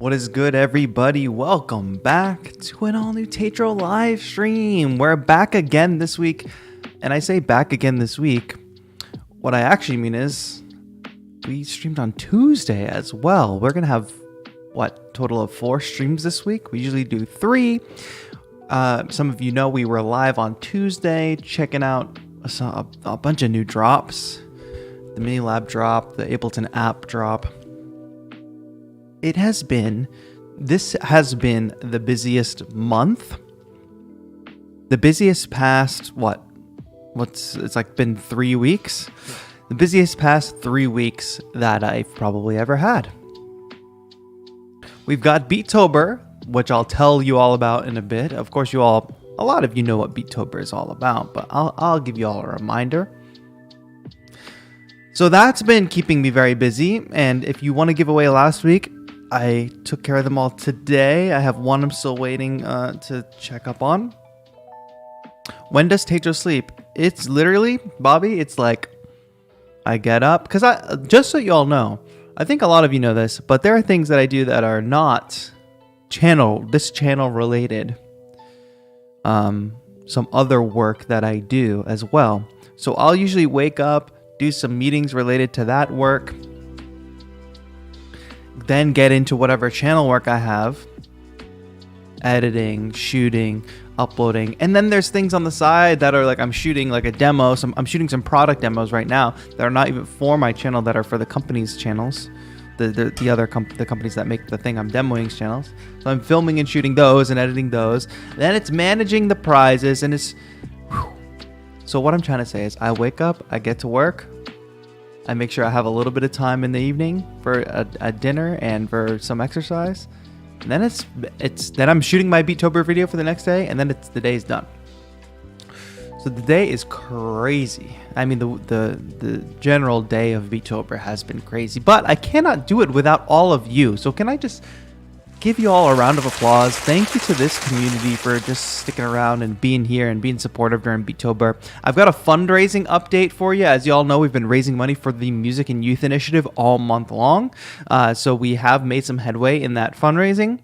What is good, everybody? Welcome back to an all-new TAETRO live stream. We're back again this week, and I say back again this week. What I actually mean is we streamed on Tuesday as well. We're gonna have total of 4 streams this week. We usually do 3. Some of you know we were live on Tuesday, checking out a bunch of new drops. The Mini Lab drop, the Ableton app drop. This has been the busiest month. The busiest past, it's like been 3 weeks. The busiest past 3 weeks that I've probably ever had. We've got BeatTober, which I'll tell you all about in a bit. Of course, a lot of you know what BeatTober is all about, but I'll give you all a reminder. So that's been keeping me very busy, and if you want to give away last week, I took care of them all today. I have one I'm still waiting to check up on. When does TAETRO sleep? It's literally, Bobby, it's like I get up, because just so you all know, I think a lot of you know this, but there are things that I do that are not this channel related. Some other work that I do as well. So I'll usually wake up, do some meetings related to that work, then get into whatever channel work I have, editing, shooting, uploading, and then there's things on the side that are like I'm shooting like a demo. I'm shooting some product demos right now that are not even for my channel, that are for the company's channels, the companies that make the thing I'm demoing's channels. So I'm filming and shooting those and editing those. Then it's managing the prizes, and it's so what I'm trying to say is I wake up, I get to work. I make sure I have a little bit of time in the evening for a dinner and for some exercise. And then then I'm shooting my BeatTober video for the next day, and then the day's done. So the day is crazy. I mean, the general day of BeatTober has been crazy, but I cannot do it without all of you. So can I just give you all a round of applause? Thank you to this community for just sticking around and being here and being supportive during BeatTober. I've got a fundraising update for you. As you all know, we've been raising money for the Music and Youth Initiative all month long. So we have made some headway in that fundraising.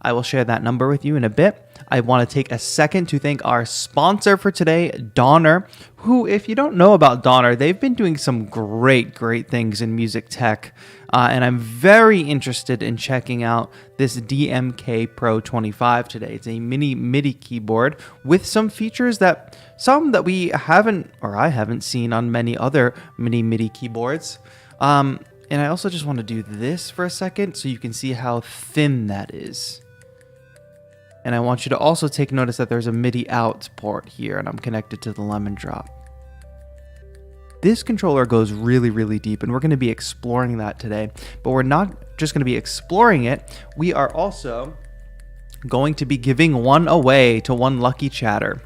I will share that number with you in a bit. I want to take a second to thank our sponsor for today, Donner, who, if you don't know about Donner, they've been doing some great things in music tech. And I'm very interested in checking out this DMK Pro 25 today. It's a mini MIDI keyboard with some features that we haven't, or I haven't seen on many other mini MIDI keyboards. And I also just want to do this for a second so you can see how thin that is. And I want you to also take notice that there's a MIDI out port here, and I'm connected to the Lemon Drop. This controller goes really deep, and we're going to be exploring that today. But we're not just going to be exploring it. We are also going to be giving one away to one lucky chatter.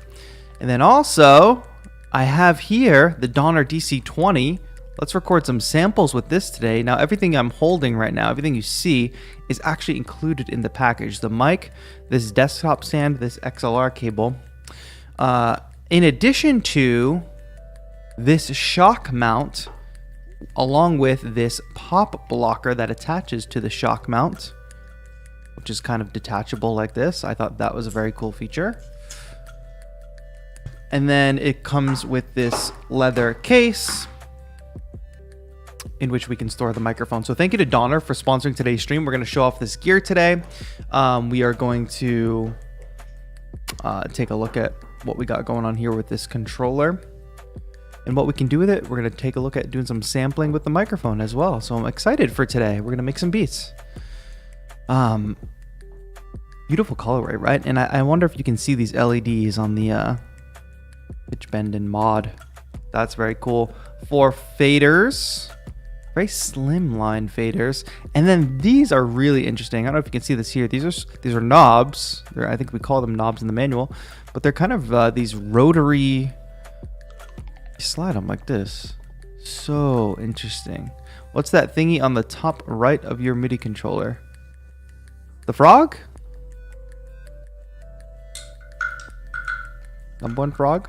And then also, I have here the Donner DC20. Let's record some samples with this today. Now, everything I'm holding right now, everything you see, is actually included in the package. The mic, this desktop stand, this XLR cable. In addition to this shock mount, along with this pop blocker that attaches to the shock mount, which is kind of detachable like this. I thought that was a very cool feature. And then it comes with this leather case in which we can store the microphone. So thank you to Donner for sponsoring today's stream. We're going to show off this gear today. We are going to take a look at what we got going on here with this controller and what we can do with it. We're going to take a look at doing some sampling with the microphone as well. So I'm excited for today. We're going to make some beats. Beautiful colorway, right? And I wonder if you can see these LEDs on the pitch bend and mod. That's very cool. 4 faders. Very slim line faders, and then these are really interesting. I don't know if you can see this here. These are knobs. I think we call them knobs in the manual, but they're kind of these rotary. You slide them like this. So interesting. What's that thingy on the top right of your MIDI controller? The frog? Number 1 frog?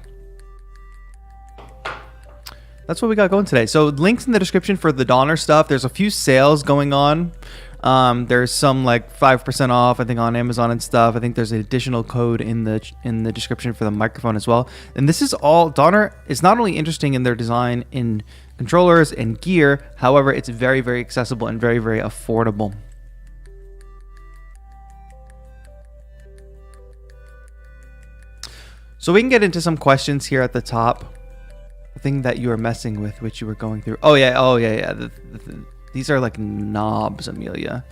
That's what we got going today. So links in the description for the Donner stuff. There's a few sales going on. There's some like 5% off, I think, on Amazon and stuff. I think there's an additional code in the description for the microphone as well. And this is all, Donner is not only interesting in their design in controllers and gear, however, it's very, very accessible and very, very affordable. So we can get into some questions here at the top. The thing that you were messing with, which you were going through. Oh yeah. These are like knobs, Amelia.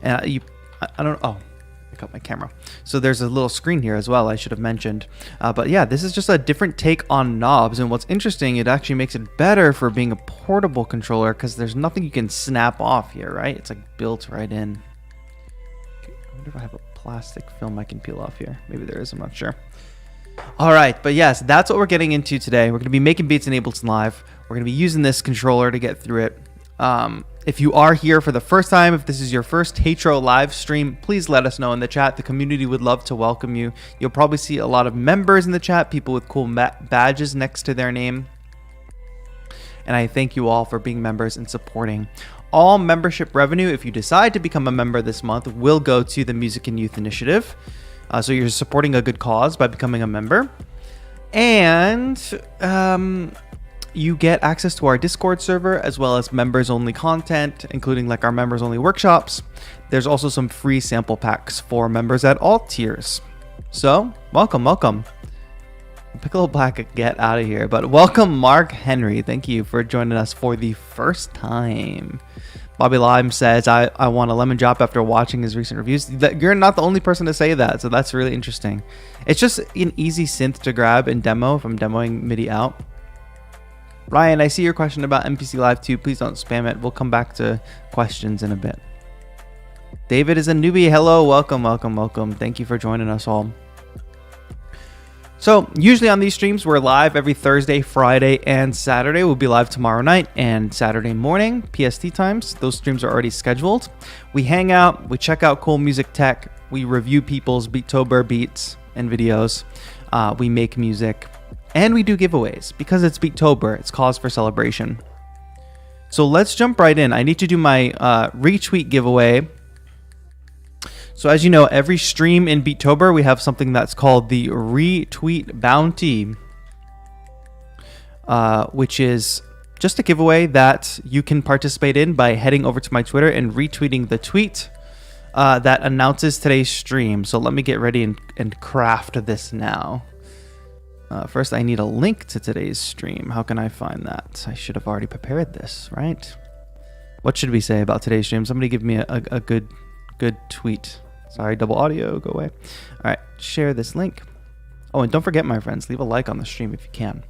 And I don't. Oh, I got my camera. So there's a little screen here as well. I should have mentioned. But yeah, this is just a different take on knobs. And what's interesting, it actually makes it better for being a portable controller because there's nothing you can snap off here, right? It's like built right in. I wonder if I have a plastic film I can peel off here. Maybe there is. I'm not sure. All right, but yes, that's what we're getting into today. We're going to be making beats in Ableton Live. We're going to be using this controller to get through it. If you are here for the first time, if this is your first TAETRO live stream, please let us know in the chat. The community would love to welcome you. You'll probably see a lot of members in the chat, people with cool badges next to their name. And I thank you all for being members and supporting. All membership revenue, if you decide to become a member this month, will go to the Music and Youth Initiative. So you're supporting a good cause by becoming a member. And you get access to our Discord server as well as members-only content, including like our members-only workshops. There's also some free sample packs for members at all tiers. So welcome. Piccolo Black, get out of here. But welcome, Mark Henry. Thank you for joining us for the first time. Bobby Lime says, I want a lemon drop after watching his recent reviews. You're not the only person to say that, so that's really interesting. It's just an easy synth to grab and demo if I'm demoing MIDI out. Ryan, I see your question about MPC Live 2. Please don't spam it. We'll come back to questions in a bit. David is a newbie. Hello, welcome. Thank you for joining us all. So usually on these streams, we're live every Thursday, Friday, and Saturday. We'll be live tomorrow night and Saturday morning, PST times. Those streams are already scheduled. We hang out, we check out cool music tech, we review people's BeatTober beats and videos, we make music, and we do giveaways. Because it's BeatTober, it's cause for celebration. So let's jump right in. I need to do my retweet giveaway. So as you know, every stream in BeatTober, we have something that's called the Retweet Bounty, which is just a giveaway that you can participate in by heading over to my Twitter and retweeting the tweet that announces today's stream. So let me get ready and craft this now. First, I need a link to today's stream. How can I find that? I should have already prepared this, right? What should we say about today's stream? Somebody give me a good tweet. Sorry, double audio, go away. All right, share this link. Oh, and don't forget, my friends, leave a like on the stream if you can.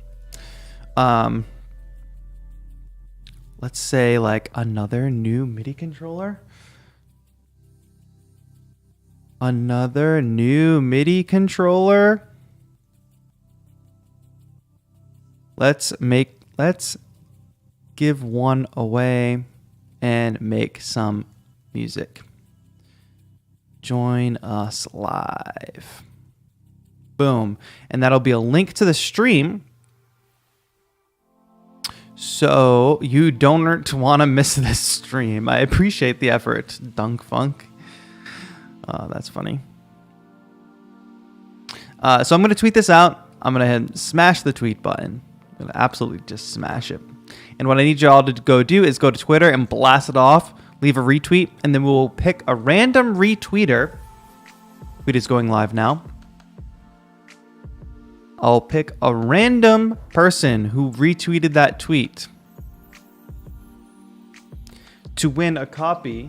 Let's say like another new MIDI controller. Another new MIDI controller. Let's give one away and make some music. Join us live. Boom. And that'll be a link to the stream. So you don't want to miss this stream. I appreciate the effort, Dunk Funk. That's funny. So I'm going to tweet this out. I'm going to smash the tweet button. I'm going to absolutely just smash it. And what I need you all to go do is go to Twitter and blast it off. Leave a retweet, and then we will pick a random retweeter. Tweet is going live now. I'll pick a random person who retweeted that tweet to win a copy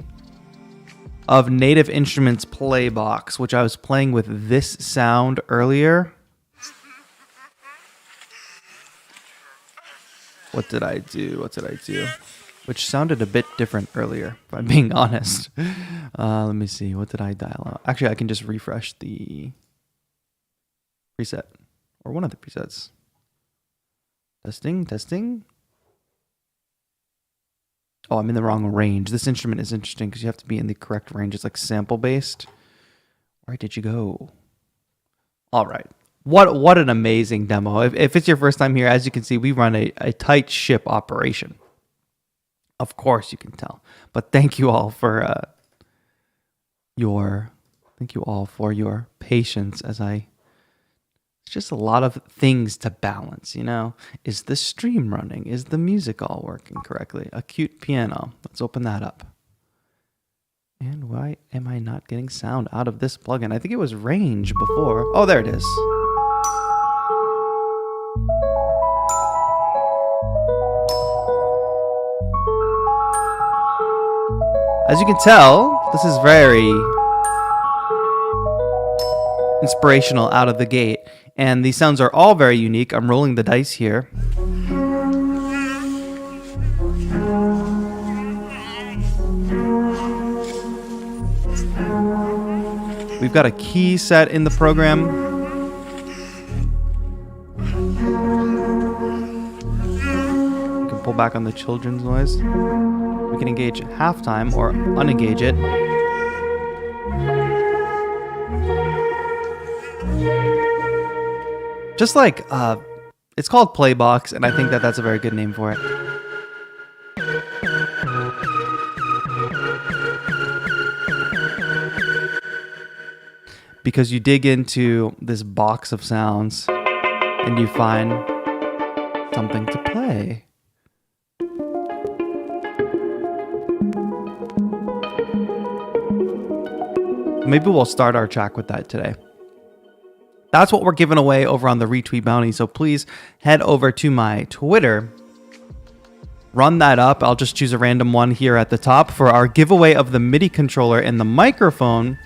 of Native Instruments Playbox, which I was playing with this sound earlier. What did I do? Which sounded a bit different earlier, if I'm being honest. Let me see. What did I dial out? Actually, I can just refresh the preset. Or one of the presets. Testing. Oh, I'm in the wrong range. This instrument is interesting because you have to be in the correct range. It's like sample-based. Where did you go? All right. What an amazing demo. If it's your first time here, as you can see, we run a tight ship operation. Of course you can tell. But thank you all for thank you all for your patience as it's just a lot of things to balance, you know? Is the stream running? Is the music all working correctly? A cute piano. Let's open that up. And why am I not getting sound out of this plugin? I think it was range before. Oh, there it is. As you can tell, this is very inspirational out of the gate. And these sounds are all very unique. I'm rolling the dice here. We've got a key set in the program. We can pull back on the children's noise. We can engage halftime or unengage it. Just like, it's called Playbox, and I think that that's a very good name for it. Because you dig into this box of sounds and you find something to play. Maybe we'll start our track with that today. That's what we're giving away over on the Retweet Bounty. So please head over to my Twitter. Run that up. I'll just choose a random one here at the top for our giveaway of the MIDI controller and the microphone.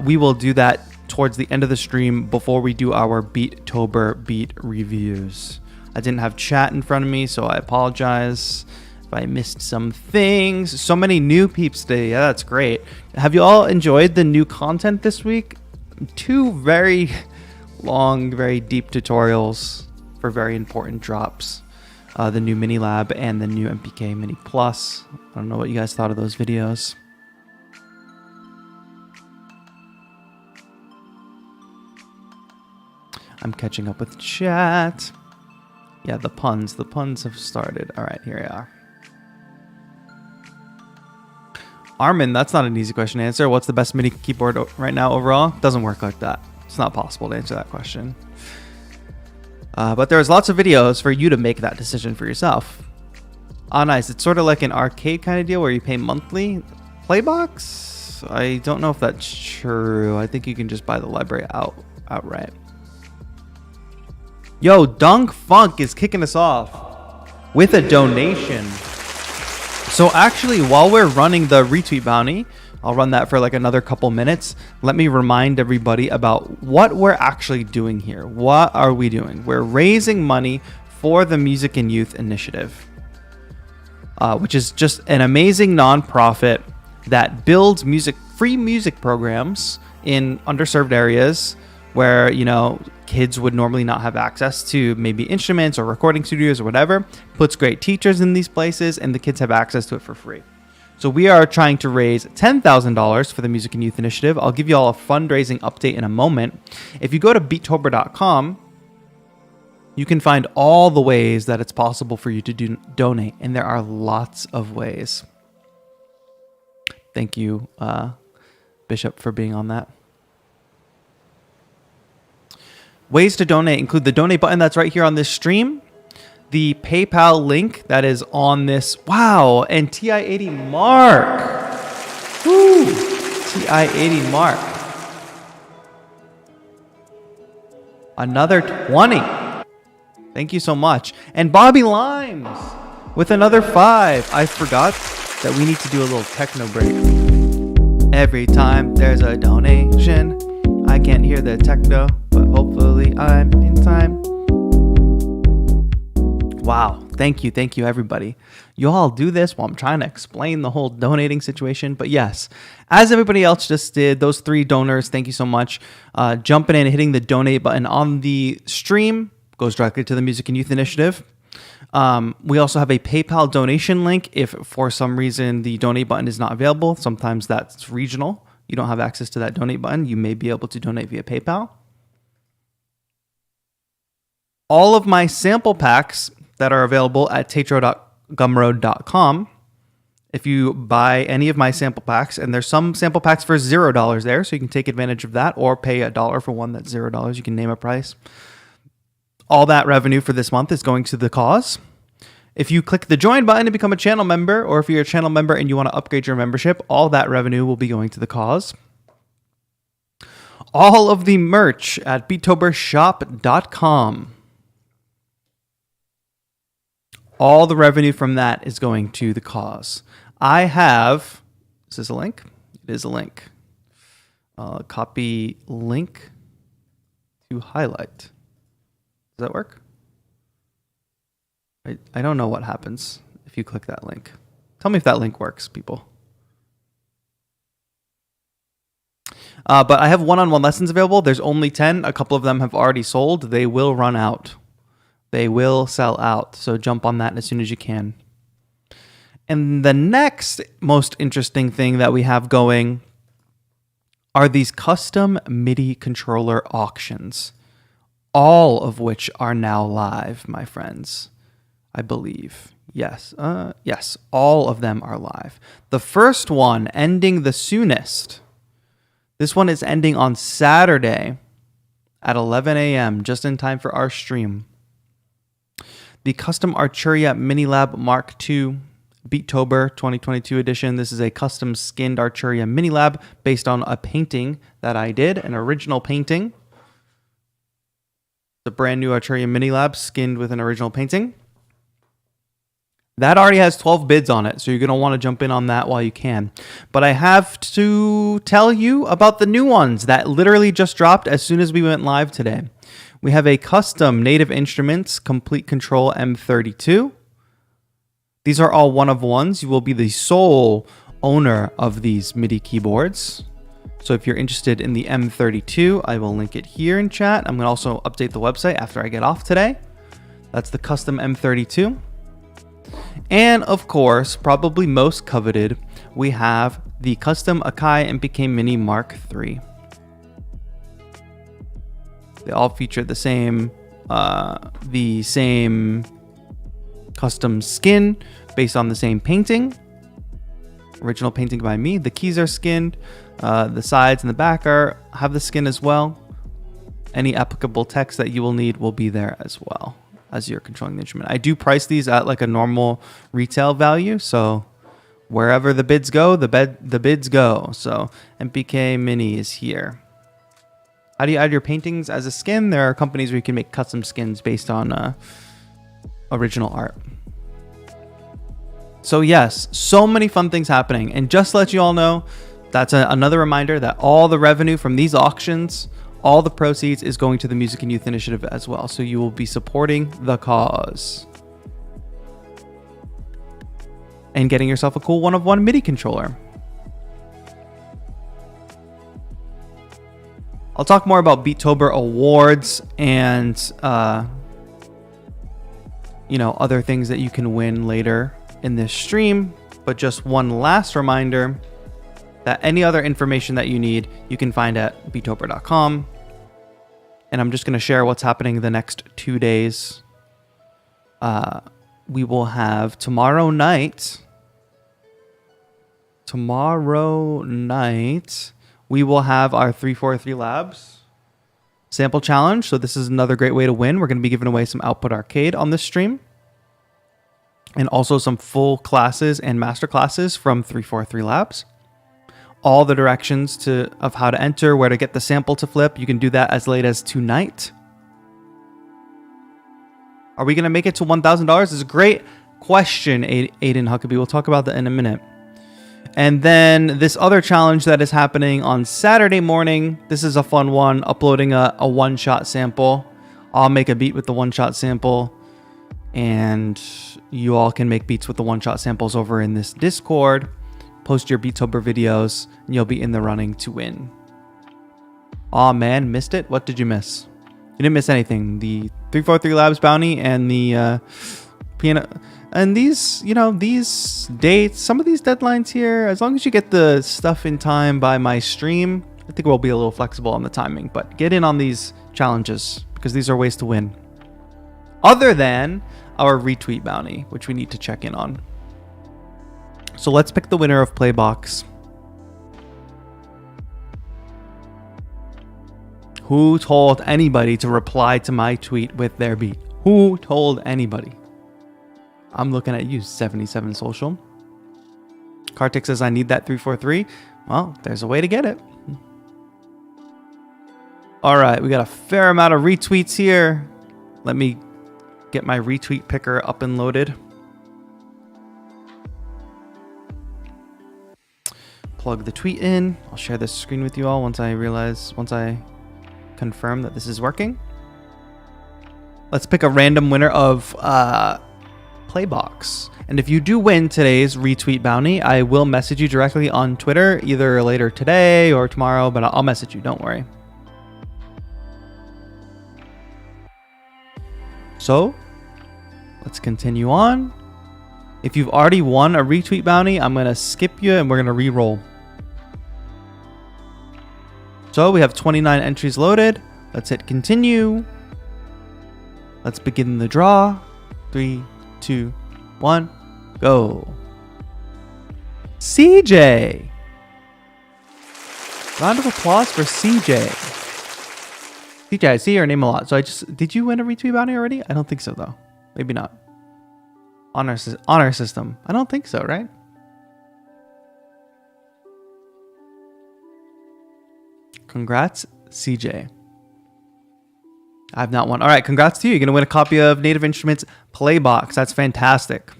We will do that towards the end of the stream before we do our BeatTober beat reviews. I didn't have chat in front of me, so I apologize if I missed some things. So many new peeps today. Yeah, that's great. Have you all enjoyed the new content this week? 2 very long, very deep tutorials for very important drops. The new Mini Lab and the new MPK Mini Plus. I don't know what you guys thought of those videos. I'm catching up with chat. Yeah, the puns have started. All right, here we are. Armin, that's not an easy question to answer. What's the best MIDI keyboard right now overall? Doesn't work like that. It's not possible to answer that question. But there's lots of videos for you to make that decision for yourself. Ah, nice. It's sort of like an arcade kind of deal where you pay monthly. Playbox? I don't know if that's true. I think you can just buy the library outright. Yo, Dunk Funk is kicking us off with a donation. So actually, while we're running the Retweet Bounty, I'll run that for like another couple minutes. Let me remind everybody about what we're actually doing here. What are we doing? We're raising money for the Music and Youth Initiative, which is just an amazing nonprofit that builds free music programs in underserved areas where, you know, kids would normally not have access to maybe instruments or recording studios or whatever. Puts great teachers in these places, and the kids have access to it for free. So we are trying to raise $10,000 for the Music and Youth Initiative. I'll give you all a fundraising update in a moment. If you go to BeatTober.com, you can find all the ways that it's possible for you to donate, and there are lots of ways. Thank you, Bishop, for being on that. Ways to donate include the donate button that's right here on this stream, the PayPal link that is on this. Wow, and TI-80 Mark. Woo, TI-80 Mark. Another 20. Thank you so much. And Bobby Limes with another 5. I forgot that we need to do a little techno break. Every time there's a donation, I can't hear the techno, but hopefully I'm in time. Wow. Thank you, everybody. You all do this while I'm trying to explain the whole donating situation. But yes, as everybody else just did, those 3 donors, thank you so much. Jumping in and hitting the donate button on the stream goes directly to the Music and Youth Initiative. We also have a PayPal donation link if for some reason the donate button is not available. Sometimes that's regional. You don't have access to that donate button. You may be able to donate via PayPal. All of my sample packs that are available at TAETRO.gumroad.com if you buy any of my sample packs, and there's some sample packs for $0 there, so you can take advantage of that, or pay $1 for one that's $0. You can name a price. All that revenue for this month is going to the cause. If you click the join button to become a channel member, or if you're a channel member and you want to upgrade your membership, all that revenue will be going to the cause. All of the merch at BeatToberShop.com. All the revenue from that is going to the cause. I have, is this a link? It is a link. Copy link to highlight. Does that work? I don't know what happens if you click that link. Tell me if that link works, people. But I have one-on-one lessons available. There's only 10. A couple of them have already sold. They will run out. They will sell out. So jump on that as soon as you can. And the next most interesting thing that we have going are these custom MIDI controller auctions, all of which are now live, my friends. I believe. Yes. Yes, all of them are live. The first one ending the soonest. This one is ending on Saturday at 11 a.m., just in time for our stream. The Custom Arturia Minilab Mark II BeatTober 2022 edition. This is a custom skinned Arturia Minilab based on a painting that I did, an original painting. The brand new Arturia Minilab skinned with an original painting. That already has 12 bids on it, so you're going to want to jump in on that while you can. But I have to tell you about the new ones that literally just dropped as soon as we went live today. We have a custom Native Instruments Complete Control M32. These are all one-of-ones. You will be the sole owner of these MIDI keyboards. So if you're interested in the M32, I will link it here in chat. I'm going to also update the website after I get off today. That's the custom M32. And of course, probably most coveted, we have the custom Akai MPK Mini Mark III. They all feature the same custom skin based on the same painting. Original painting by me. The keys are skinned. The sides and the back have the skin as well. Any applicable text that you will need will be there as well as you're controlling the instrument. I do price these at like a normal retail value, so wherever the bids go, the bids go. So MPK Mini is here. How do you add your paintings as a skin? There are companies where you can make custom skins based on original art. So yes, so many fun things happening. And just to let you all know, that's another reminder that all the revenue from these auctions, all the proceeds is going to the Music and Youth Initiative as well. So you will be supporting the cause. And getting yourself a cool one-of-one MIDI controller. I'll talk more about BeatTober awards and other things that you can win later in this stream. But just one last reminder that any other information that you need, you can find at BeatTober.com. And I'm just going to share what's happening the next 2 days. We will have tomorrow night, we will have our 343 Labs sample challenge. So this is another great way to win. We're going to be giving away some Output Arcade on this stream. And also some full classes and master classes from 343 Labs. All the directions of how to enter, where to get the sample to flip. You can do that as late as tonight. Are we going to make it to $1,000? It's a great question, Aiden Huckabee. We'll talk about that in a minute. And then this other challenge that is happening on Saturday morning. This is a fun one, uploading a one-shot sample. I'll make a beat with the one-shot sample. And you all can make beats with the one-shot samples over in this Discord. Post your BeatTober videos, and you'll be in the running to win. Aw, man, missed it? What did you miss? You didn't miss anything. The 343 Labs bounty and the piano. And these, these dates, some of these deadlines here, as long as you get the stuff in time by my stream, I think we'll be a little flexible on the timing. But get in on these challenges, because these are ways to win. Other than our retweet bounty, which we need to check in on. So let's pick the winner of Playbox. Who told anybody to reply to my tweet with their beat? Who told anybody? I'm looking at you, 77 Social. Kartik says, I need that 343. Well, there's a way to get it. All right, we got a fair amount of retweets here. Let me get my retweet picker up and loaded. Plug the tweet in. I'll share this screen with you all once I confirm that this is working. Let's pick a random winner of Playbox. And if you do win today's retweet bounty, I will message you directly on Twitter, either later today or tomorrow, but I'll message you, don't worry. So let's continue on. If you've already won a retweet bounty, I'm going to skip you and we're going to re-roll. So we have 29 entries loaded. Let's hit continue. Let's begin the draw. 3, 2, 1, go. CJ. Round of applause for CJ. CJ, I see your name a lot. So did you win a retweet bounty already? I don't think so though. Maybe not. Honor system. I don't think so, right? Congrats, CJ. I have not won. All right, congrats to you. You're going to win a copy of Native Instruments Playbox. That's fantastic.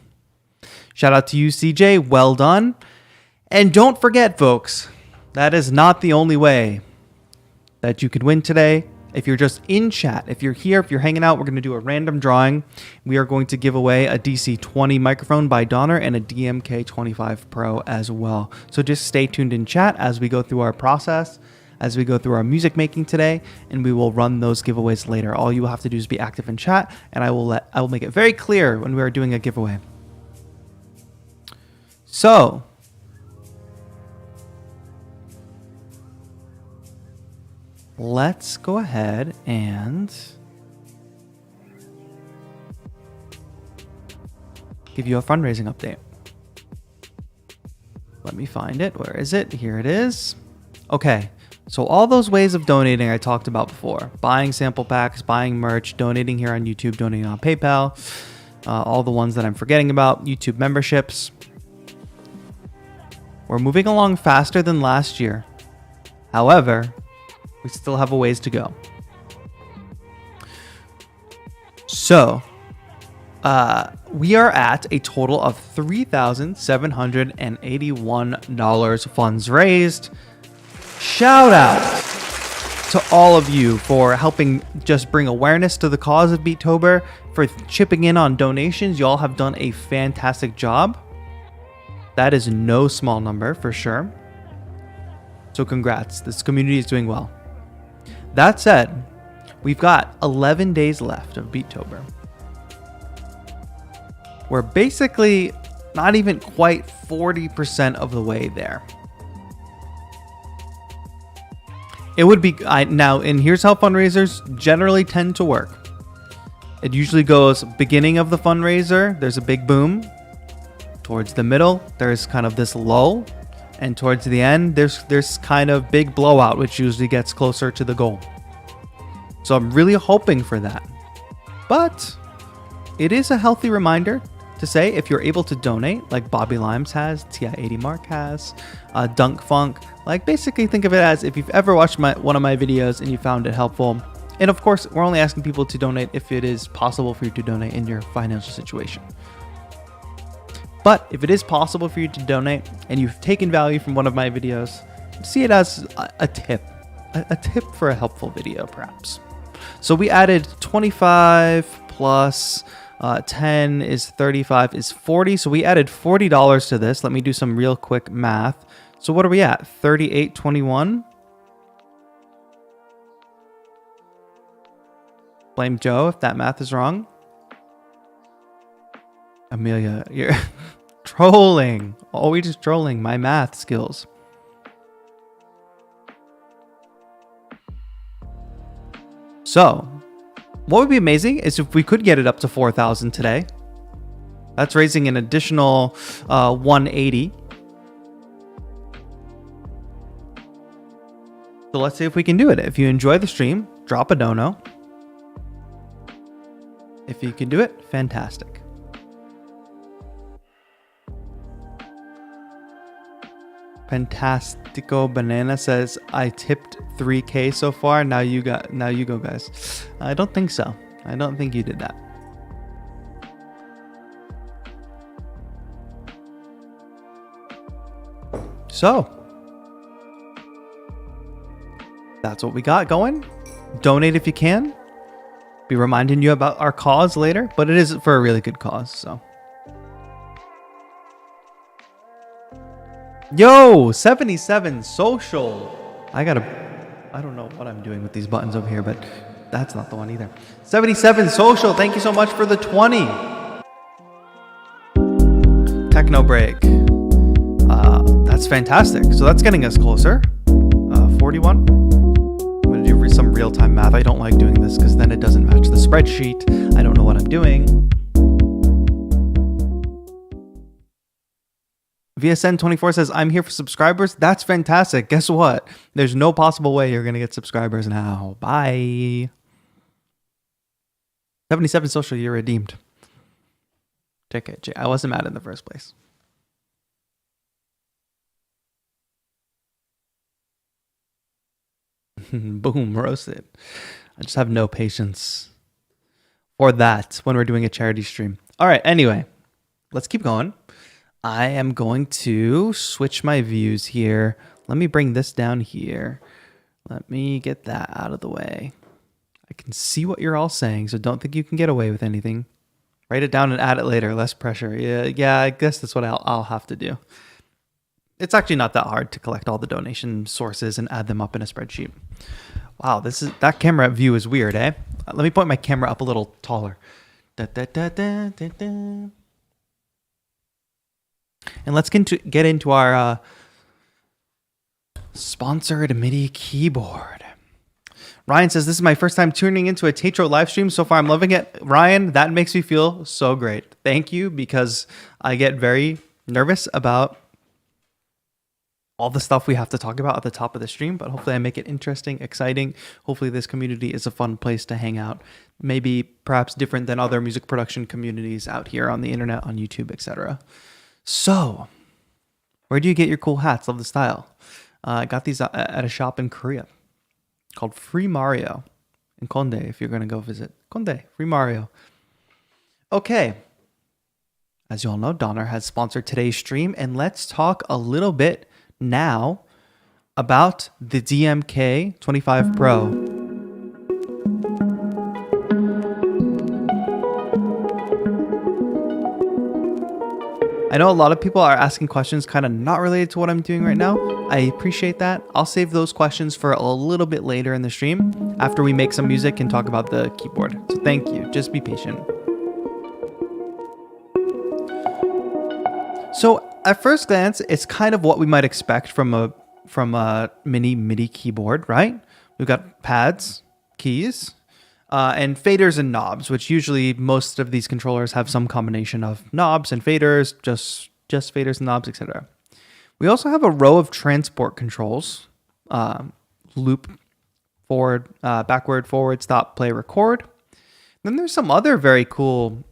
Shout out to you, CJ. Well done. And don't forget, folks, that is not the only way that you could win today. If you're just in chat, if you're here, if you're hanging out, we're going to do a random drawing. We are going to give away a DC20 microphone by Donner and a DMK25 Pro as well. So just stay tuned in chat as we go through our process, as we go through our music making today, and we will run those giveaways later. All you will have to do is be active in chat, and I will make it very clear when we are doing a giveaway. So let's go ahead and give you a fundraising update. Let me find it. Where is it? Here it is. Okay. So all those ways of donating I talked about before, buying sample packs, buying merch, donating here on YouTube, donating on PayPal, all the ones that I'm forgetting about, YouTube memberships. We're moving along faster than last year. However, we still have a ways to go. So, we are at a total of $3,781 funds raised. Shout out to all of you for helping just bring awareness to the cause of BeatTober, for chipping in on donations. You all have done a fantastic job. That is no small number for sure. So congrats. This community is doing well. That said, we've got 11 days left of BeatTober. We're basically not even quite 40% of the way there. It would be now, and here's how fundraisers generally tend to work. It usually goes beginning of the fundraiser, there's a big boom. Towards the middle, there's kind of this lull. And towards the end, there's kind of big blowout, which usually gets closer to the goal. So I'm really hoping for that. But it is a healthy reminder to say, if you're able to donate, like Bobby Limes has, TI-80 Mark has, Dunk Funk, like basically think of it as if you've ever watched one of my videos and you found it helpful. And of course, we're only asking people to donate if it is possible for you to donate in your financial situation. But if it is possible for you to donate and you've taken value from one of my videos, see it as a tip for a helpful video, perhaps. So we added 25 plus 10 is 35 is 40. So we added $40 to this. Let me do some real quick math. So what are we at? 38.21. Blame Joe if that math is wrong. Amelia, you're trolling. Always trolling my math skills. So, what would be amazing is if we could get it up to 4,000 today. That's raising an additional 180. So let's see if we can do it. If you enjoy the stream, drop a dono. If you can do it, fantastic. Fantastico Banana says, I tipped 3K so far. Now you go, guys. I don't think so. I don't think you did that. So that's what we got going. Donate if you can. Be reminding you about our cause later, but it is for a really good cause, so. Yo, 77 social. I don't know what I'm doing with these buttons over here, but that's not the one either. 77 social, thank you so much for the 20. Techno break. That's fantastic. So that's getting us closer. 41. I'm gonna do some real-time math. I don't like doing this because then it doesn't match the spreadsheet. I don't know what I'm doing. VSN24 says, I'm here for subscribers. That's fantastic. Guess what? There's no possible way you're going to get subscribers now. Bye. 77 social, you're redeemed. JK, I wasn't mad in the first place. Boom, roasted. I just have no patience for that when we're doing a charity stream. All right, anyway, let's keep going. I am going to switch my views here. Let me bring this down here. Let me get that out of the way. I can see what you're all saying, so don't think you can get away with anything. Write it down and add it later. Less pressure. Yeah. I guess that's what I'll have to do. It's actually not that hard to collect all the donation sources and add them up in a spreadsheet. Wow, that camera view is weird, eh? Let me point my camera up a little taller. And let's get into our sponsored MIDI keyboard. Ryan says, this is my first time tuning into a TAETRO live stream. So far, I'm loving it. Ryan, that makes me feel so great. Thank you, because I get very nervous about all the stuff we have to talk about at the top of the stream, but hopefully I make it interesting, exciting. Hopefully this community is a fun place to hang out. Maybe perhaps different than other music production communities out here on the internet, on YouTube, etc. So, where do you get your cool hats? Love the style. I got these at a shop in Korea called Free Mario in Konde, if you're going to go visit. Konde, Free Mario. Okay. As you all know, Donner has sponsored today's stream, and let's talk a little bit now about the DMK25 Pro. I know a lot of people are asking questions kind of not related to what I'm doing right now. I appreciate that. I'll save those questions for a little bit later in the stream after we make some music and talk about the keyboard. So thank you. Just be patient. So at first glance, it's kind of what we might expect from a mini MIDI keyboard, right? We've got pads, keys, and faders and knobs, which usually most of these controllers have some combination of knobs and faders, just faders and knobs, etc. We also have a row of transport controls, loop, forward, backward, forward, stop, play, record. Then there's some other very cool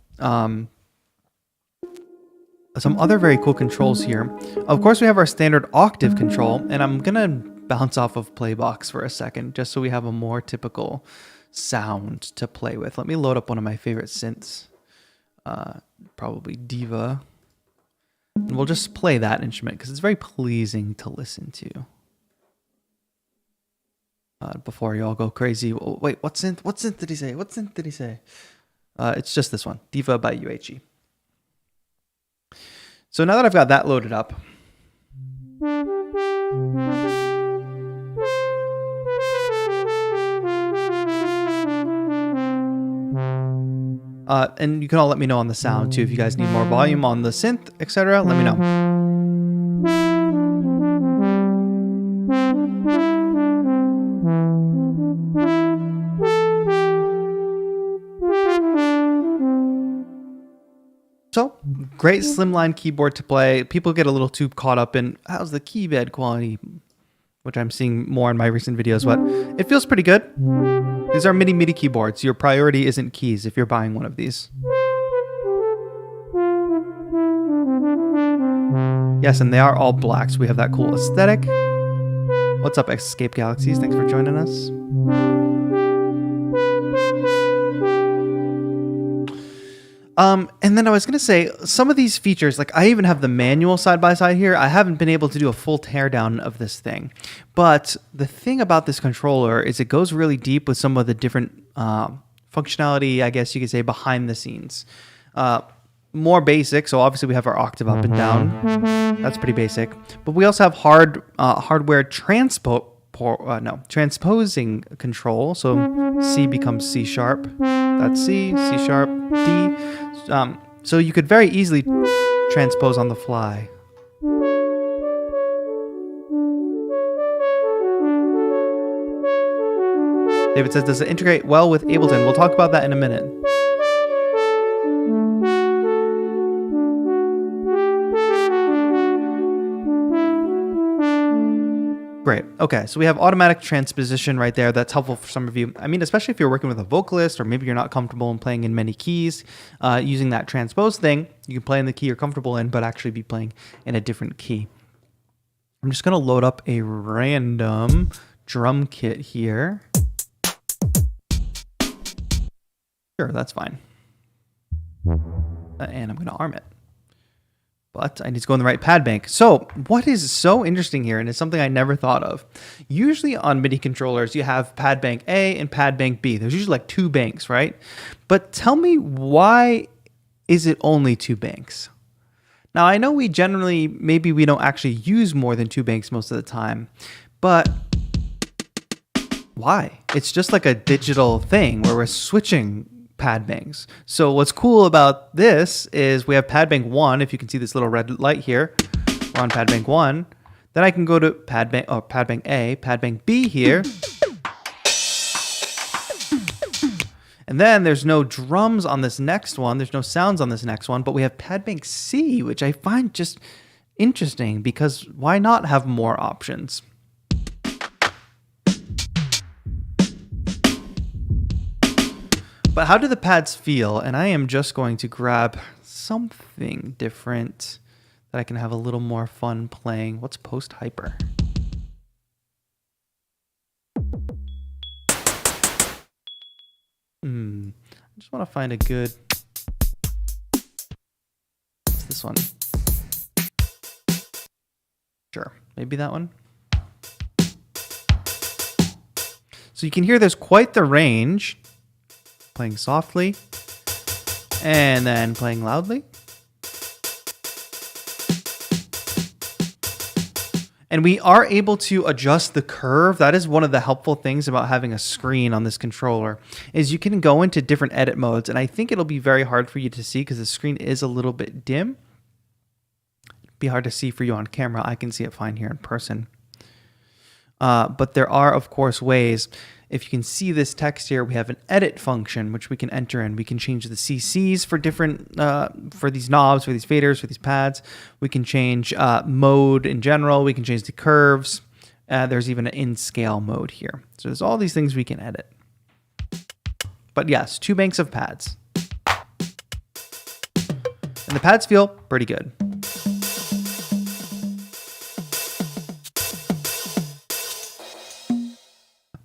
controls here. Of course, we have our standard octave control, and I'm gonna bounce off of Playbox for a second, just so we have a more typical sound to play with. Let me load up one of my favorite synths, probably Diva, and we'll just play that instrument because it's very pleasing to listen to. Before you all go crazy, oh, wait, what synth? What synth did he say? What synth did he say? It's just this one, Diva by UHE. So now that I've got that loaded up, and you can all let me know on the sound too if you guys need more volume on the synth, etc. Let me know. So Great slimline keyboard to play. People get a little too caught up in how's the keyboard quality, which I'm seeing more in my recent videos, but it feels pretty good. These are MIDI keyboards. Your priority isn't keys if you're buying one of these. Yes, and they are all black, so we have that cool aesthetic. What's up, Escape Galaxies? Thanks for joining us. And then I was going to say, some of these features, like I even have the manual side by side here. I haven't been able to do a full teardown of this thing. But the thing about this controller is it goes really deep with some of the different functionality, I guess you could say, behind the scenes. More basic, so obviously we have our octave up and down. That's pretty basic. But we also have hardware transposing control. So C becomes C sharp. That's C, C sharp, D. So you could very easily transpose on the fly. David says, does it integrate well with Ableton? We'll talk about that in a minute. Great. Okay, so we have automatic transposition right there. That's helpful for some of you. I mean, especially if you're working with a vocalist or maybe you're not comfortable in playing in many keys. Using that transpose thing, you can play in the key you're comfortable in, but actually be playing in a different key. I'm just going to load up a random drum kit here. Sure, that's fine. And I'm going to arm it. But I need to go in the right pad bank. So what is so interesting here, and it's something I never thought of. Usually on MIDI controllers, you have pad bank A and pad bank B. There's usually like 2 banks, right? But tell me, why is it only 2 banks? Now, I know we generally, maybe we don't actually use more than 2 banks most of the time, but why? It's just like a digital thing where we're switching pad banks. So what's cool about this is we have pad bank 1. If you can see this little red light here, we're on pad bank 1. Then I can go to pad bank A, pad bank B here. And then there's no drums on this next one. There's no sounds on this next one, but we have pad bank C, which I find just interesting because why not have more options? But how do the pads feel? And I am just going to grab something different that I can have a little more fun playing. What's post hyper? I just want to find a good... What's this one? Sure, maybe that one. So you can hear there's quite the range. Playing softly and then playing loudly. And we are able to adjust the curve. That is one of the helpful things about having a screen on this controller is you can go into different edit modes. And I think it'll be very hard for you to see because the screen is a little bit dim. It'd be hard to see for you on camera. I can see it fine here in person. But there are, of course, ways. If you can see this text here, we have an edit function, which we can enter in. We can change the CCs for different, for these knobs, for these faders, for these pads. We can change mode in general. We can change the curves. There's even an in-scale mode here. So there's all these things we can edit. But yes, 2 banks of pads. And the pads feel pretty good.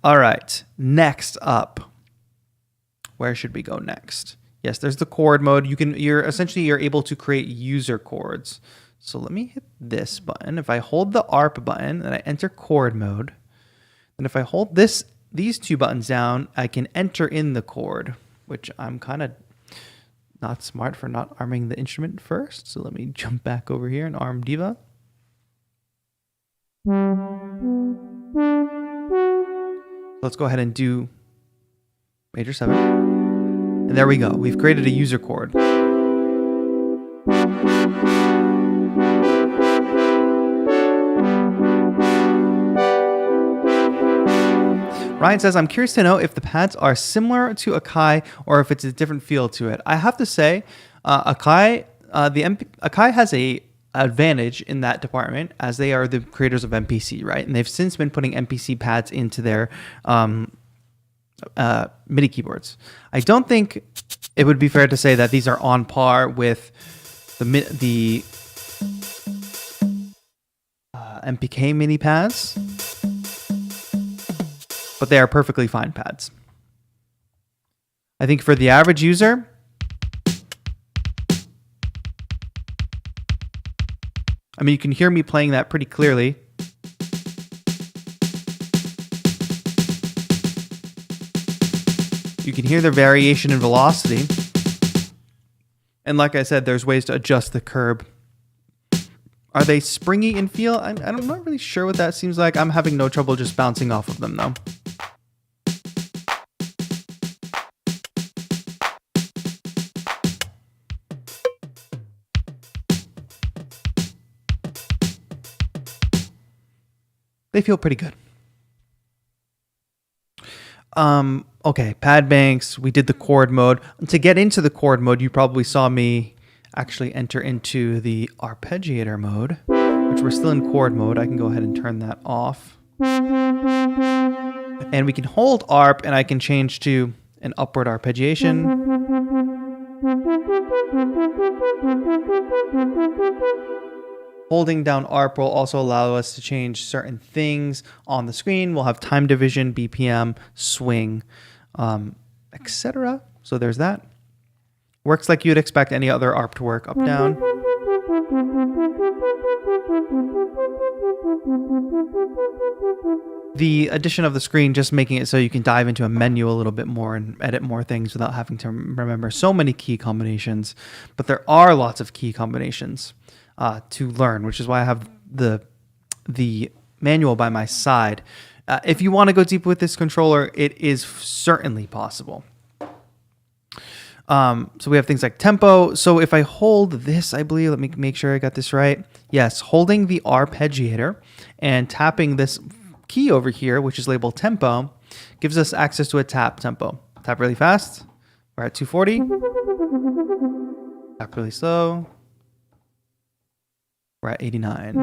All right, next up, where should we go next? Yes, there's the chord mode. You're able to create user chords. So let me hit this button. If I hold the ARP button and I enter chord mode, and if I hold these 2 buttons down, I can enter in the chord, which I'm kind of not smart for not arming the instrument first. So let me jump back over here and arm Diva. Let's go ahead and do major 7. And there we go. We've created a user chord. Ryan says, I'm curious to know if the pads are similar to Akai or if it's a different feel to it. I have to say, Akai, Akai has a advantage in that department, as they are the creators of MPC, right? And they've since been putting MPC pads into their MIDI keyboards. I don't think it would be fair to say that these are on par with the MPK mini pads, but they are perfectly fine pads. I think for the average user, I mean, you can hear me playing that pretty clearly. You can hear the variation in velocity. And like I said, there's ways to adjust the curb. Are they springy in feel? I'm not really sure what that seems like. I'm having no trouble just bouncing off of them though. They feel pretty good. Okay, pad banks. We did the chord mode. To get into the chord mode, you probably saw me actually enter into the arpeggiator mode, which we're still in chord mode. I can go ahead and turn that off. And we can hold ARP, and I can change to an upward arpeggiation. Holding down ARP will also allow us to change certain things on the screen. We'll have time division, BPM, swing, etc. So there's that. Works like you'd expect any other ARP to work, up, down. The addition of the screen just making it so you can dive into a menu a little bit more and edit more things without having to remember so many key combinations. But there are lots of key combinations to learn, which is why I have the manual by my side. If you want to go deep with this controller, it is certainly possible. So we have things like tempo. So if I hold this, I believe, let me make sure I got this right. Yes, holding the arpeggiator and tapping this key over here, which is labeled tempo, gives us access to a tap tempo. Tap really fast. We're at 240. Tap really slow. We're at 89.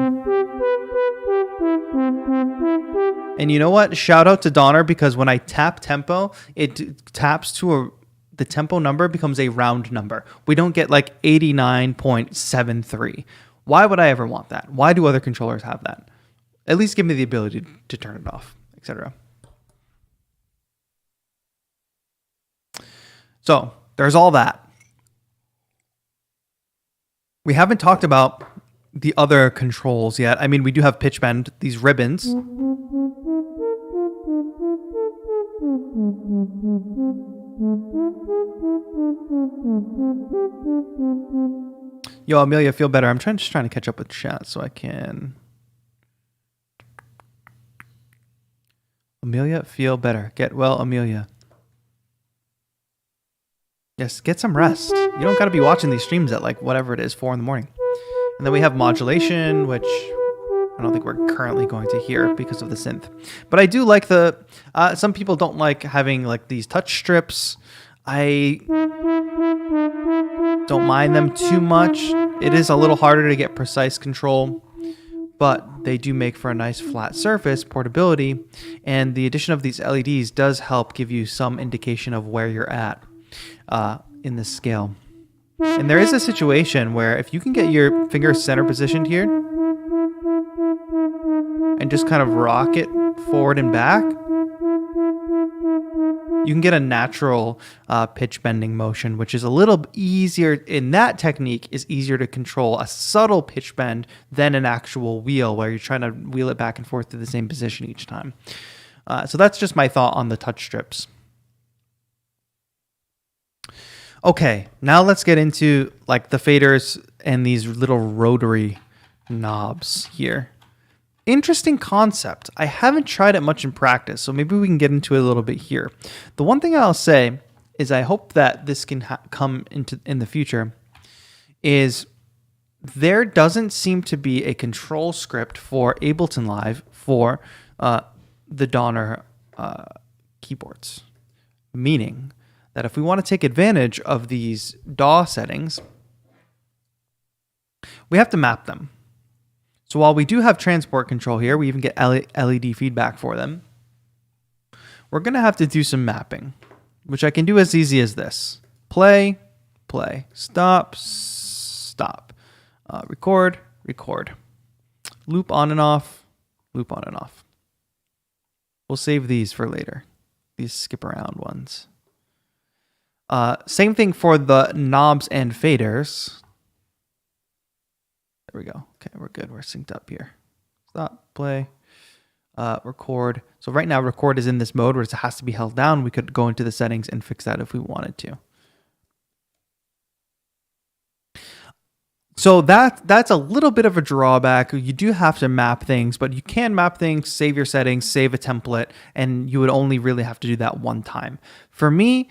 And you know what? Shout out to Donner, because when I tap tempo, it taps to the tempo number becomes a round number. We don't get like 89.73. Why would I ever want that? Why do other controllers have that? At least give me the ability to turn it off, etc. So there's all that. We haven't talked about the other controls yet. I mean, we do have pitch bend, these ribbons. Yo, Amelia, feel better. I'm just trying to catch up with chat so I can. Amelia, feel better. Get well, Amelia. Yes, get some rest. You don't got to be watching these streams at like whatever it is, 4 in the morning. And then we have modulation, which I don't think we're currently going to hear because of the synth. But I do like the, some people don't like having like these touch strips. I don't mind them too much. It is a little harder to get precise control, but they do make for a nice flat surface, portability, and the addition of these LEDs does help give you some indication of where you're at in this scale. And there is a situation where if you can get your finger center positioned here and just kind of rock it forward and back, you can get a natural pitch bending motion, which is a little easier in that technique, is easier to control a subtle pitch bend than an actual wheel where you're trying to wheel it back and forth to the same position each time. So that's just my thought on the touch strips. Okay, now let's get into like the faders and these little rotary knobs here. Interesting concept. I haven't tried it much in practice, so maybe we can get into it a little bit here. The one thing I'll say is I hope that this can come into in the future is there doesn't seem to be a control script for Ableton Live for the Donner keyboards, meaning that if we want to take advantage of these DAW settings, we have to map them. So while we do have transport control here, we even get LED feedback for them. We're going to have to do some mapping, which I can do as easy as this. Play, play, stop, stop, record, record, loop on and off, loop on and off. We'll save these for later, these skip around ones. Same thing for the knobs and faders. There we go. Okay, we're good. We're synced up here. Stop, play, record. So right now record is in this mode where it has to be held down. We could go into the settings and fix that if we wanted to. So that's a little bit of a drawback. You do have to map things, but you can map things, save your settings, save a template, and you would only really have to do that one time. For me,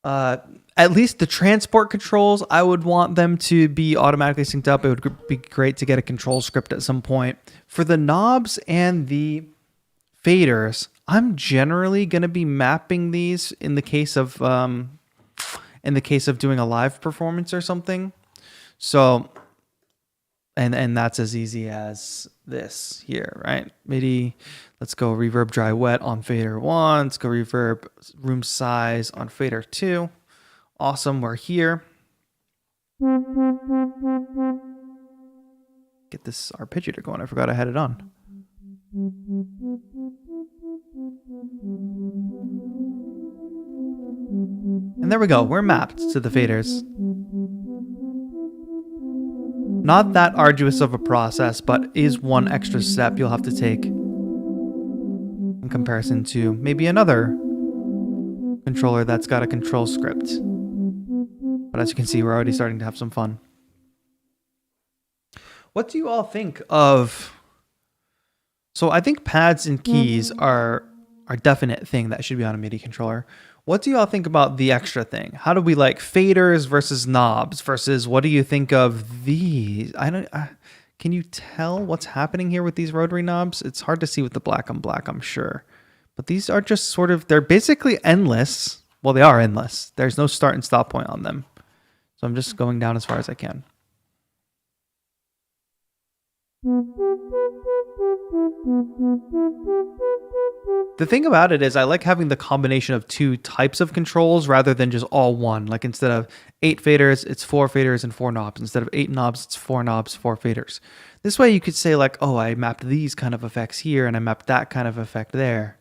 at least the transport controls, I would want them to be automatically synced up. It would be great to get a control script at some point. For the knobs and the faders, I'm generally going to be mapping these in the case of doing a live performance or something. So, and that's as easy as this here, right? MIDI, let's go reverb dry wet on fader 1. Let's go reverb room size on fader 2. Awesome, we're here. Get this arpeggiator going. I forgot I had it on. And there we go. We're mapped to the faders. Not that arduous of a process, but is one extra step you'll have to take in comparison to maybe another controller that's got a control script. But as you can see, we're already starting to have some fun. What do you all think of... So I think pads and keys are a definite thing that should be on a MIDI controller. What do you all think about the extra thing? How do we like faders versus knobs versus what do you think of these? Can you tell what's happening here with these rotary knobs? It's hard to see with the black on black, I'm sure. But these are just sort of, they're basically endless. Well, they are endless. There's no start and stop point on them. So I'm just going down as far as I can. The thing about it is I like having the combination of two types of controls rather than just all one. Like instead of 8 faders, it's 4 faders and 4 knobs. Instead of 8 knobs, it's 4 knobs, 4 faders. This way you could say like, oh, I mapped these kind of effects here and I mapped that kind of effect there.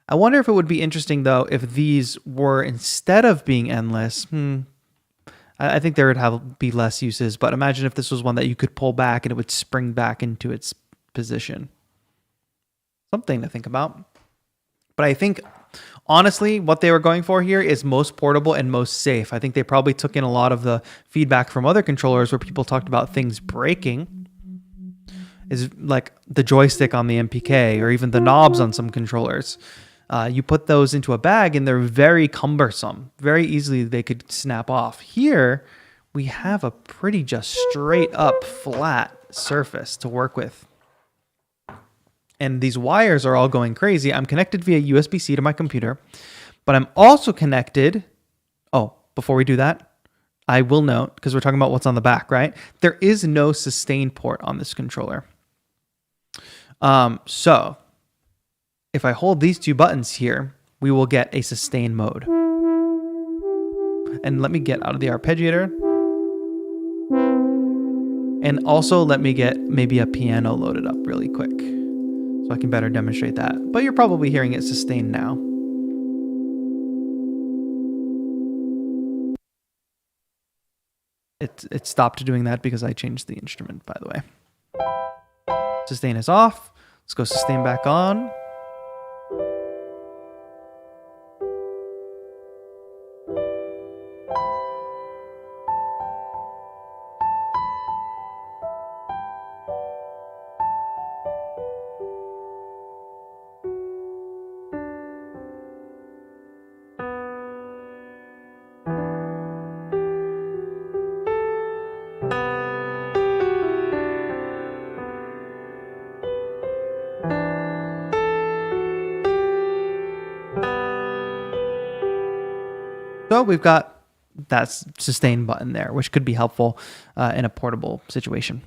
I wonder if it would be interesting though if these were, instead of being endless, I think there would be less uses, but imagine if this was one that you could pull back and it would spring back into its position. Something to think about. But I think, honestly, what they were going for here is most portable and most safe. I think they probably took in a lot of the feedback from other controllers where people talked about things breaking. Is like the joystick on the MPK or even the knobs on some controllers. You put those into a bag and they're very cumbersome. Very easily they could snap off. Here, we have a pretty just straight up flat surface to work with. And these wires are all going crazy. I'm connected via USB-C to my computer, but I'm also connected. Oh, before we do that, I will note, because we're talking about what's on the back, right? There is no sustain port on this controller. So if I hold these two buttons here, we will get a sustain mode. And let me get out of the arpeggiator. And also let me get maybe a piano loaded up really quick so I can better demonstrate that. But you're probably hearing it sustain now. It stopped doing that because I changed the instrument, by the way. Sustain is off. Let's go sustain back on. So we've got that sustain button there, which could be helpful in a portable situation.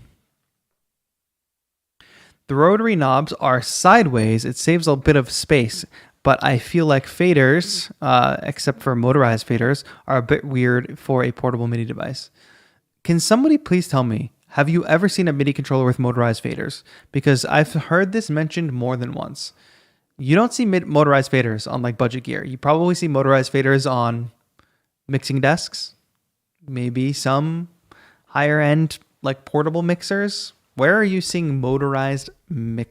The rotary knobs are sideways. It saves a bit of space, but I feel like faders, except for motorized faders, are a bit weird for a portable MIDI device. Can somebody please tell me, have you ever seen a MIDI controller with motorized faders? Because I've heard this mentioned more than once. You don't see motorized faders on like budget gear. You probably see motorized faders on mixing desks, maybe some higher end like portable mixers. Where are you seeing motorized faders?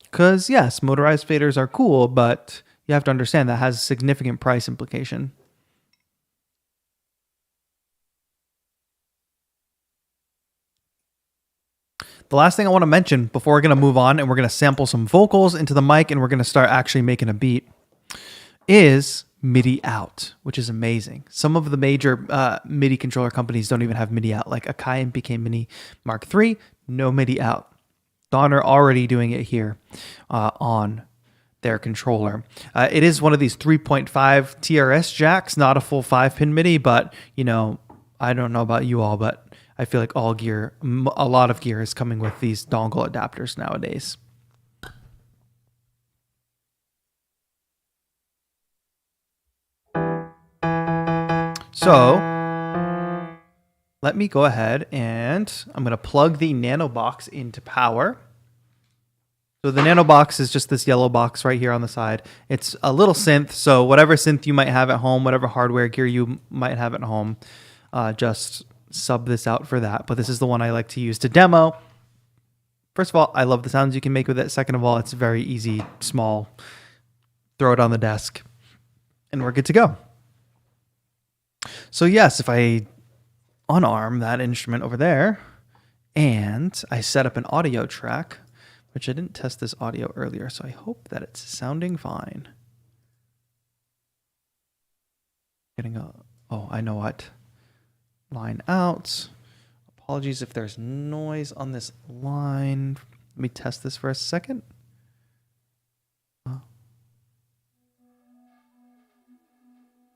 Because yes, motorized faders are cool, but you have to understand that has a significant price implication. The last thing I want to mention before we're going to move on and we're going to sample some vocals into the mic and we're going to start actually making a beat is MIDI out, which is amazing. Some of the major MIDI controller companies don't even have MIDI out, like Akai MPK Mini Mark III, no MIDI out. Donner already doing it here on their controller. It is one of these 3.5 TRS jacks, not a full 5-pin MIDI, but you know, I don't know about you all, but I feel like all gear, a lot of gear is coming with these dongle adapters nowadays. So let me go ahead and I'm going to plug the Nano box into power. So the Nano box is just this yellow box right here on the side. It's a little synth, so whatever synth you might have at home, whatever hardware gear you might have at home, just sub this out for that. But this is the one I like to use to demo. First of all, I love the sounds you can make with it. Second of all, it's very easy, small. Throw it on the desk, and we're good to go. So yes, if I unarm that instrument over there, and I set up an audio track, which I didn't test this audio earlier, so I hope that it's sounding fine. Oh, I know what. Line out. Apologies if there's noise on this line. Let me test this for a second. There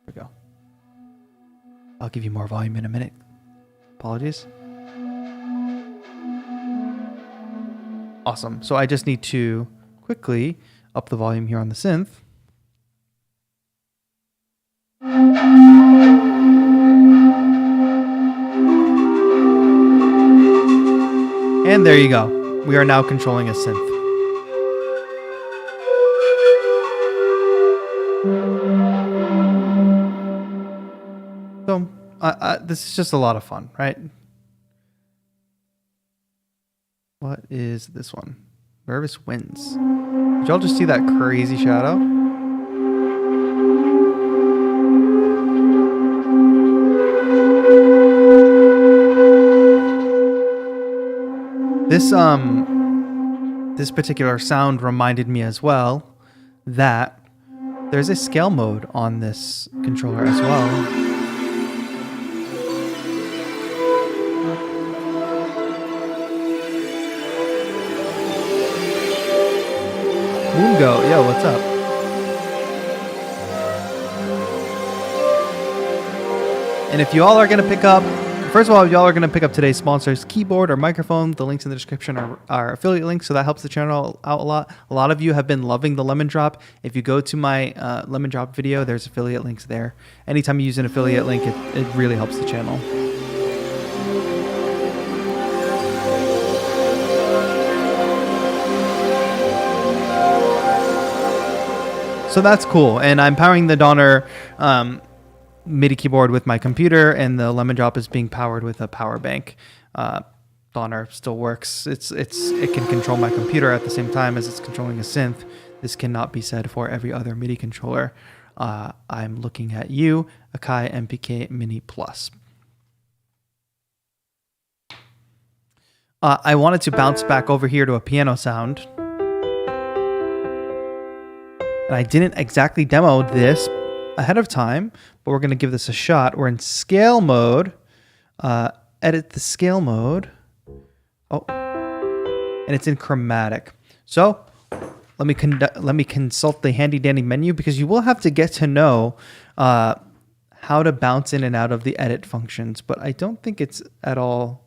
we go. I'll give you more volume in a minute. Apologies. Awesome. So I just need to quickly up the volume here on the synth. And there you go. We are now controlling a synth. So this is just a lot of fun, right? What is this one? Nervous Winds. Did y'all just see that crazy shadow? This particular sound reminded me as well that there's a scale mode on this controller as well. Moongo, yo, what's up? And if you all are going to pick up, first of all, y'all are going to pick up today's sponsor's keyboard or microphone. The links in the description are affiliate links, so that helps the channel out a lot. A lot of you have been loving the Lemon Drop. If you go to my Lemon Drop video, there's affiliate links there. Anytime you use an affiliate link, it really helps the channel. So that's cool, and I'm powering the Donner MIDI keyboard with my computer, and the Lemon Drop is being powered with a power bank. Donner still works. It can control my computer at the same time as it's controlling a synth. This cannot be said for every other MIDI controller. I'm looking at you, Akai MPK Mini Plus. I wanted to bounce back over here to a piano sound. And I didn't exactly demo this ahead of time, but we're going to give this a shot. We're in scale mode. Edit the scale mode. Oh, and it's in chromatic. So let me consult the handy dandy menu, because you will have to get to know how to bounce in and out of the edit functions. But I don't think it's at all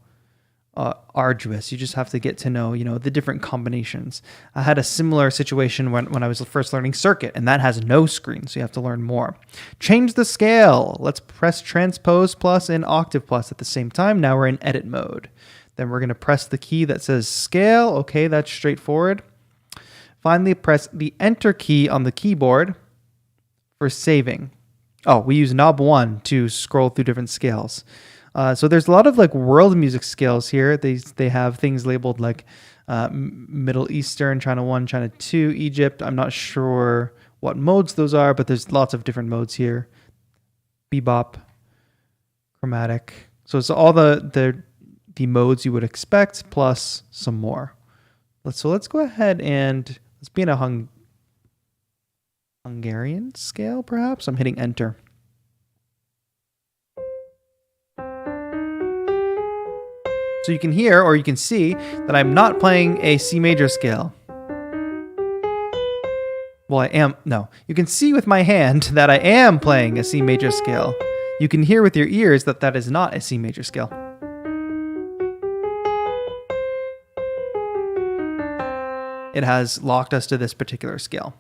arduous. You just have to get to know, the different combinations. I had a similar situation when I was first learning Circuit, and that has no screen, so you have to learn more. Change the scale. Let's press Transpose Plus and Octave Plus at the same time. Now we're in edit mode. Then we're going to press the key that says Scale. Okay, that's straightforward. Finally, press the Enter key on the keyboard for saving. Oh, we use knob 1 to scroll through different scales. So there's a lot of like world music scales here. They have things labeled like Middle Eastern, China 1, China 2, Egypt. I'm not sure what modes those are, but there's lots of different modes here. Bebop, chromatic. So it's all the modes you would expect, plus some more. So let's go ahead and let's be in a Hungarian scale, perhaps. I'm hitting enter. So you can hear, or you can see, that I'm not playing a C major scale. Well, I am. No, you can see with my hand that I am playing a C major scale. You can hear with your ears that that is not a C major scale. It has locked us to this particular scale.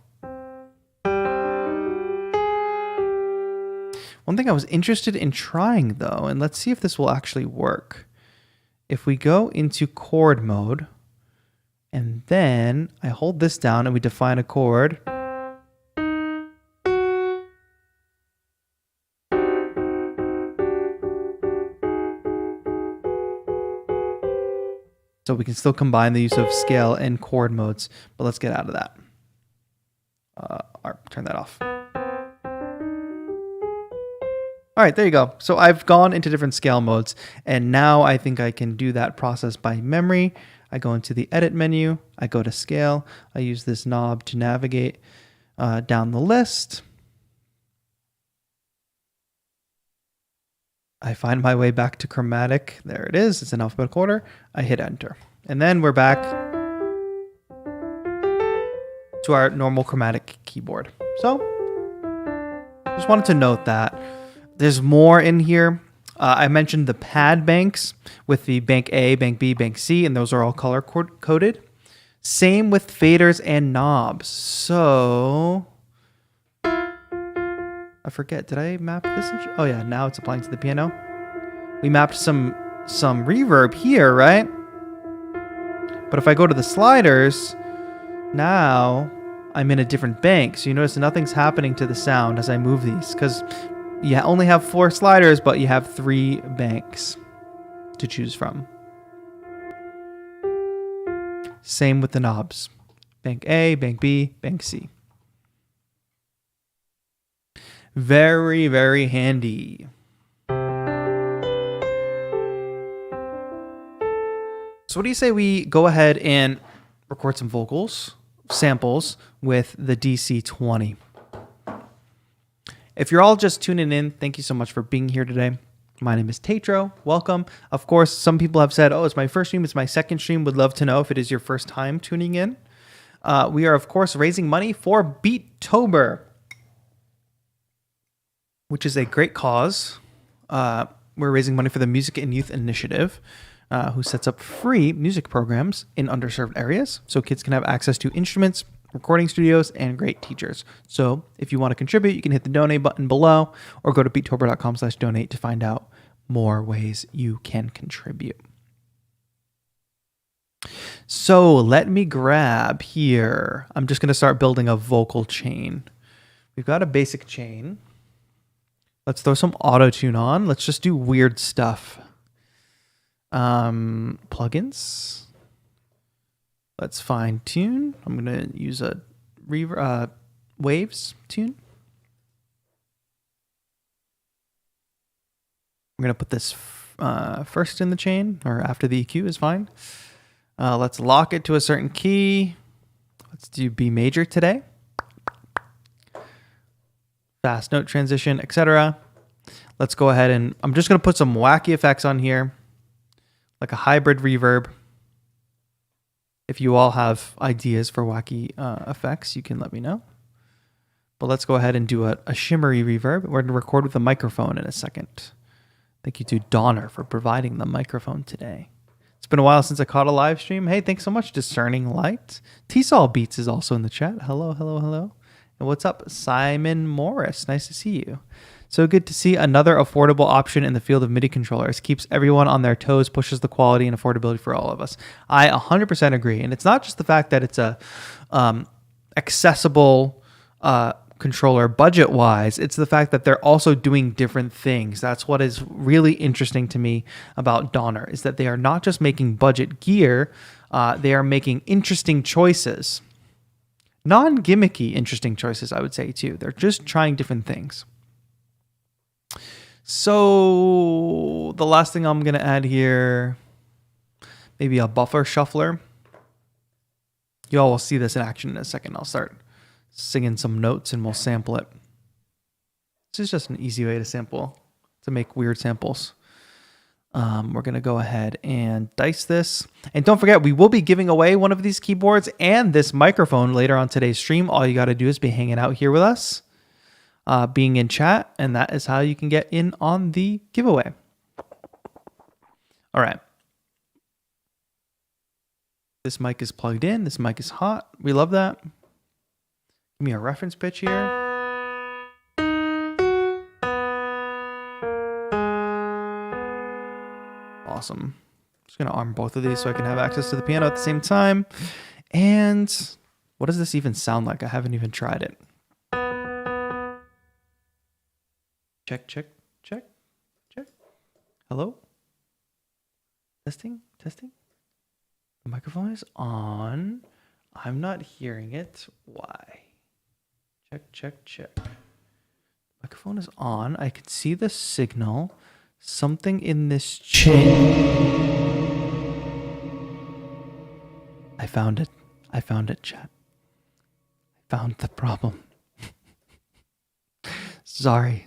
One thing I was interested in trying, though, and let's see if this will actually work. If we go into chord mode, and then I hold this down and we define a chord. So we can still combine the use of scale and chord modes, but let's get out of that. Turn that off. All right, there you go. So I've gone into different scale modes, and now I think I can do that process by memory. I go into the edit menu, I go to scale, I use this knob to navigate down the list. I find my way back to chromatic. There it is, it's in alphabetical order. I hit enter. And then we're back to our normal chromatic keyboard. So, just wanted to note that. There's more in here. I mentioned the pad banks with the bank A, bank B, bank C, and those are all color coded. Same with faders and knobs. So, I forget, did I map this? Oh yeah, now it's applying to the piano. We mapped some reverb here, right? But if I go to the sliders, now I'm in a different bank. So you notice nothing's happening to the sound as I move these, because you only have 4 sliders, but you have 3 banks to choose from. Same with the knobs. Bank A, bank B, bank C. Very, very handy. So what do you say we go ahead and record some vocals, samples with the DC20? If you're all just tuning in, thank you so much for being here today. My name is TAETRO. Welcome. Of course, some people have said, oh, it's my first stream, it's my second stream. Would love to know if it is your first time tuning in. We are, of course, raising money for BeatTober, which is a great cause. We're raising money for the Music and Youth Initiative, who sets up free music programs in underserved areas so kids can have access to instruments, recording studios, and great teachers. So if you want to contribute, you can hit the donate button below or go to beattober.com/donate to find out more ways you can contribute. So let me grab here. I'm just going to start building a vocal chain. We've got a basic chain. Let's throw some auto-tune on. Let's just do weird stuff. Plugins. Let's fine tune. I'm going to use a waves tune. I'm going to put this first in the chain, or after the EQ is fine. Let's lock it to a certain key. Let's do B major today. Fast note transition, etc. Let's go ahead and I'm just going to put some wacky effects on here, like a hybrid reverb. If you all have ideas for wacky effects, you can let me know. But let's go ahead and do a shimmery reverb. We're going to record with a microphone in a second. Thank you to Donner for providing the microphone today. It's been a while since I caught a live stream. Hey, thanks so much, Discerning Light. T-Sol Beats is also in the chat. Hello, hello, hello. And what's up, Simon Morris? Nice to see you. So good to see another affordable option in the field of MIDI controllers. Keeps everyone on their toes, pushes the quality and affordability for all of us. I 100% agree. And it's not just the fact that it's a accessible controller budget-wise, it's the fact that they're also doing different things. That's what is really interesting to me about Donner, is that they are not just making budget gear, they are making interesting choices. Non-gimmicky interesting choices, I would say, too. They're just trying different things. So the last thing I'm going to add here, maybe a buffer shuffler. You all will see this in action in a second. I'll start singing some notes and we'll sample it. This is just an easy way to make weird samples. We're going to go ahead and dice this. And don't forget, we will be giving away one of these keyboards and this microphone later on today's stream. All you got to do is be hanging out here with us, being in chat, and that is how you can get in on the giveaway. All right. This mic is plugged in. This mic is hot. We love that. Give me a reference pitch here. Awesome. Just going to arm both of these so I can have access to the piano at the same time. And what does this even sound like? I haven't even tried it. Check, check, check, check. Hello? Testing, testing. The microphone is on. I'm not hearing it. Why? Check, check, check. Microphone is on. I can see the signal. Something in this chain. I found it. I found it, chat. I found the problem. Sorry.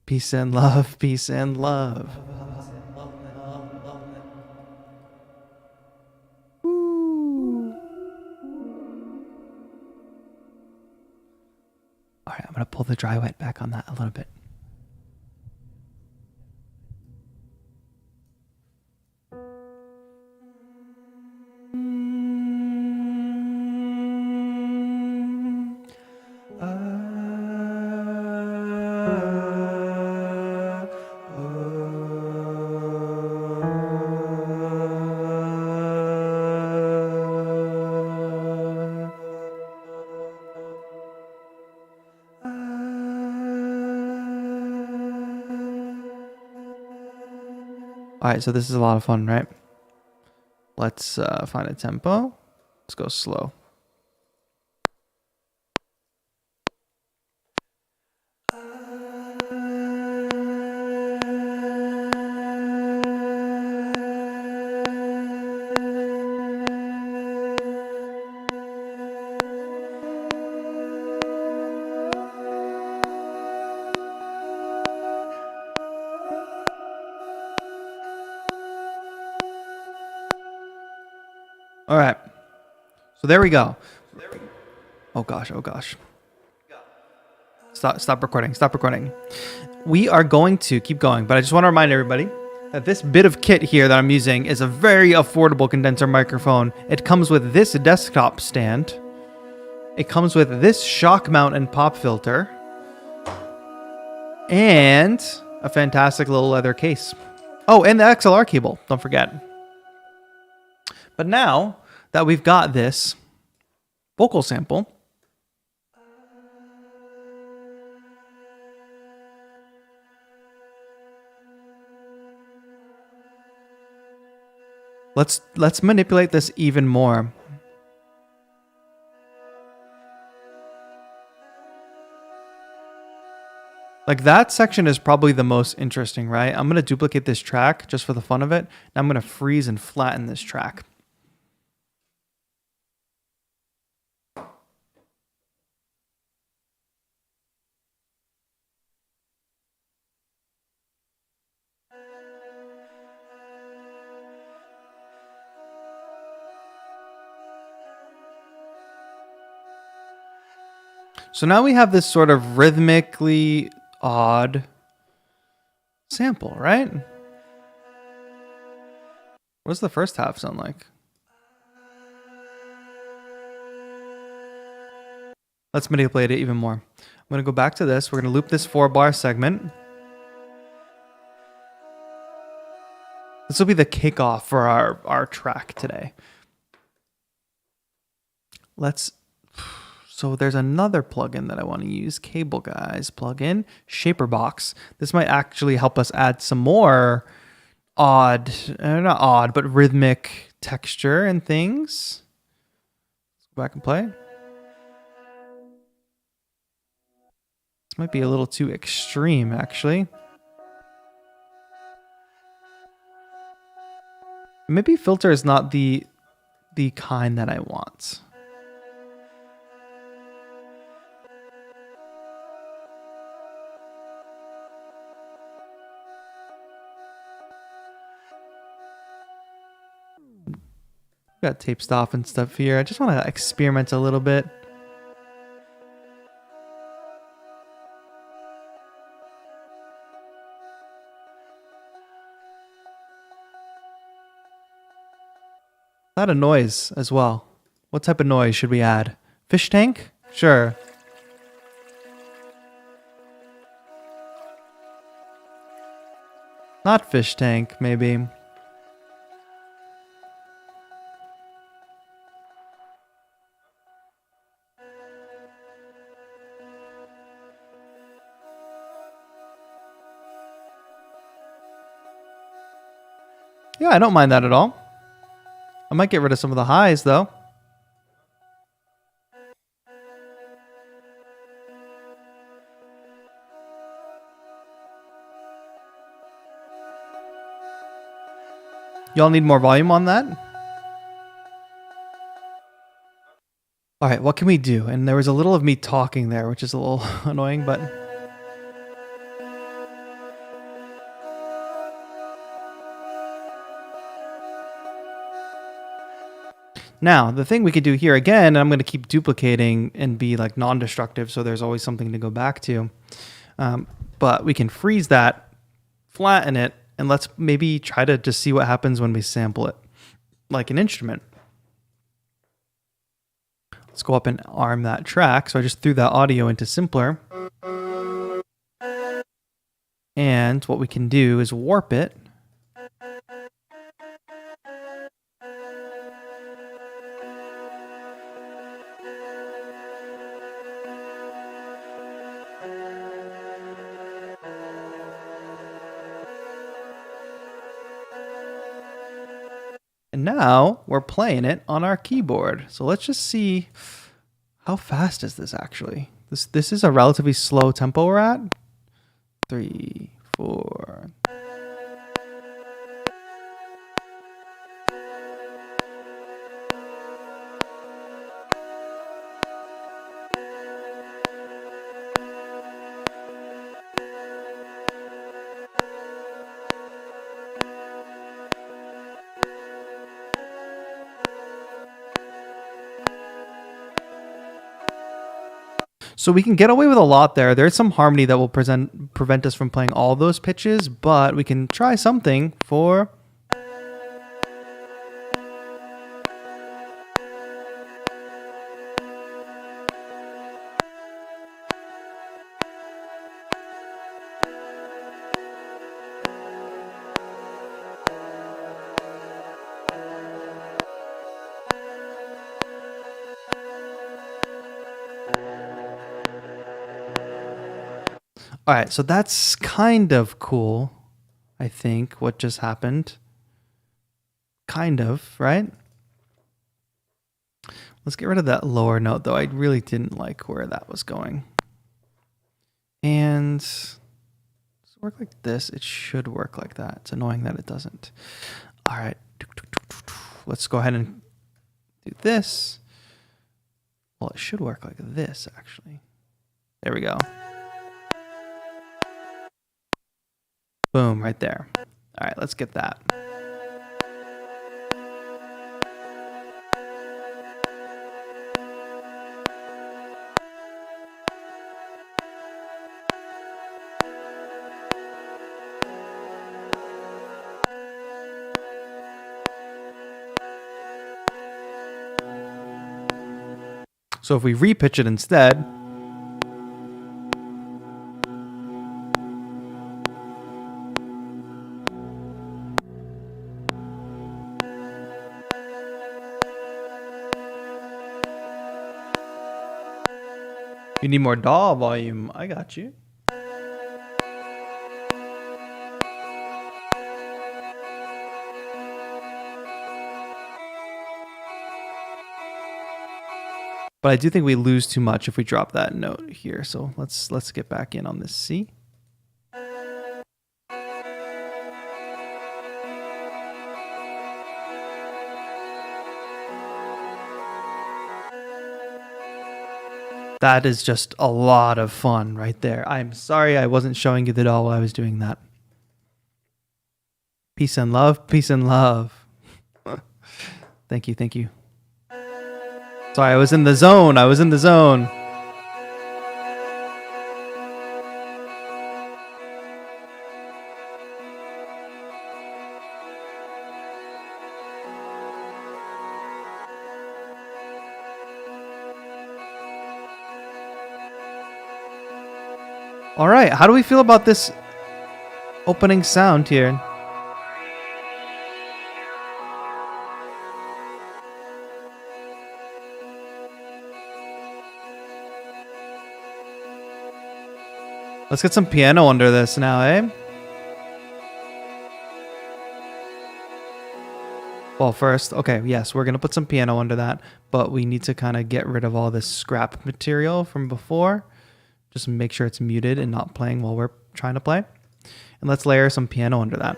Peace and love. Peace and love. All right, I'm going to pull the dry wet back on that a little bit. All right, so this is a lot of fun, right? Let's find a tempo. Let's go slow. All right. So there we go. Oh gosh, oh gosh. Stop recording. Stop recording. We are going to keep going, but I just want to remind everybody that this bit of kit here that I'm using is a very affordable condenser microphone. It comes with this desktop stand. It comes with this shock mount and pop filter. And a fantastic little leather case. Oh, and the XLR cable. Don't forget. But now that we've got this vocal sample, let's manipulate this even more. Like that section is probably the most interesting, right? I'm going to duplicate this track just for the fun of it. Now I'm going to freeze and flatten this track. So now we have this sort of rhythmically odd sample, right? What does the first half sound like? Let's manipulate it even more. I'm going to go back to this. We're going to loop this 4-bar segment. This will be the kickoff for our track today. So there's another plugin that I want to use, Cable Guys plugin, Shaperbox. This might actually help us add some more not odd, but rhythmic texture and things. Let's go back and play. This might be a little too extreme, actually. Maybe filter is not the kind that I want. Got tape stuff and stuff here. I just want to experiment a little bit. Add a noise as well. What type of noise should we add? Fish tank? Sure. Not fish tank, maybe. Yeah, I don't mind that at all. I might get rid of some of the highs, though. Y'all need more volume on that? All right, what can we do? And there was a little of me talking there, which is a little annoying, but... Now, the thing we could do here again, and I'm going to keep duplicating and be like non-destructive, so there's always something to go back to. But we can freeze that, flatten it, and let's maybe try to just see what happens when we sample it, like an instrument. Let's go up and arm that track. So I just threw that audio into Simpler. And what we can do is warp it. And now we're playing it on our keyboard. So let's just see how fast is this actually. This is a relatively slow tempo we're at. 3, 4. So we can get away with a lot there. There's some harmony that will prevent us from playing all those pitches, but we can try something for... All right, so that's kind of cool, I think, what just happened. Kind of, right? Let's get rid of that lower note, though. I really didn't like where that was going. And does it work like this? It should work like that. It's annoying that it doesn't. All right, let's go ahead and do this. Well, it should work like this, actually. There we go. Boom, right there. All right, let's get that. So if we repitch it instead, you need more DAW volume. I got you. But I do think we lose too much if we drop that note here. So let's get back in on this C. That is just a lot of fun right there. I'm sorry I wasn't showing you the DAW while I was doing that. Peace and love, peace and love. Thank you, thank you. Sorry, I was in the zone. I was in the zone. All right, how do we feel about this opening sound here? Let's get some piano under this now, eh? Well, first, okay, yes, we're going to put some piano under that, but we need to kind of get rid of all this scrap material from before. Just make sure it's muted and not playing while we're trying to play. And let's layer some piano under that.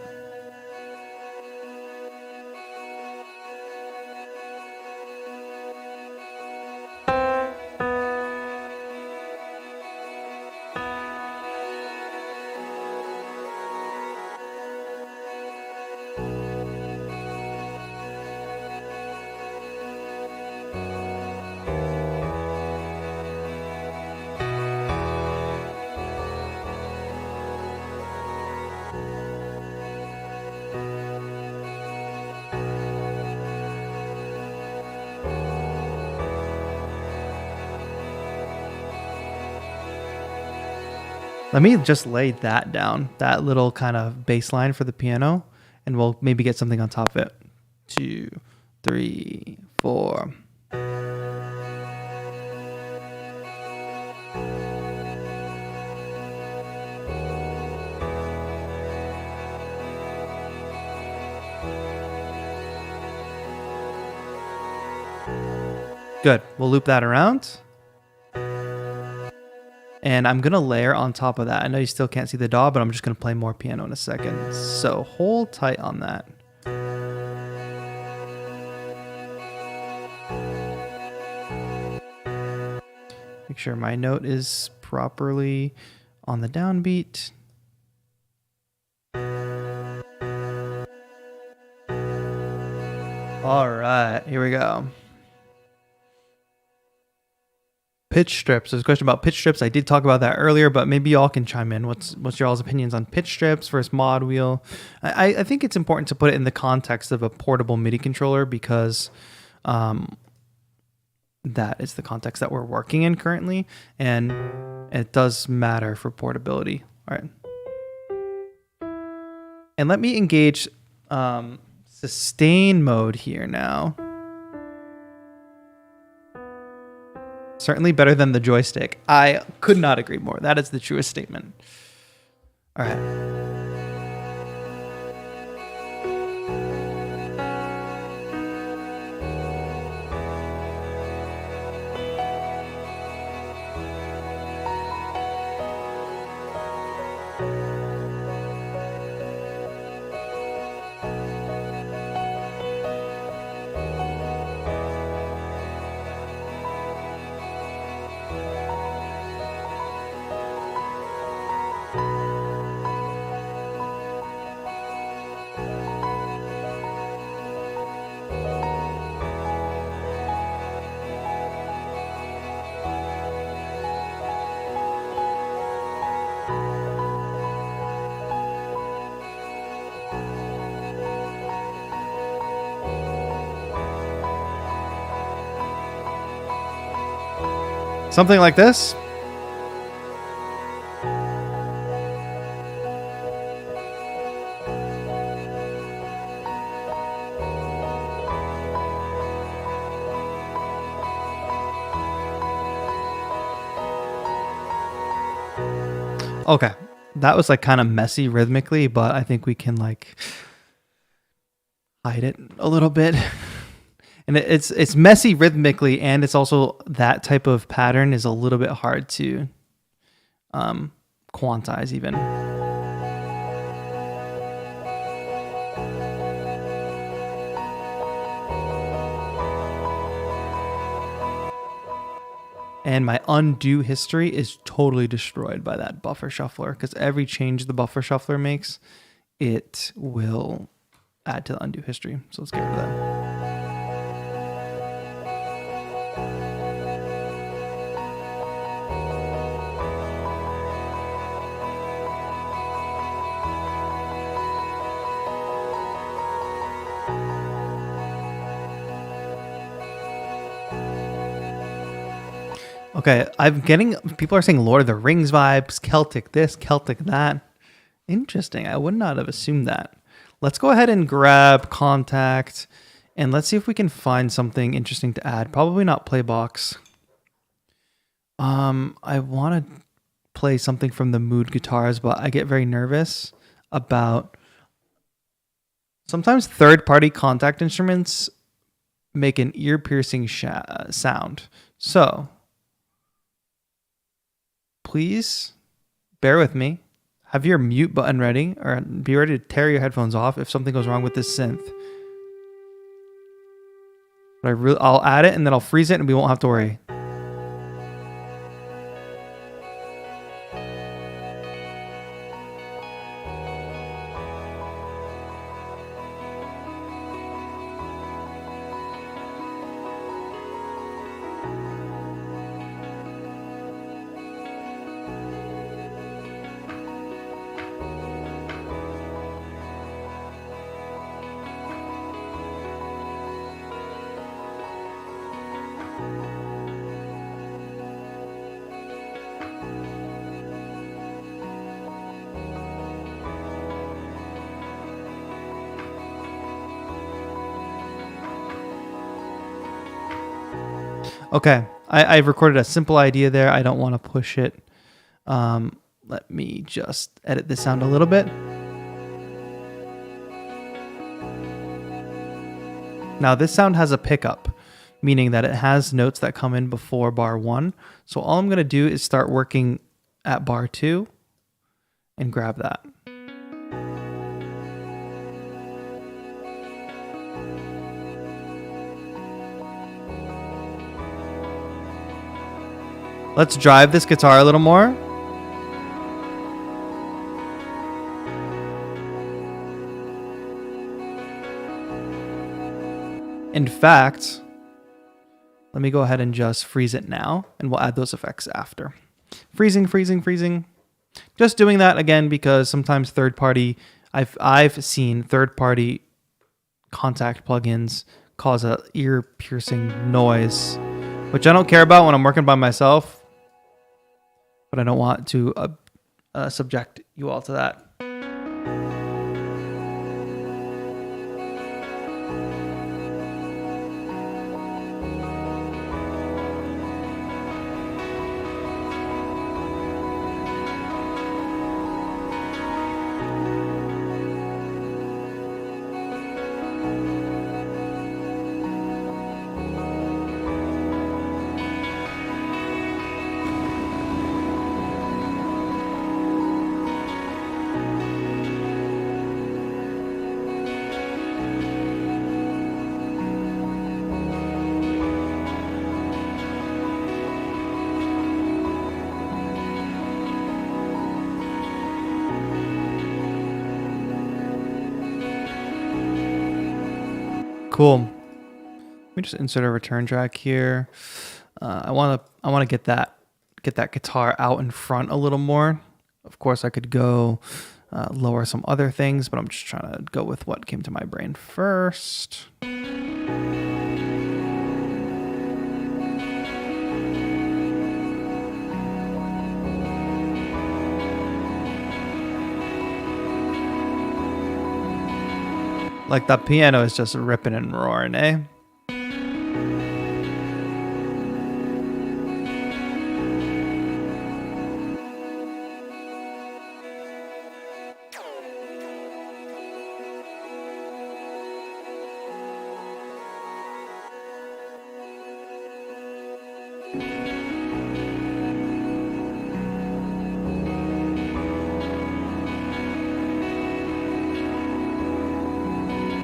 Let me just lay that down, that little kind of bass line for the piano, and we'll maybe get something on top of it. 2, 3, 4. Good. We'll loop that around. And I'm going to layer on top of that. I know you still can't see the DAW, but I'm just going to play more piano in a second. So hold tight on that. Make sure my note is properly on the downbeat. All right, here we go. Pitch strips. There's a question about pitch strips. I did talk about that earlier, but maybe y'all can chime in. What's y'all's opinions on pitch strips versus mod wheel? I think it's important to put it in the context of a portable MIDI controller because that is the context that we're working in currently, and it does matter for portability. All right. And let me engage sustain mode here now. Certainly better than the joystick. I could not agree more. That is the truest statement. All right. Something like this. Okay, that was like kind of messy rhythmically, but I think we can like hide it a little bit. And it's messy rhythmically, and it's also that type of pattern is a little bit hard to quantize even. And my undo history is totally destroyed by that buffer shuffler, because every change the buffer shuffler makes, it will add to the undo history. So let's get rid of that. Okay, I'm getting, people are saying Lord of the Rings vibes, Celtic this, Celtic that. Interesting. I would not have assumed that. Let's go ahead and grab Contact, and let's see if we can find something interesting to add. Probably not Playbox. I want to play something from the Mood guitars, but I get very nervous about sometimes third-party Contact instruments make an ear-piercing sound. So please bear with me. Have your mute button ready, or be ready to tear your headphones off if something goes wrong with this synth. But I'll add it and then I'll freeze it and we won't have to worry. Okay, I've recorded a simple idea there. I don't want to push it. Let me just edit this sound a little bit. Now this sound has a pickup, meaning that it has notes that come in before bar 1. So all I'm going to do is start working at bar 2 and grab that. Let's drive this guitar a little more. In fact, let me go ahead and just freeze it now, and we'll add those effects after. Freezing, freezing, freezing. Just doing that again because sometimes third-party, I've seen third-party Contact plugins cause a ear-piercing noise, which I don't care about when I'm working by myself. But I don't want to subject you all to that. Cool. Let me just insert a return track here. I want to get that guitar out in front a little more. Of course, I could go lower some other things, but I'm just trying to go with what came to my brain first. Like that piano is just ripping and roaring, eh?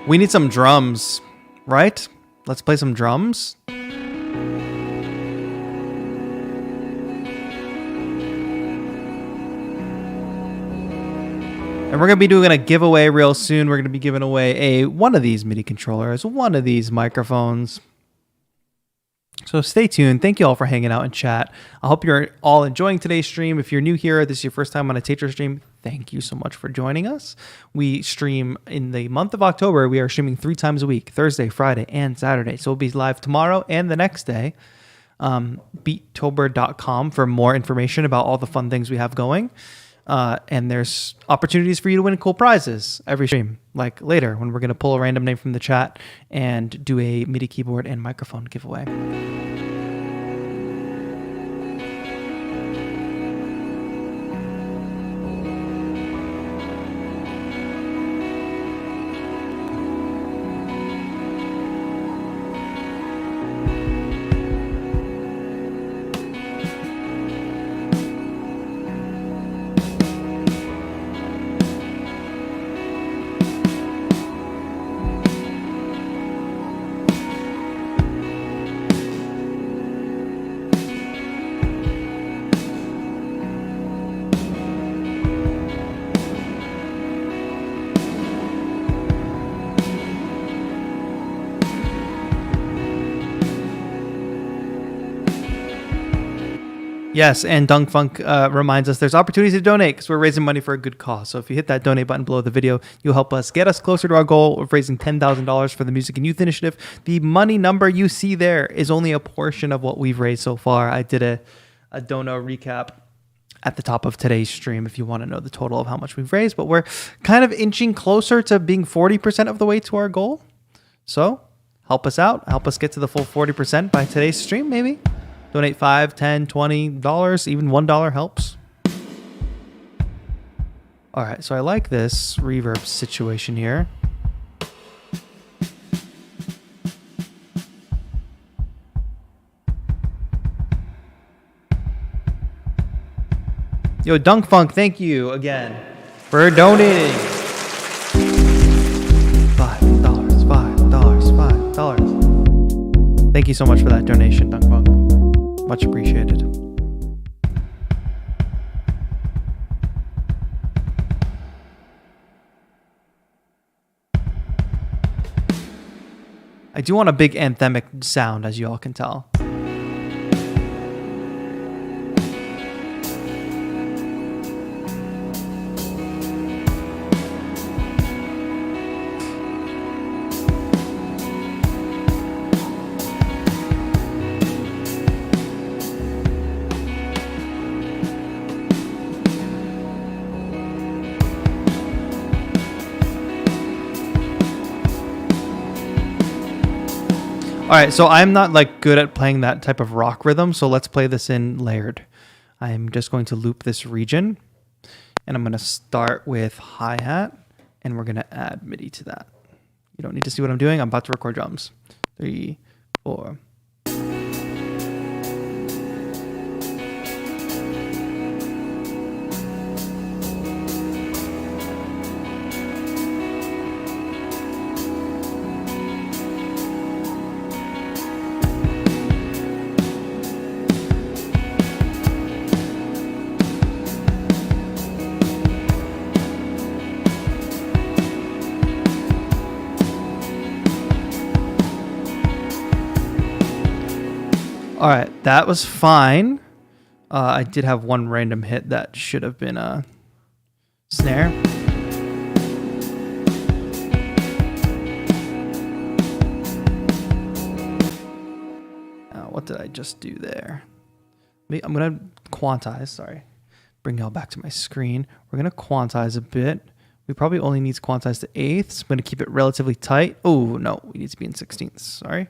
We need some drums, right? Let's play some drums. And we're going to be doing a giveaway real soon. We're going to be giving away one of these MIDI controllers, one of these microphones. So stay tuned. Thank you all for hanging out in chat. I hope you're all enjoying today's stream. If you're new here, this is your first time on a TAETRO stream, thank you so much for joining us. We stream in the month of October. We are streaming 3 times a week, Thursday, Friday, and Saturday. So we'll be live tomorrow and the next day. BeatTober.com for more information about all the fun things we have going. And there's opportunities for you to win cool prizes every stream, like later when we're going to pull a random name from the chat and do a MIDI keyboard and microphone giveaway. Yes, and Dunk Funk reminds us there's opportunities to donate because we're raising money for a good cause. So if you hit that donate button below the video, you'll help us get us closer to our goal of raising $10,000 for the Music and Youth Initiative. The money number you see there is only a portion of what we've raised so far. I did a donor recap at the top of today's stream if you want to know the total of how much we've raised, but we're kind of inching closer to being 40% of the way to our goal. So help us out. Help us get to the full 40% by today's stream, maybe. Donate $5, $10, $20, even $1 helps. All right, so I like this reverb situation here. Yo, Dunk Funk, thank you again for donating. $5, $5. Thank you so much for that donation, Dunk Funk. Much appreciated. I do want a big anthemic sound, as you all can tell. All right, so I'm not like good at playing that type of rock rhythm, so let's play this in layered. I'm just going to loop this region, and I'm going to start with hi-hat, and we're going to add MIDI to that. You don't need to see what I'm doing. I'm about to record drums. 3, 4. All right, that was fine. I did have one random hit that should have been a snare. What did I just do there? I'm going to quantize, sorry. Bring y'all back to my screen. We're going to quantize a bit We probably only need to quantize to eighths. I'm going to keep it relatively tight. Oh, no, we need to be in 16ths. Sorry.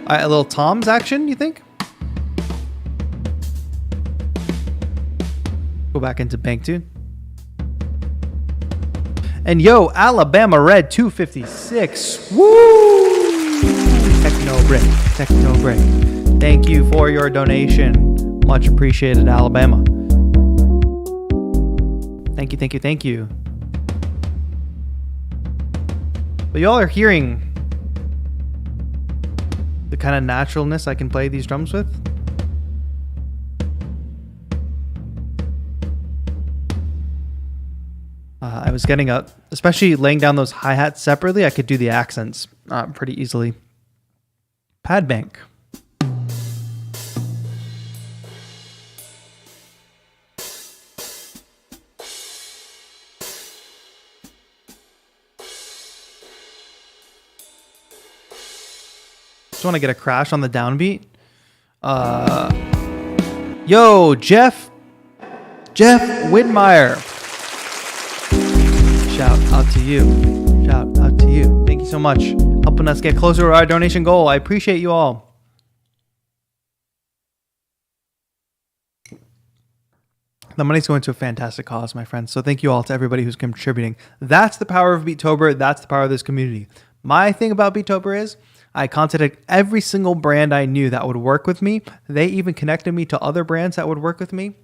All right, a little Tom's action, you think? Go back into bank tune. And yo, Alabama Red 256. Woo! Techno break, techno break. Thank you for your donation. Much appreciated, Alabama. Thank you, thank you, thank you. But y'all are hearing the kind of naturalness I can play these drums with. I was getting especially laying down those hi-hats separately, I could do the accents pretty easily. Pad bank. Just want to get a crash on the downbeat. Yo, Jeff Widmeyer. Shout out to you. Shout out to you. Thank you so much. Helping us get closer to our donation goal. I appreciate you all. The money's going to a fantastic cause, my friends. So thank you all to everybody who's contributing. That's the power of BeatTober. That's the power of this community. My thing about BeatTober is I contacted every single brand I knew that would work with me. They even connected me to other brands that would work with me.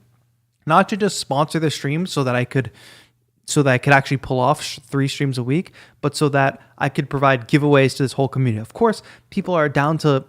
Not to just sponsor the stream so that I could actually pull off 3 streams a week, but so that I could provide giveaways to this whole community. Of course, people are down to,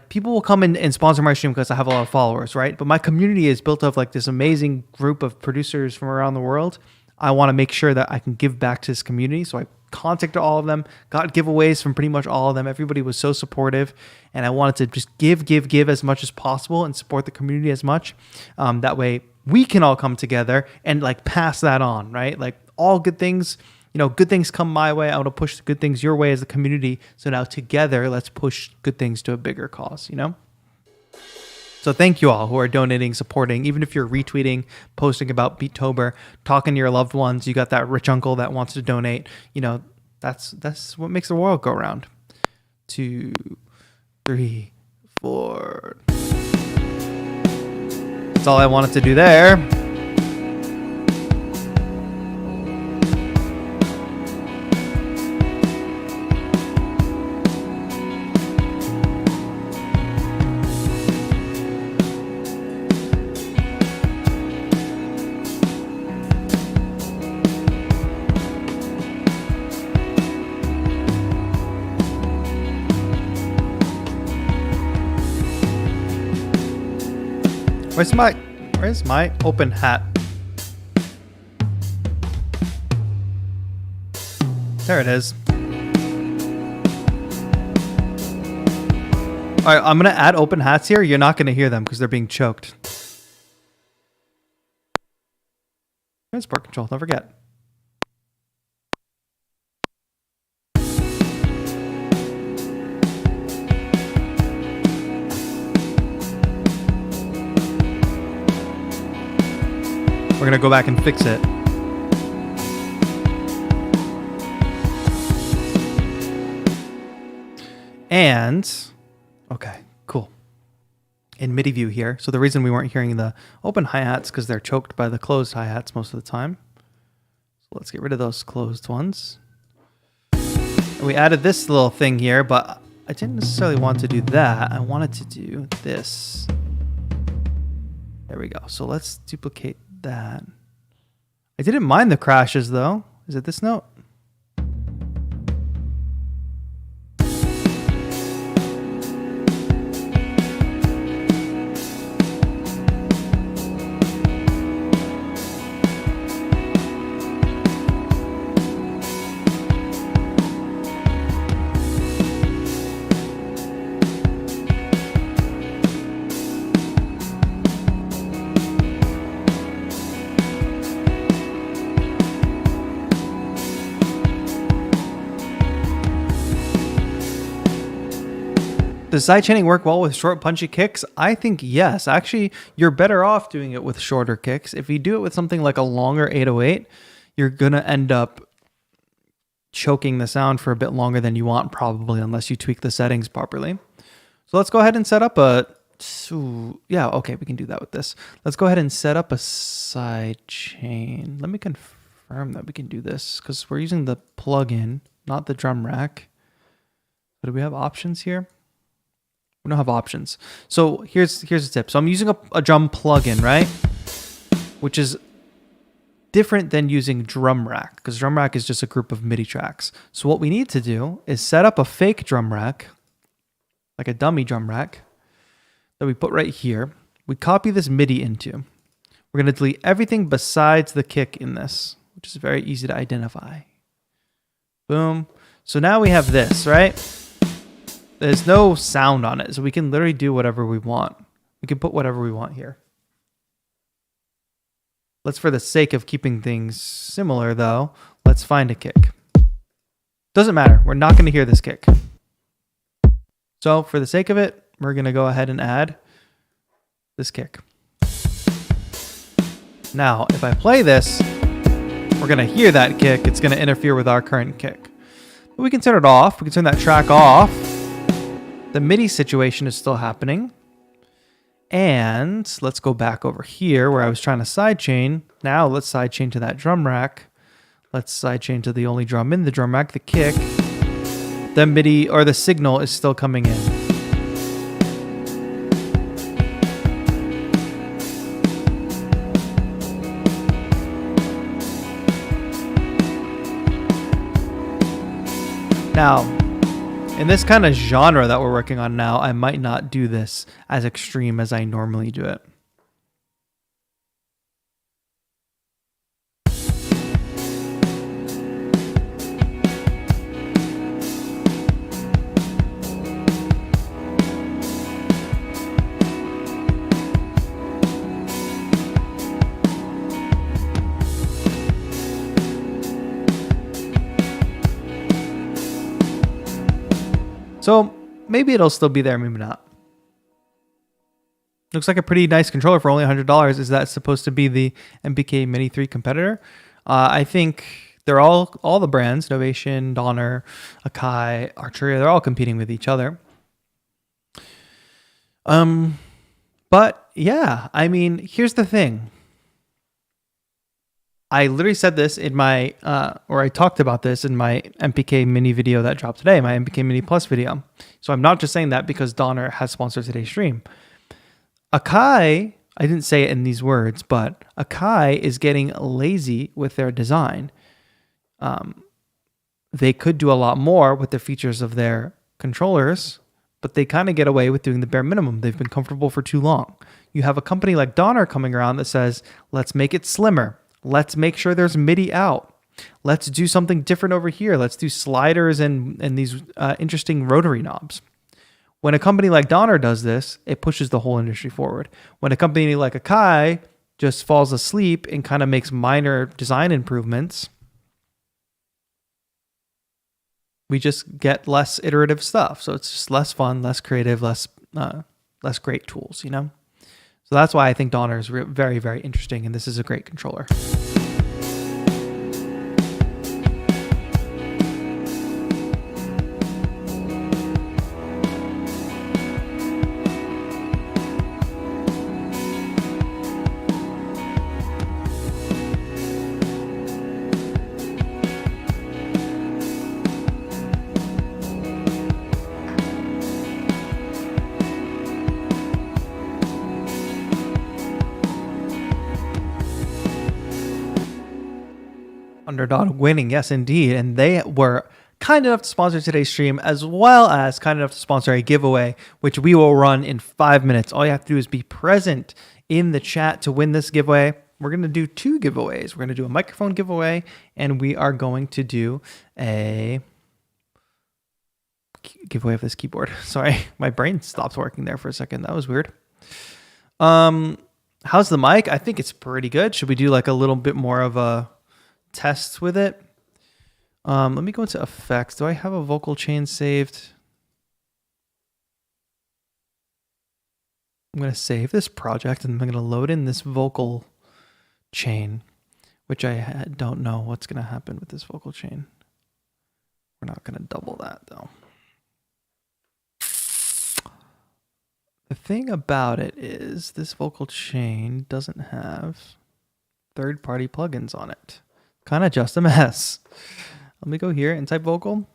people will come in and sponsor my stream because I have a lot of followers, right? But my community is built of like this amazing group of producers from around the world. I want to make sure that I can give back to this community. So I contacted all of them, got giveaways from pretty much all of them. Everybody was so supportive, and I wanted to just give as much as possible and support the community as much. That way we can all come together and like pass that on, right? Like all good things, good things come my way. I want to push good things your way as a community. So now together, let's push good things to a bigger cause, So thank you all who are donating, supporting, even if you're retweeting, posting about BeatTober, talking to your loved ones, you got that rich uncle that wants to donate, that's what makes the world go round. 2, 3, 4. That's all I wanted to do there. Where's my open hat? There it is. All right, I'm gonna add open hats here. You're not gonna hear them because they're being choked. Transport control, don't forget. We're gonna go back and fix it. And, okay, cool. In MIDI view here. So the reason we weren't hearing the open hi-hats because they're choked by the closed hi-hats most of the time. So let's get rid of those closed ones. And we added this little thing here, but I didn't necessarily want to do that. I wanted to do this. There we go. So let's duplicate that. I didn't mind the crashes though. Is it this note? Does sidechaining work well with short punchy kicks? I think yes. Actually, you're better off doing it with shorter kicks. If you do it with something like a longer 808, you're going to end up choking the sound for a bit longer than you want, probably, unless you tweak the settings properly. So let's go ahead and set up a... yeah, okay, we can do that with this. Let's go ahead and set up a sidechain. Let me confirm that we can do this because we're using the plugin, not the drum rack. So do we have options here? We don't have options. So here's a tip. So I'm using a drum plugin, right? Which is different than using drum rack because drum rack is just a group of MIDI tracks. So what we need to do is set up a fake drum rack, like a dummy drum rack that we put right here. We copy this MIDI into. We're going to delete everything besides the kick in this, which is very easy to identify. Boom. So now we have this, right? There's no sound on it, so we can literally do whatever we want. We can put whatever we want here. Let's, for the sake of keeping things similar though, let's find a kick. Doesn't matter, we're not gonna hear this kick. So for the sake of it, we're gonna go ahead and add this kick. Now, if I play this, we're gonna hear that kick. It's gonna interfere with our current kick. But we can turn it off, we can turn that track off. The MIDI situation is still happening. And let's go back over here where I was trying to sidechain. Now let's sidechain to that drum rack. Let's sidechain to the only drum in the drum rack, the kick. The MIDI or the signal is still coming in. Now, in this kind of genre that we're working on now, I might not do this as extreme as I normally do it. So maybe it'll still be there, maybe not. Looks like a pretty nice controller for only $100. Is that supposed to be the MPK Mini 3 competitor? I think they're all the brands, Novation, Donner, Akai, Arturia, they're all competing with each other. But yeah, I mean, here's the thing. I literally said this in my, or I talked about this in my MPK Mini video that dropped today, my MPK Mini Plus video. So I'm not just saying that because Donner has sponsored today's stream. Akai, I didn't say it in these words, but Akai is getting lazy with their design. They could do a lot more with the features of their controllers, but they kind of get away with doing the bare minimum. They've been comfortable for too long. You have a company like Donner coming around that says, let's make it slimmer. Let's make sure there's MIDI out. Let's do something different over here. Let's do sliders and these interesting rotary knobs. When a company like Donner does this, it pushes the whole industry forward. When a company like Akai just falls asleep and kind of makes minor design improvements, we just get less iterative stuff. So it's just less fun, less creative, less great tools, you know? So that's why I think Donner is very, very interesting, and this is a great controller. Underdog winning, yes indeed, and they were kind enough to sponsor today's stream, as well as kind enough to sponsor a giveaway, which we will run in 5 minutes. All you have to do is be present in the chat to win this giveaway. We're going to do 2 giveaways. We're going to do a microphone giveaway, and we are going to do a giveaway of this keyboard. Sorry, my brain stopped working there for a second. That was weird. How's the mic? I think it's pretty good. Should we do like a little bit more of a test with it? Let me go into effects. Do I have a vocal chain saved? I'm going to save this project and I'm going to load in this vocal chain, which I don't know what's going to happen with this vocal chain. We're not going to double that though. The thing about it is this vocal chain doesn't have third-party plugins on it. Kind of just a mess. Let me go here and type vocal.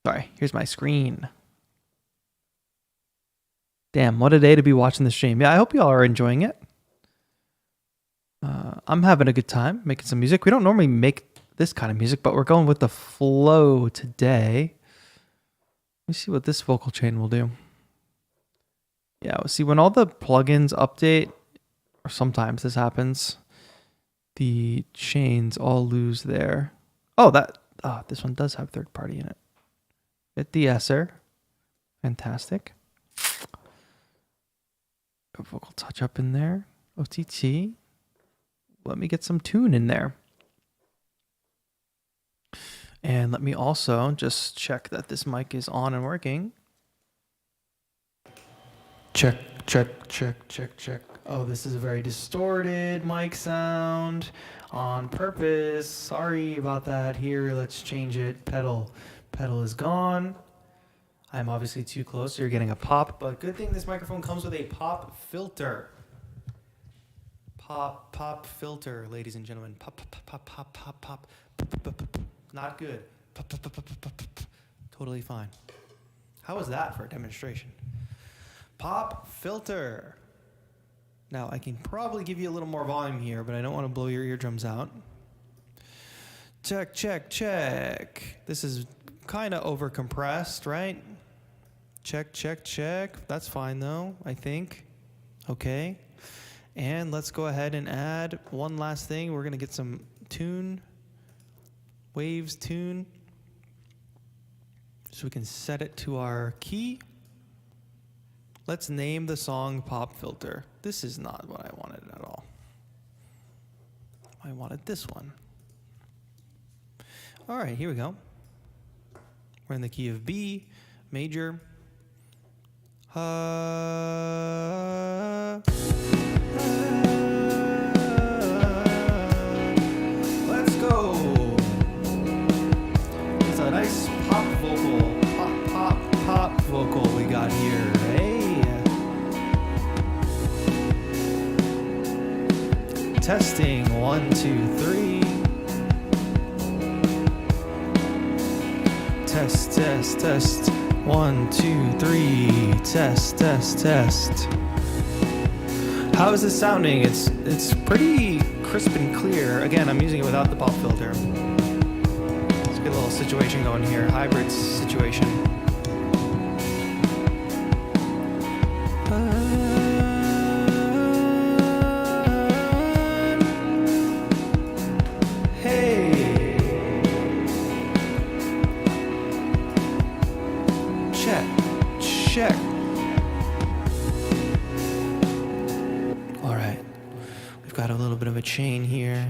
Sorry, here's my screen. Damn, what a day to be watching the stream. Yeah, I hope you all are enjoying it. I'm having a good time making some music. We don't normally make this kind of music, but we're going with the flow today. Let me see what this vocal chain will do. Yeah, see, when all the plugins update, or sometimes this happens, the chains all lose their... this one does have third party in it. Hit the esser. Fantastic. Got vocal touch up in there. OTT. Let me get some tune in there. And let me also just check that this mic is on and working. Check, check, check, check, check. Oh, this is a very distorted mic sound on purpose. Sorry about that. Here, let's change it. Pedal is gone. I'm obviously too close, so you're getting a pop, but good thing this microphone comes with a pop filter. Pop filter, ladies and gentlemen. Pop. Not good. Pop. Totally fine. How was that for a demonstration? Pop filter. Now, I can probably give you a little more volume here, but I don't want to blow your eardrums out. Check, check, check. This is kind of over compressed, right? Check, check, check. That's fine though, I think. Okay. And let's go ahead and add one last thing. We're going to get some tune, waves tune, so we can set it to our key. Let's name the song Pop Filter. This is not what I wanted at all. I wanted this one. All right, here we go. We're in the key of B, major. Let's go. It's a nice pop vocal, pop vocal we got here. Hey. Testing 1, 2, 3. Test, test, test. 1, 2, 3. Test, test, test. How is this sounding? It's pretty crisp and clear. Again, I'm using it without the pop filter. Let's get a little situation going here. Hybrid situation. Check. All right, we've got a little bit of a chain here.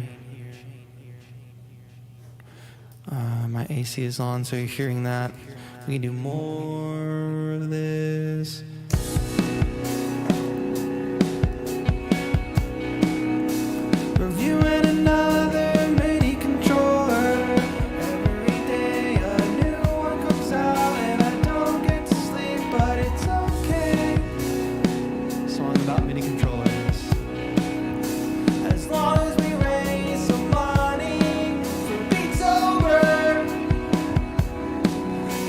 My AC is on, so you're hearing that. We can do more of this. Reviewing another MIDI controller. Every day a new one comes out, and I don't get to sleep, but it's okay. Song about MIDI controllers. As long as we raise some money for BeatTober,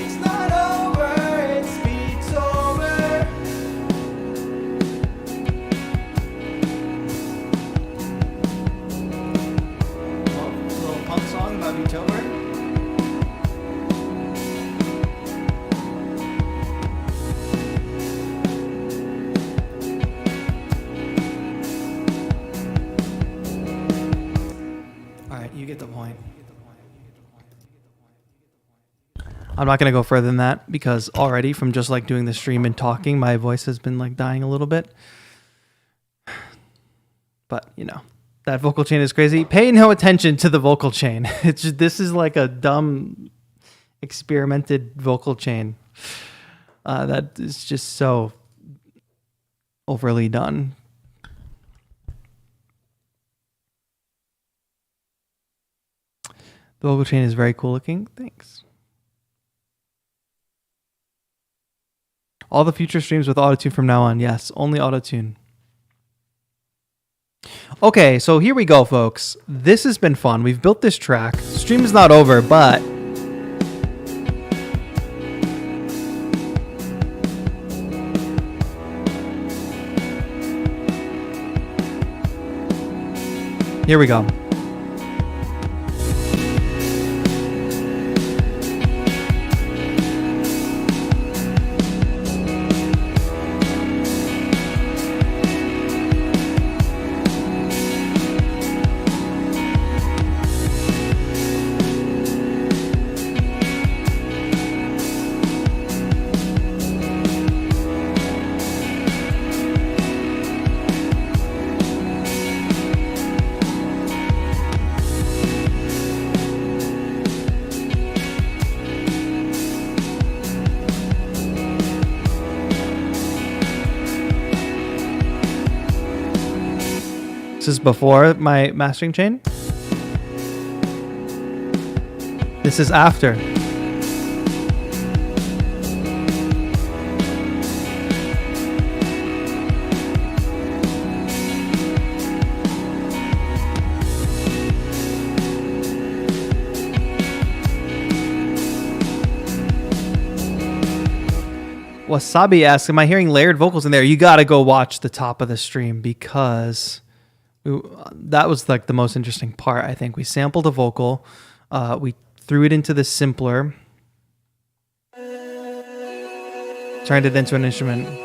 it's not over, it's BeatTober. Oh, a little punk song about BeatTober. All right, you get the point. I'm not going to go further than that because already from just like doing the stream and talking, my voice has been like dying a little bit. But, you know, that vocal chain is crazy. Pay no attention to the vocal chain. It's just, this is like a dumb experimented vocal chain that is just so overly done. The vocal chain is very cool looking. Thanks. All the future streams with autotune from now on. Yes, only autotune. Okay, so here we go, folks. This has been fun. We've built this track. Stream is not over, but here we go. This is before my mastering chain. This is after. Wasabi asks, am I hearing layered vocals in there? You gotta go watch the top of the stream because that was like the most interesting part. I think we sampled a vocal, we threw it into the simpler, turned it into an instrument.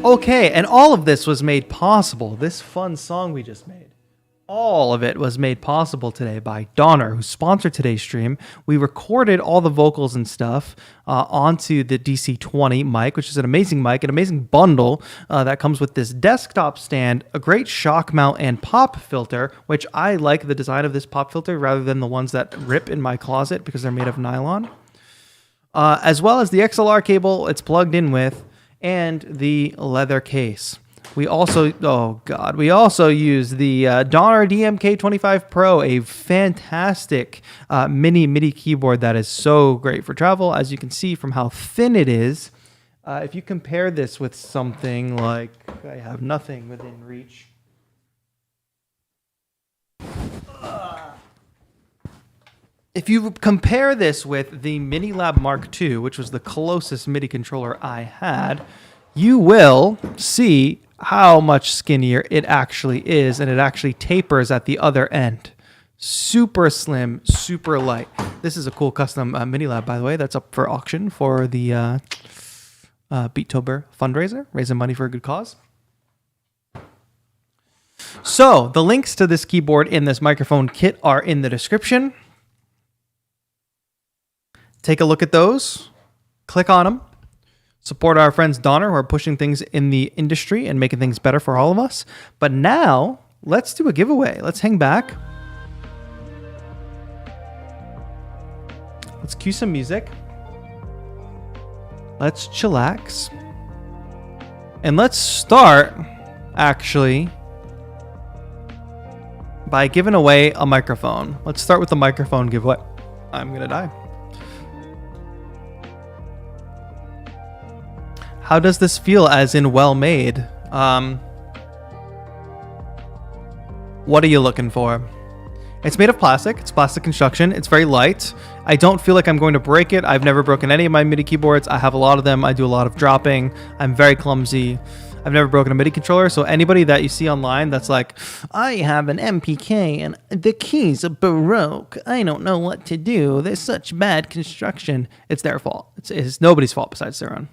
Okay, and all of this was made possible. This fun song we just made. All of it was made possible today by Donner, who sponsored today's stream. We recorded all the vocals and stuff onto the DC20 mic, which is an amazing mic, an amazing bundle that comes with this desktop stand, a great shock mount, and pop filter, which I like the design of this pop filter rather than the ones that rip in my closet because they're made of nylon. As well as the XLR cable it's plugged in with, and the leather case. We also, we also use the Donner DMK25 Pro, a fantastic mini MIDI keyboard that is so great for travel, as you can see from how thin it is. If you compare this with something like, I have nothing within reach. If you compare this with the MiniLab Mark II, which was the closest MIDI controller I had, you will see how much skinnier it actually is, and it actually tapers at the other end. Super slim, super light. This is a cool custom MiniLab, by the way, that's up for auction for the BeatTober fundraiser, raising money for a good cause. So the links to this keyboard in this microphone kit are in the description. Take a look at those, click on them, support our friends Donner who are pushing things in the industry and making things better for all of us. But now, let's do a giveaway. Let's hang back. Let's cue some music. Let's chillax. And let's start, actually, by giving away a microphone. Let's start with the microphone giveaway. I'm gonna die. How does this feel, as in well made? What are you looking for? It's made of plastic. It's plastic construction. It's very light. I don't feel like I'm going to break it. I've never broken any of my MIDI keyboards. I have a lot of them. I do a lot of dropping. I'm very clumsy. I've never broken a MIDI controller. So anybody that you see online that's like, I have an MPK and the keys are Baroque. I don't know what to do. There's such bad construction. It's their fault. It's nobody's fault besides their own.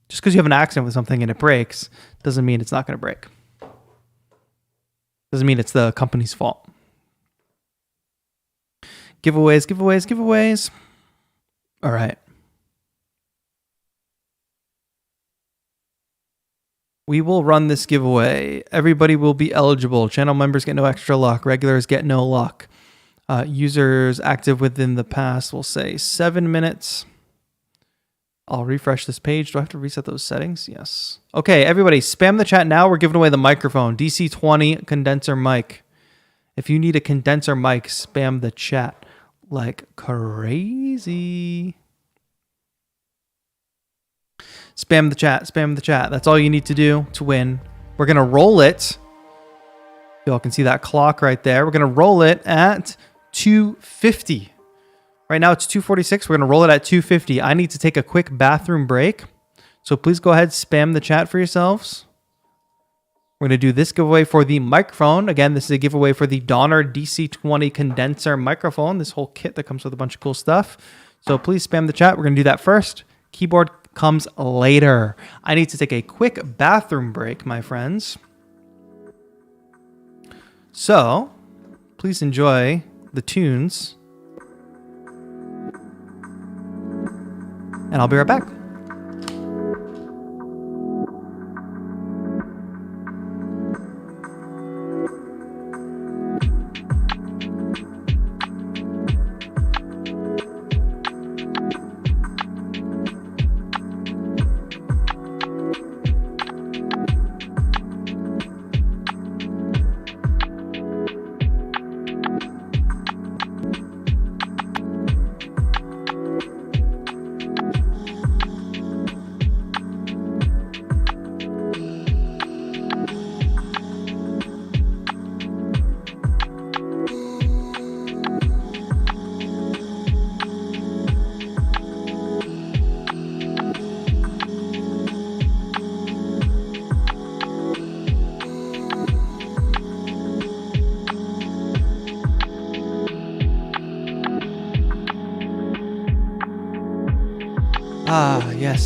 Just because you have an accident with something and it breaks doesn't mean it's not going to break. Doesn't mean it's the company's fault. Giveaways, giveaways, giveaways. All right. We will run this giveaway. Everybody will be eligible. Channel members get no extra luck. Regulars get no luck. Users active within the past, we'll say 7 minutes. I'll refresh this page. Do I have to reset those settings? Yes. Okay, everybody, spam the chat now. We're giving away the microphone. DC20 condenser mic. If you need a condenser mic, spam the chat like crazy. Spam the chat, spam the chat. That's all you need to do to win. We're going to roll it. Y'all can see that clock right there. We're going to roll it at 2:50. Right now it's 2:46. We're going to roll it at 2:50. I need to take a quick bathroom break. So please go ahead, spam the chat for yourselves. We're going to do this giveaway for the microphone. Again, this is a giveaway for the Donner DC20 condenser microphone. This whole kit that comes with a bunch of cool stuff. So please spam the chat. We're going to do that first. Keyboard comes later. I need to take a quick bathroom break, my friends. So please enjoy the tunes. And I'll be right back.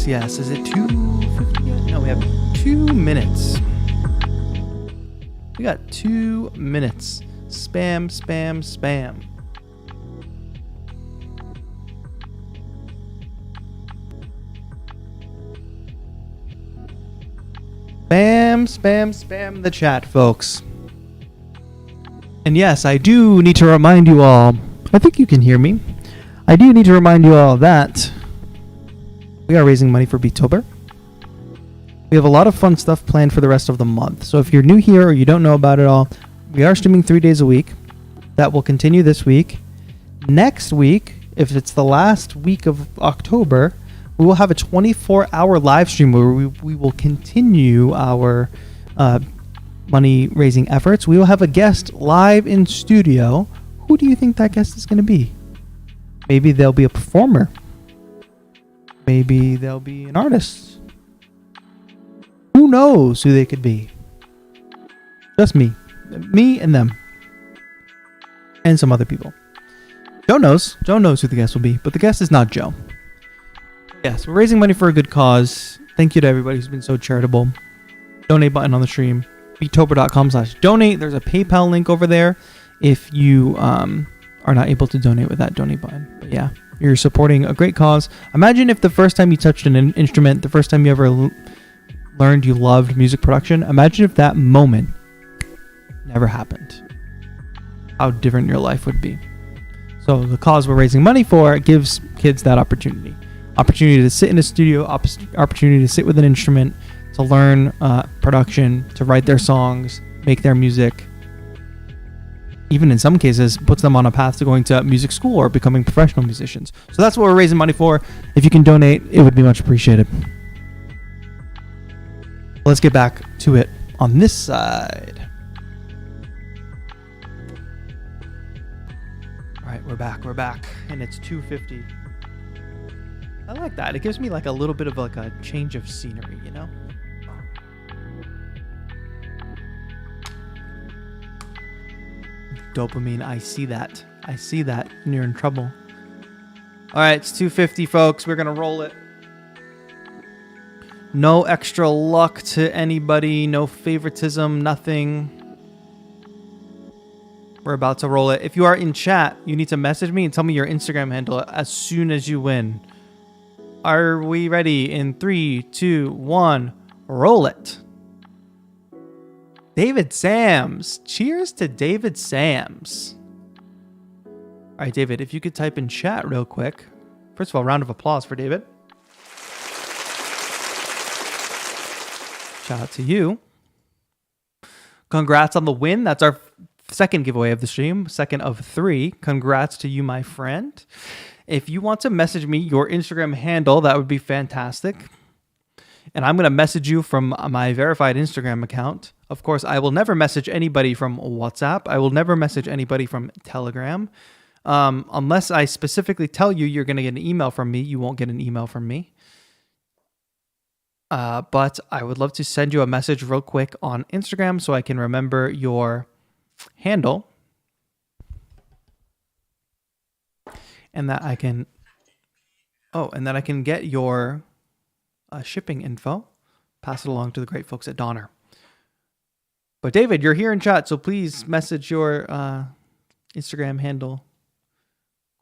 Yes. Is it 2:50 yet? No, we have 2 minutes. We got 2 minutes. Spam, spam, spam. Spam, spam, spam the chat, folks. And yes, I do need to remind you all, I think you can hear me. I do need to remind you all that we are raising money for BeatTober. We have a lot of fun stuff planned for the rest of the month. So if you're new here or you don't know about it all, we are streaming 3 days a week. That will continue this week. Next week, if it's the last week of October, we will have a 24-hour live stream where we will continue our money raising efforts. We will have a guest live in studio. Who do you think that guest is going to be? Maybe they'll be a performer. Maybe they'll be an artist. Who knows who they could be? Just me. Me and them. And some other people. Joe knows. Joe knows who the guest will be, but the guest is not Joe. Yes, we're raising money for a good cause. Thank you to everybody who's been so charitable. Donate button on the stream. BeatTober.com/donate. There's a PayPal link over there if you are not able to donate with that donate button. But yeah, you're supporting a great cause. Imagine if the first time you touched an instrument, the first time you ever learned you loved music production, imagine if that moment never happened. How different your life would be. So the cause we're raising money for gives kids that opportunity. Opportunity to sit in a studio, opportunity to sit with an instrument, to learn production, to write their songs, make their music. Even in some cases, puts them on a path to going to music school or becoming professional musicians. So that's what we're raising money for. If you can donate, it would be much appreciated. Let's get back to it on this side. All right, we're back, and it's 2:50. I like that. It gives me like a little bit of like a change of scenery, you know? Dopamine, I see that. I see that, and you're in trouble. All right, it's 2:50, folks. We're gonna roll it. No extra luck to anybody. No favoritism. Nothing. We're about to roll it. If you are in chat, you need to message me and tell me your Instagram handle as soon as you win. Are we ready? In 3, 2, 1, roll it. David Sams. Cheers to David Sams. All right, David, if you could type in chat real quick. First of all, round of applause for David. Shout out to you. Congrats on the win. That's our second giveaway of the stream, second of 3. Congrats to you, my friend. If you want to message me your Instagram handle, that would be fantastic. And I'm going to message you from my verified Instagram account. Of course, I will never message anybody from WhatsApp. I will never message anybody from Telegram. Unless I specifically tell you you're going to get an email from me, you won't get an email from me. But I would love to send you a message real quick on Instagram so I can remember your handle. And that I can, get your shipping info, pass it along to the great folks at Donner. But David, you're here in chat, so please message your Instagram handle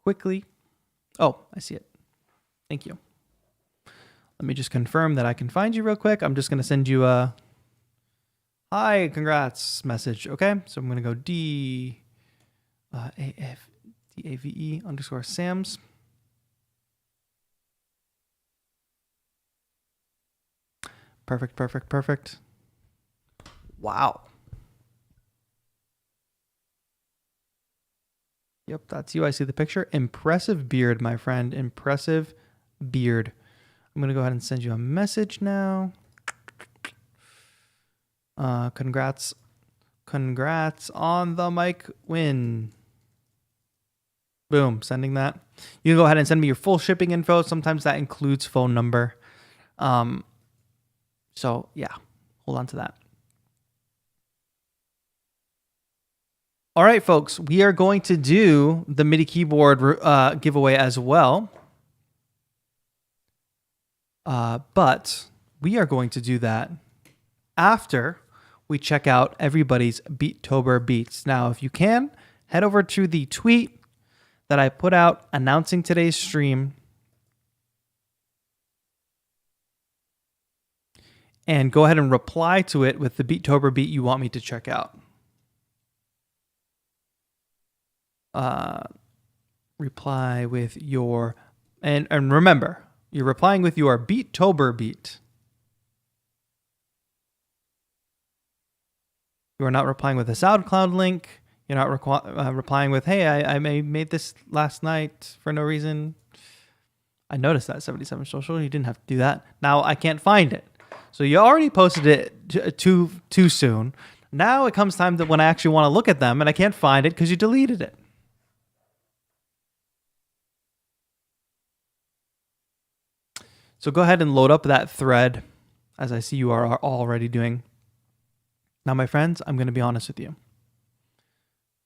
quickly. Oh, I see it. Thank you. Let me just confirm that I can find you real quick. I'm just going to send you a hi, congrats message. Okay, so I'm going to go DAVE_Sams. Perfect. Wow. Yep, that's you. I see the picture. Impressive beard, my friend. Impressive beard. I'm going to go ahead and send you a message now. Congrats on the mic win. Boom, sending that. You can go ahead and send me your full shipping info. Sometimes that includes phone number. So yeah, hold on to that. All right, folks, we are going to do the MIDI keyboard giveaway as well. But we are going to do that after we check out everybody's BeatTober beats. Now, if you can, head over to the tweet that I put out announcing today's stream and go ahead and reply to it with the BeatTober beat you want me to check out. Reply with your, and remember, you're replying with your BeatTober beat. You are not replying with a SoundCloud link. You're not replying with, hey, I made this last night for no reason. I noticed that 77 Social. You didn't have to do that. Now I can't find it. So you already posted it too soon. Now it comes time that when I actually want to look at them and I can't find it because you deleted it. So go ahead and load up that thread, as I see you are already doing. Now, my friends, I'm going to be honest with you.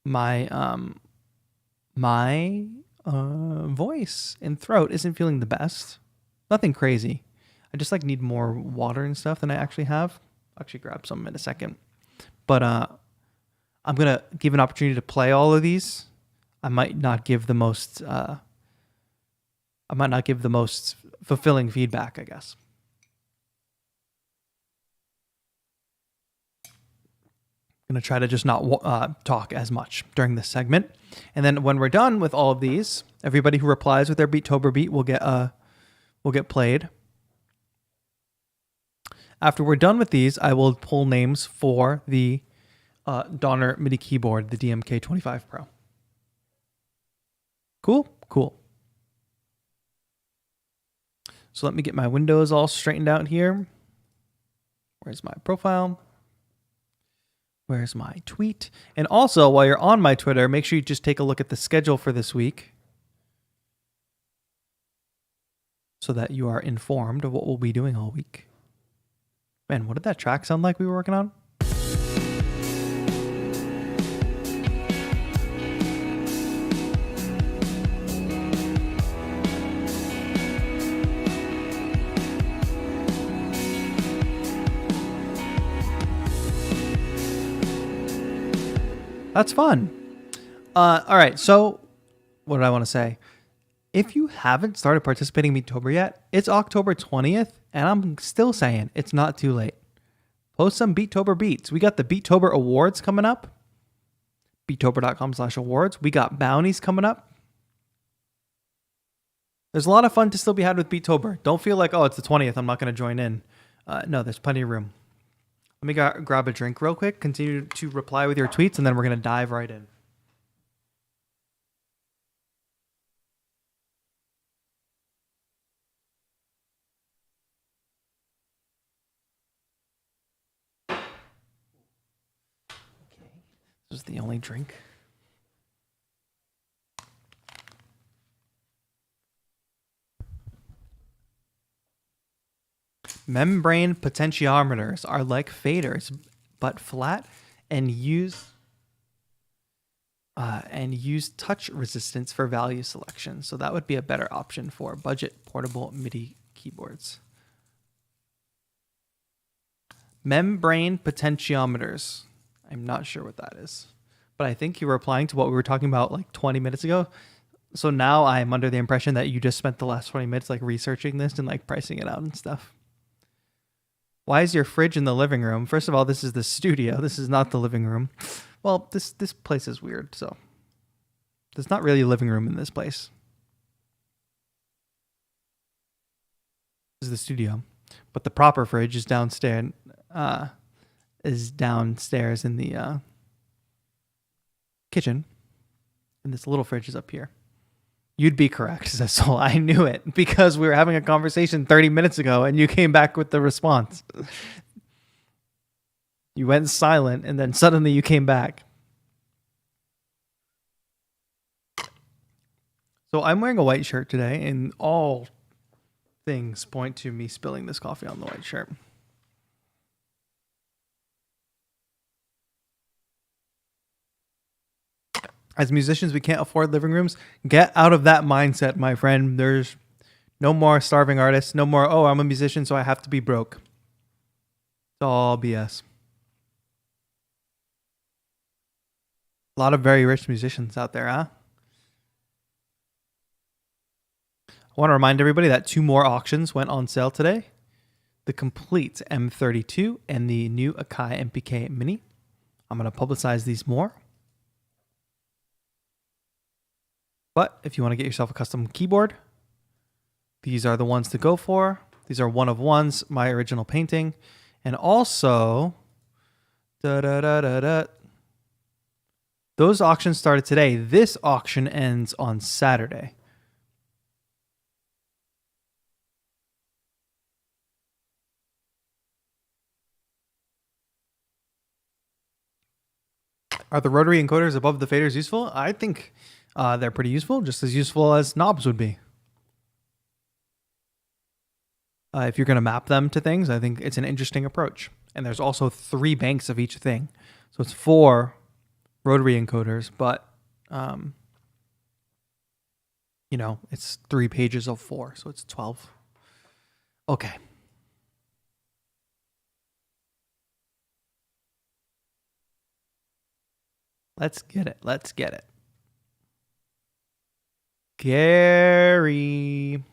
My voice and throat isn't feeling the best. Nothing crazy. I just need more water and stuff than I actually have. I'll actually grab some in a second. But I'm going to give an opportunity to play all of these. I might not give the most fulfilling feedback, I guess. I'm going to try to just not talk as much during this segment. And then when we're done with all of these, everybody who replies with their BeatTober beat will get played. After we're done with these, I will pull names for the Donner MIDI keyboard, the DMK25 Pro. Cool? Cool. So let me get my windows all straightened out here. Where's my profile? Where's my tweet? And also, while you're on my Twitter, make sure you just take a look at the schedule for this week so that you are informed of what we'll be doing all week. Man, what did that track sound like we were working on? That's fun. All right, so what did I want to say? If you haven't started participating in BeatTober yet, it's October 20th, and I'm still saying it's not too late. Post some BeatTober beats. We got the BeatTober Awards coming up. BeatTober.com/awards. We got bounties coming up. There's a lot of fun to still be had with BeatTober. Don't feel like, oh, it's the 20th, I'm not going to join in. No, there's plenty of room. Let me grab a drink real quick. Continue to reply with your tweets, and then we're going to dive right in. Okay, this is the only drink. Membrane potentiometers are like faders, but flat and use touch resistance for value selection. So that would be a better option for budget portable MIDI keyboards. Membrane potentiometers. I'm not sure what that is, but I think you were replying to what we were talking about like 20 minutes ago. So now I'm under the impression that you just spent the last 20 minutes like researching this and like pricing it out and stuff. Why is your fridge in the living room? First of all, this is the studio. This is not the living room. Well, this place is weird, so there's not really a living room in this place. This is the studio, but the proper fridge is downstairs. In the kitchen, and this little fridge is up here. You'd be correct, Cecil. I knew it because we were having a conversation 30 minutes ago and you came back with the response. You went silent and then suddenly you came back. So I'm wearing a white shirt today and all things point to me spilling this coffee on the white shirt. As musicians, we can't afford living rooms. Get out of that mindset, my friend. There's no more starving artists. No more, oh, I'm a musician, so I have to be broke. It's all BS. A lot of very rich musicians out there, huh? I want to remind everybody that 2 more auctions went on sale today. The complete M32 and the new Akai MPK Mini. I'm going to publicize these more. But if you want to get yourself a custom keyboard, these are the ones to go for. These are one of ones, my original painting. And also, those auctions started today. This auction ends on Saturday. Are the rotary encoders above the faders useful? I think they're pretty useful, just as useful as knobs would be. If you're going to map them to things, I think it's an interesting approach. And there's also 3 banks of each thing. So it's 4 rotary encoders, but, you know, it's 3 pages of 4, so it's 12. Okay. Let's get it. Let's get it. Gary.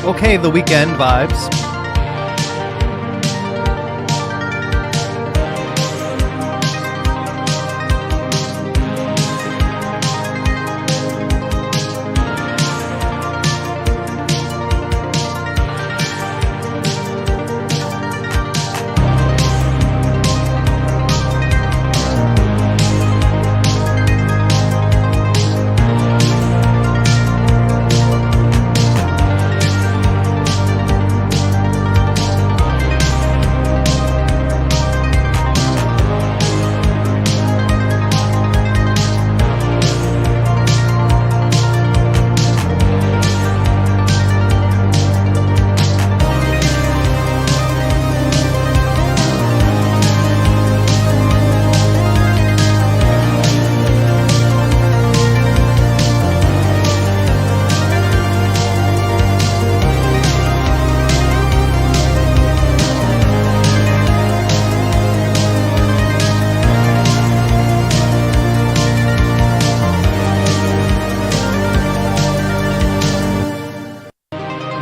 Okay, the weekend vibes.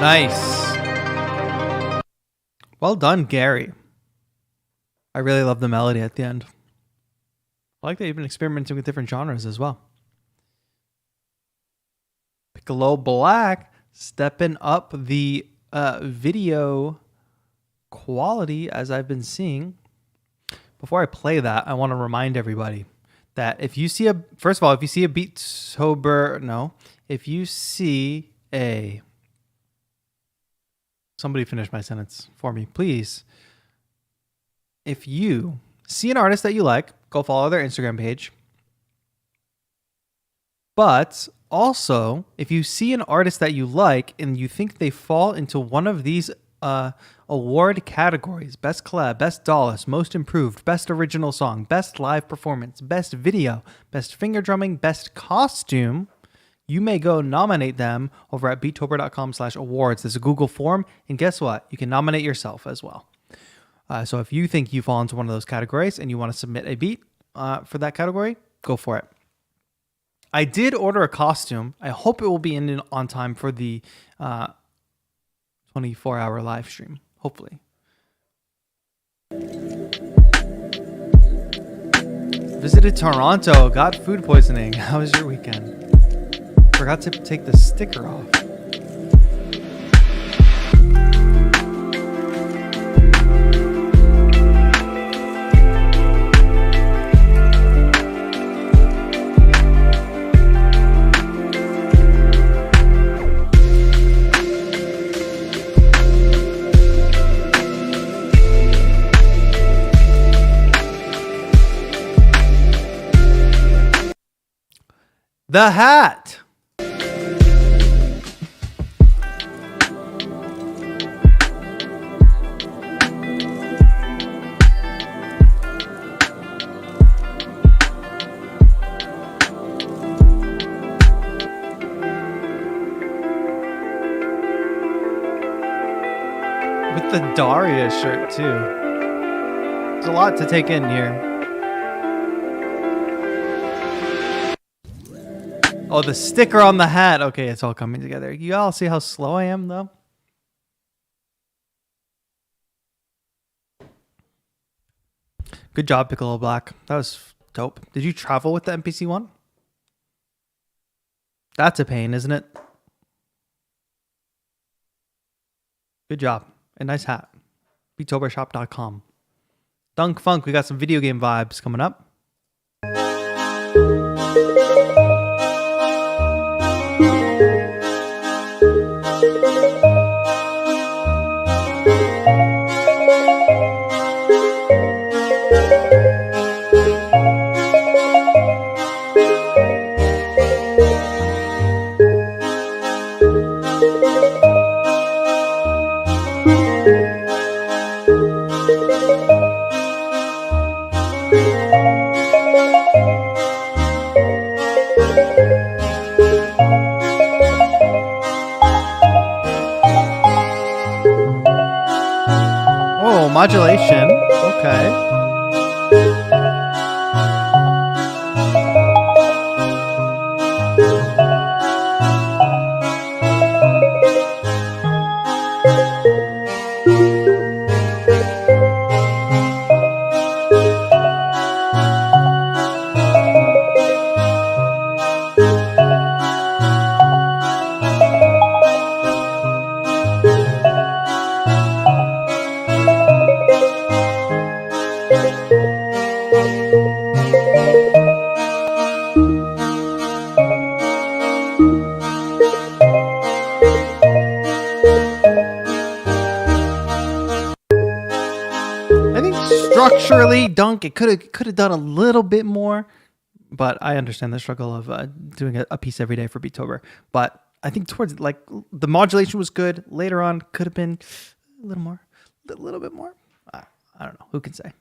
Nice. Well done, Gary. I really love the melody at the end. I like that you've been experimenting with different genres as well. Piccolo Black stepping up the video quality as I've been seeing. Before I play that, I want to remind everybody that if you see first of all, if you see a BeatTober, if you see somebody finish my sentence for me, please. If you see an artist that you like, go follow their Instagram page. But also, if you see an artist that you like and you think they fall into one of these award categories: Best Collab, Best Dallas, Most Improved, Best Original Song, Best Live Performance, Best Video, Best Finger Drumming, Best Costume, you may go nominate them over at beattober.com/awards. There's a Google form, and guess what? You can nominate yourself as well. So if you think you fall into one of those categories and you want to submit a beat for that category, go for it. I did order a costume. I hope it will be in on time for the 24-hour live stream, hopefully. Visited Toronto, got food poisoning. How was your weekend? Forgot to take the sticker off. The hat. With the Daria shirt too. There's a lot to take in here. Oh, the sticker on the hat. Okay, it's all coming together. You all see how slow I am, though? Good job, Piccolo Black. That was dope. Did you travel with the MPC one? That's a pain, isn't it? Good job. A nice hat. BeatTobershop.com. Dunk Funk, we got some video game vibes coming up. Modulation. Okay. Structurally, Dunk, it could have done a little bit more, but I understand the struggle of doing a piece every day for BeatTober. But I think towards the modulation was good. Later on, could have been a little bit more. I don't know. Who can say?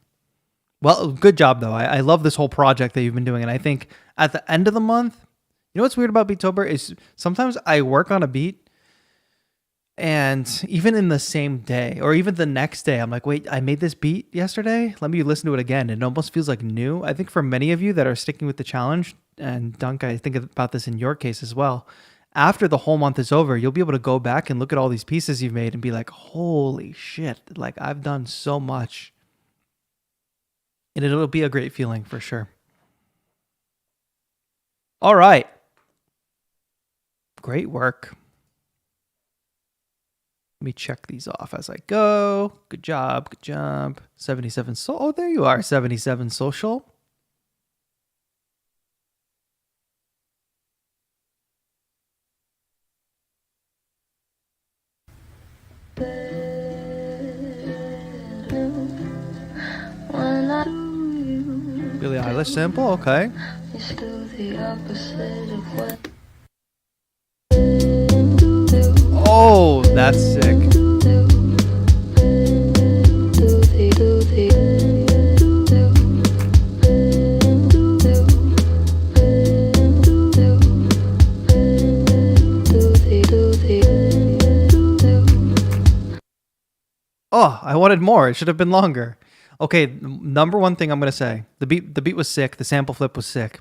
Well, good job though. I love this whole project that you've been doing, and I think at the end of the month, you know what's weird about BeatTober is sometimes I work on a beat. And even in the same day or even the next day, I'm like, wait, I made this beat yesterday. Let me listen to it again. It almost feels like new. I think for many of you that are sticking with the challenge, and Dunk, I think about this in your case as well. after the whole month is over, you'll be able to go back and look at all these pieces you've made and be like, holy shit, like I've done so much. And it'll be a great feeling for sure. All right. Great work. Let me check these off as I go. Good job. Good job. 77. Oh, there you are. 77 social. Billie Eilish sample. Okay. Oh, that's sick. Oh, I wanted more. It should have been longer. Okay, number one thing I'm gonna say: the beat was sick. The sample flip was sick.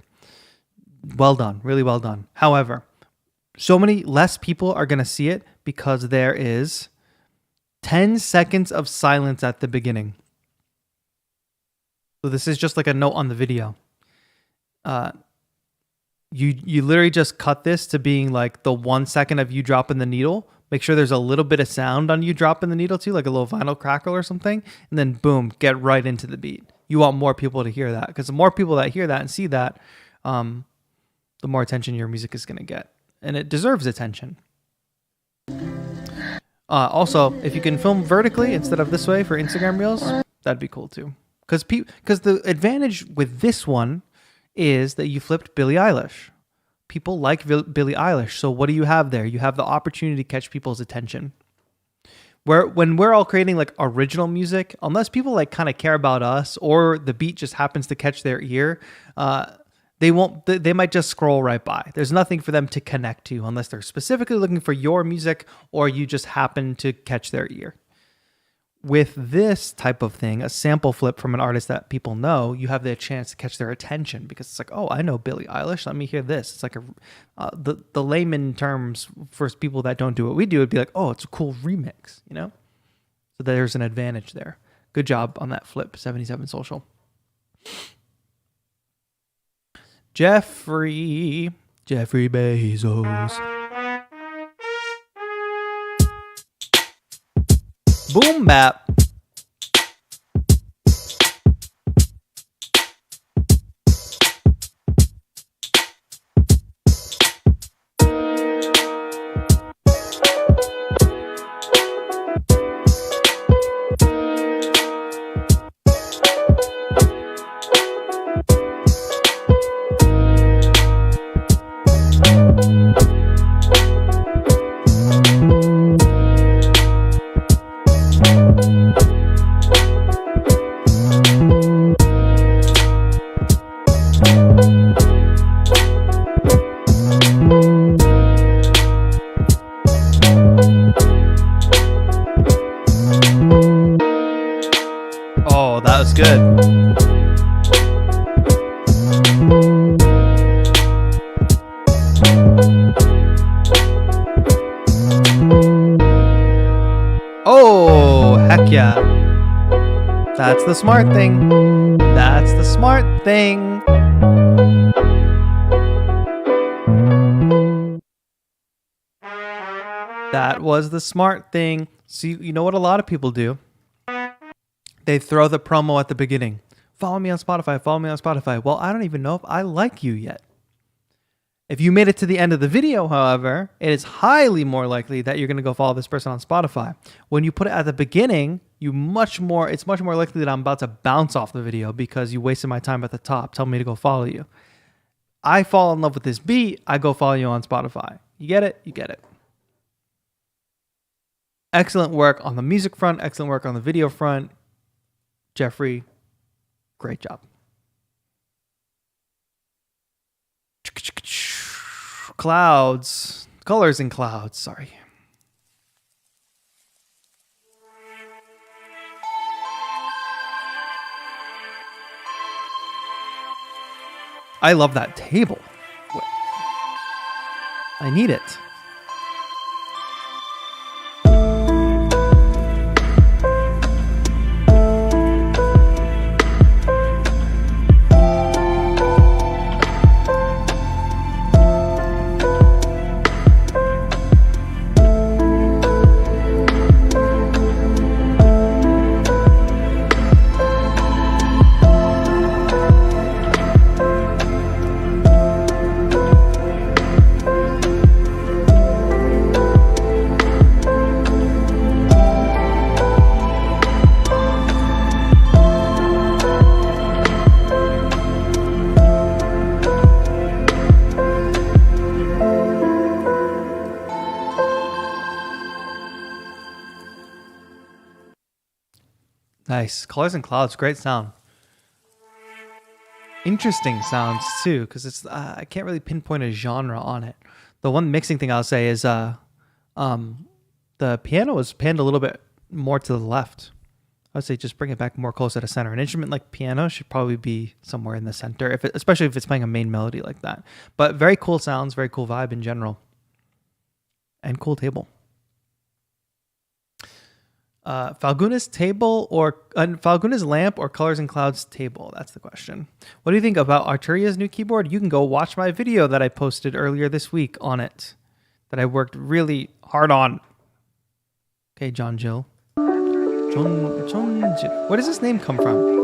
Well done, really well done. However, so many less people are gonna see it because there is 10 seconds of silence at the beginning. So this is just like a note on the video. You literally just cut this to being like the 1 second of you dropping the needle. Make sure there's a little bit of sound on you dropping the needle too, like a little vinyl crackle or something. And then boom, get right into the beat. You want more people to hear that, because the more people that hear that and see that, the more attention your music is going to get. And it deserves attention. Also, if you can film vertically instead of this way for Instagram Reels, that'd be cool too. Because the advantage with this one is that you flipped Billie Eilish. People like Billie Eilish. So what do you have there? You have the opportunity to catch people's attention. When we're all creating like original music, unless people like kind of care about us or the beat just happens to catch their ear, they might just scroll right by. There's nothing for them to connect to unless they're specifically looking for your music or you just happen to catch their ear. With this type of thing, a sample flip from an artist that people know, you have the chance to catch their attention because it's like, oh, I know Billie Eilish. Let me hear this. It's like the layman terms for people that don't do what we do would be like, oh, it's a cool remix, you know? So there's an advantage there. Good job on that flip, 77 social. Jeffrey Bezos. Boom bap. Good. Oh, heck yeah. That's the smart thing. That's the smart thing. That was the smart thing. See, you know what a lot of people do? They throw the promo at the beginning. Follow me on Spotify. Follow me on Spotify. Well, I don't even know if I like you yet. If you made it to the end of the video, however, it is highly more likely that you're going to go follow this person on Spotify. When you put it at the beginning, it's much more likely that I'm about to bounce off the video because you wasted my time at the top telling me to go follow you. I fall in love with this beat. I go follow you on Spotify. You get it? You get it. Excellent work on the music front. Excellent work on the video front. Jeffrey, great job. Clouds. Colors in clouds, sorry. I love that table. I need it. Nice. Colors and Clouds, great sound. Interesting sounds too, because it's I can't really pinpoint a genre on it. The one mixing thing I'll say is the piano was panned a little bit more to the left. I would say just bring it back more closer to center. An instrument like piano should probably be somewhere in the center, especially if it's playing a main melody like that. But very cool sounds, very cool vibe in general, and cool table. Falguna's table or Falguna's lamp or Colors and Clouds table? That's the question. What do you think about Arturia's new keyboard? You can go watch my video that I posted earlier this week on it, that I worked really hard on. Okay, John Jill. John Jill. Where does this name come from?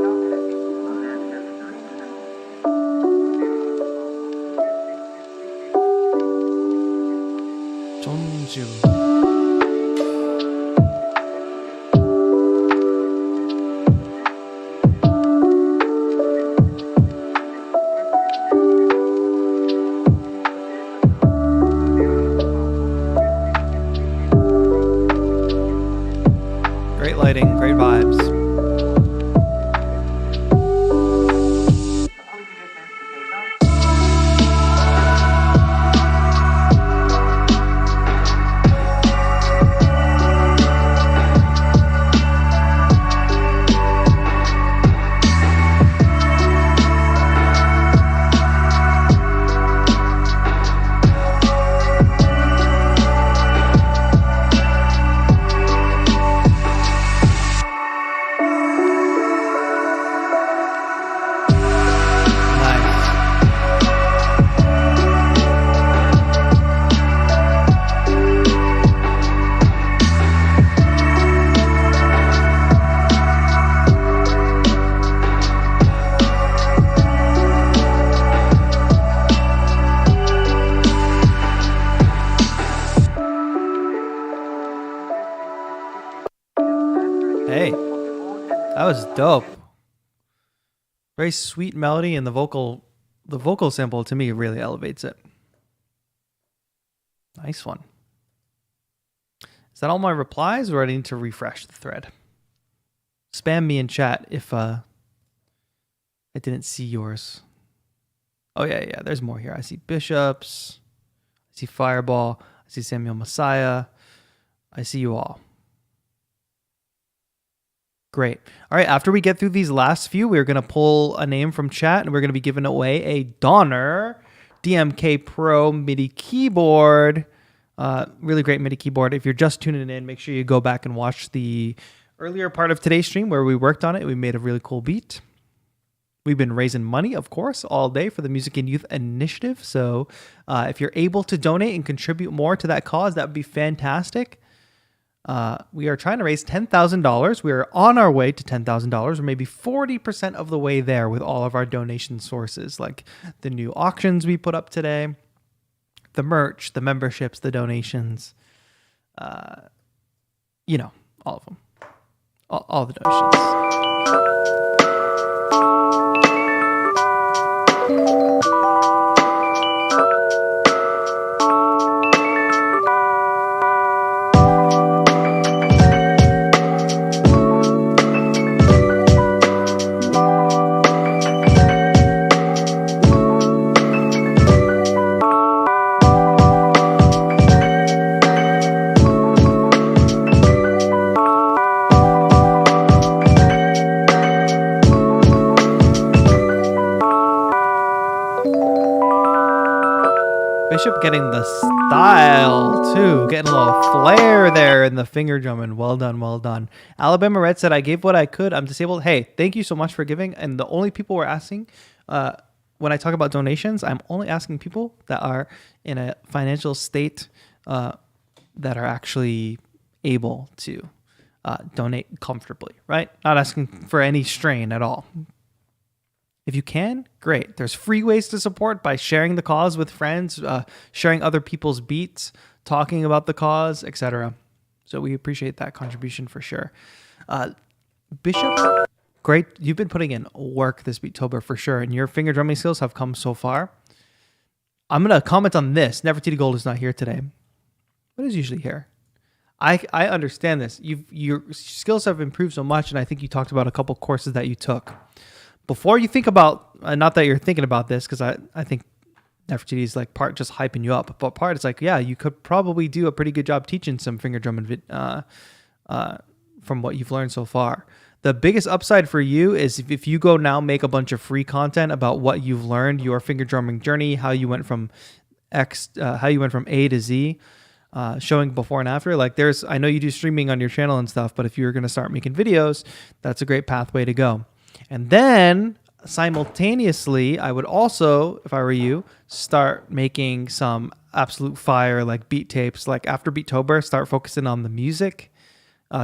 John Jill. Great vibes. Hey, that was dope. Very sweet melody, and the vocal sample to me really elevates it. Nice one. Is that all my replies, or I need to refresh the thread? Spam me in chat if I didn't see yours. Oh yeah, there's more here. I see Bishops, I see Fireball, I see Samuel Messiah. I see you all. Great. All right, after we get through these last few, we're going to pull a name from chat, and we're going to be giving away a Donner DMK Pro MIDI keyboard. Really great MIDI keyboard. If you're just tuning in, make sure you go back and watch the earlier part of today's stream where we worked on it. We made a really cool beat. We've been raising money, of course, all day for the Music and Youth Initiative. So if you're able to donate and contribute more to that cause, that would be fantastic. We are trying to raise $10,000. We are on our way to $10,000, or maybe 40% of the way there with all of our donation sources, like the new auctions we put up today, the merch, the memberships, the donations, all of them, all the donations. Bishop getting the style too. Getting a little flair there in the finger drumming. Well done, well done. Alabama Red said, I gave what I could. I'm disabled. Hey, thank you so much for giving. And the only people we're asking, when I talk about donations, I'm only asking people that are in a financial state that are actually able to donate comfortably, right? Not asking for any strain at all. If you can, great. There's free ways to support by sharing the cause with friends, sharing other people's beats, talking about the cause, etc. So we appreciate that contribution for sure. Bishop, great. You've been putting in work this BeatTober for sure, and your finger drumming skills have come so far. I'm going to comment on this. Nefertiti Gold is not here today, but is usually here. I understand this. Your skills have improved so much, and I think you talked about a couple courses that you took. Before you think about, not that you're thinking about this, because I think Nefertiti is like part just hyping you up, but part it's like, yeah, you could probably do a pretty good job teaching some finger drumming from what you've learned so far. The biggest upside for you is if you go now make a bunch of free content about what you've learned, your finger drumming journey, how you went from A to Z, showing before and after. Like I know you do streaming on your channel and stuff, but if you're going to start making videos, that's a great pathway to go. And then simultaneously, I would also, if I were you, start making some absolute fire like beat tapes. Like after BeatTober, start focusing on the music,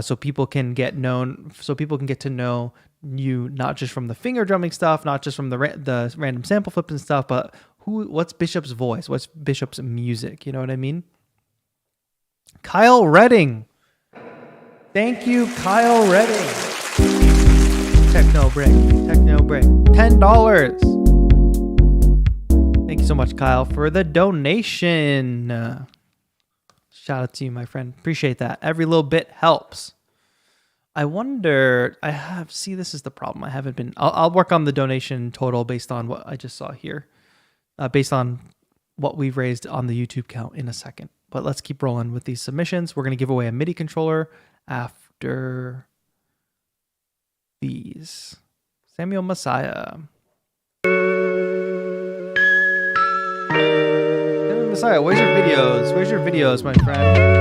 so people can get to know you not just from the finger drumming stuff, not just from the random sample flips and stuff, but what's Bishop's voice, what's Bishop's music. You know what I mean? Kyle Redding, thank you, Kyle Redding. Techno break, $10. Thank you so much, Kyle, for the donation. Shout out to you, my friend. Appreciate that. Every little bit helps. I wonder, this is the problem. I'll work on the donation total based on what I just saw here, based on what we've raised on the YouTube count in a second. But let's keep rolling with these submissions. We're going to give away a MIDI controller after these. Samuel Messiah. Samuel Messiah, where's your videos? Where's your videos, my friend?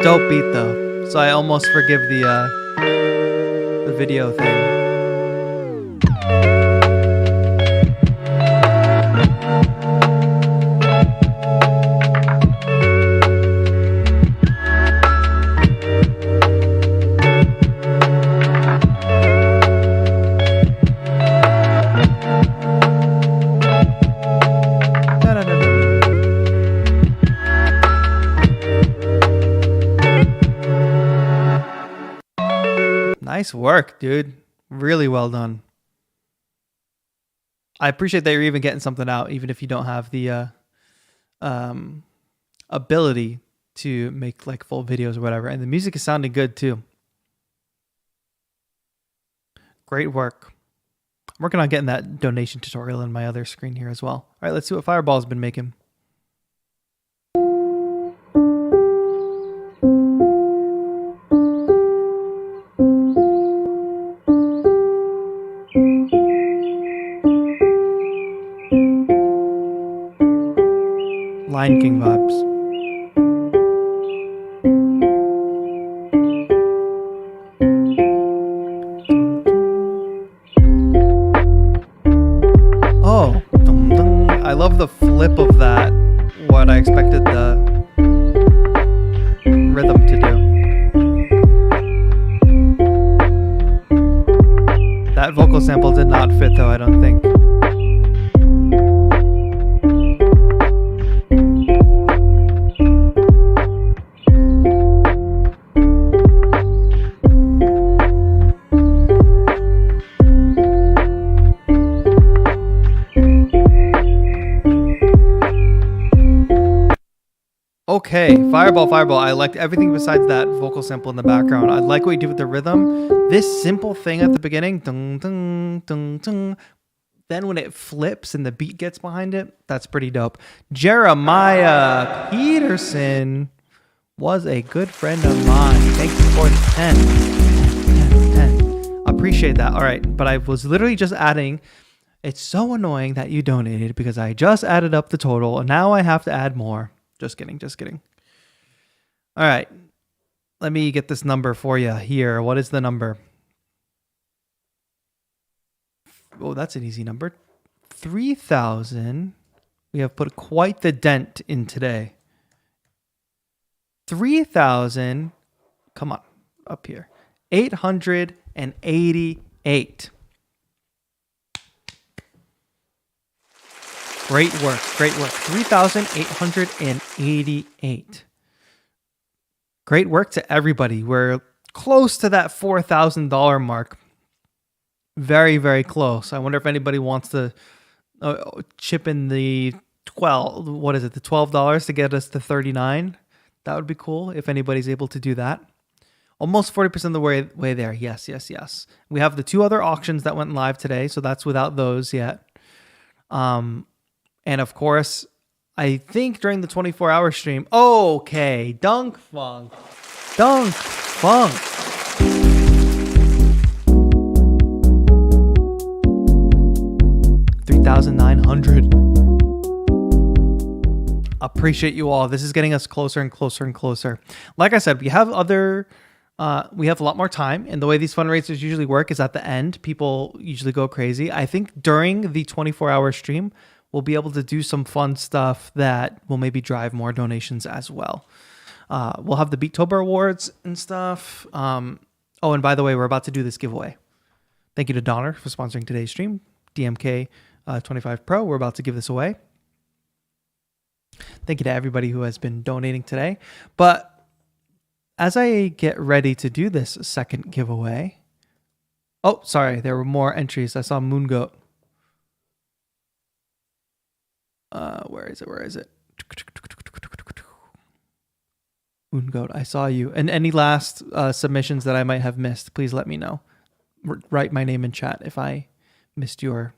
Dope beat though, so I almost forgive the video thing. Nice work, dude. Really well done. I appreciate that you're even getting something out, even if you don't have the ability to make like full videos or whatever. And the music is sounding good too. Great work. I'm working on getting that donation tutorial in my other screen here as well. All right, let's see what Fireball's been making. Lion King vibes. Oh, I love the flip of that. What I expected the rhythm to do. That vocal sample did not fit though, I don't think. Okay, Fireball, Fireball. I liked everything besides that vocal sample in the background. I like what you did with the rhythm. This simple thing at the beginning, dun, dun, dun, dun. Then when it flips and the beat gets behind it, that's pretty dope. Jeremiah Peterson was a good friend of mine. Thank you for the 10. 10, 10. Appreciate that. All right, but I was literally just adding. It's so annoying that you donated because I just added up the total and now I have to add more. Just kidding, just kidding. All right, let me get this number for you here. What is the number? Oh, that's an easy number. 3,000. We have put quite the dent in today. 3,000. Come on, up here. 888. Great work, great work. 3,888. Great work to everybody. We're close to that $4,000 mark. Very, very close. I wonder if anybody wants to chip in the the $12 to get us to 39. That would be cool if anybody's able to do that. Almost 40% of the way there. Yes, yes, yes. We have the 2 other auctions that went live today, so that's without those yet. And of course, I think during the 24-hour stream, okay, Dunk Funk. 3,900. Appreciate you all. This is getting us closer and closer and closer. Like I said, we have a lot more time, and the way these fundraisers usually work is at the end, people usually go crazy. I think during the 24-hour stream, we'll be able to do some fun stuff that will maybe drive more donations as well. We'll have the BeatTober awards and stuff. Oh, and by the way, we're about to do this giveaway. Thank you to Donner for sponsoring today's stream. DMK25 Pro, we're about to give this away. Thank you to everybody who has been donating today. But as I get ready to do this second giveaway, oh, sorry, there were more entries. I saw Moongoat. Where is it? Moongoat, I saw you. And any last submissions that I might have missed, please let me know. Write my name in chat if I missed your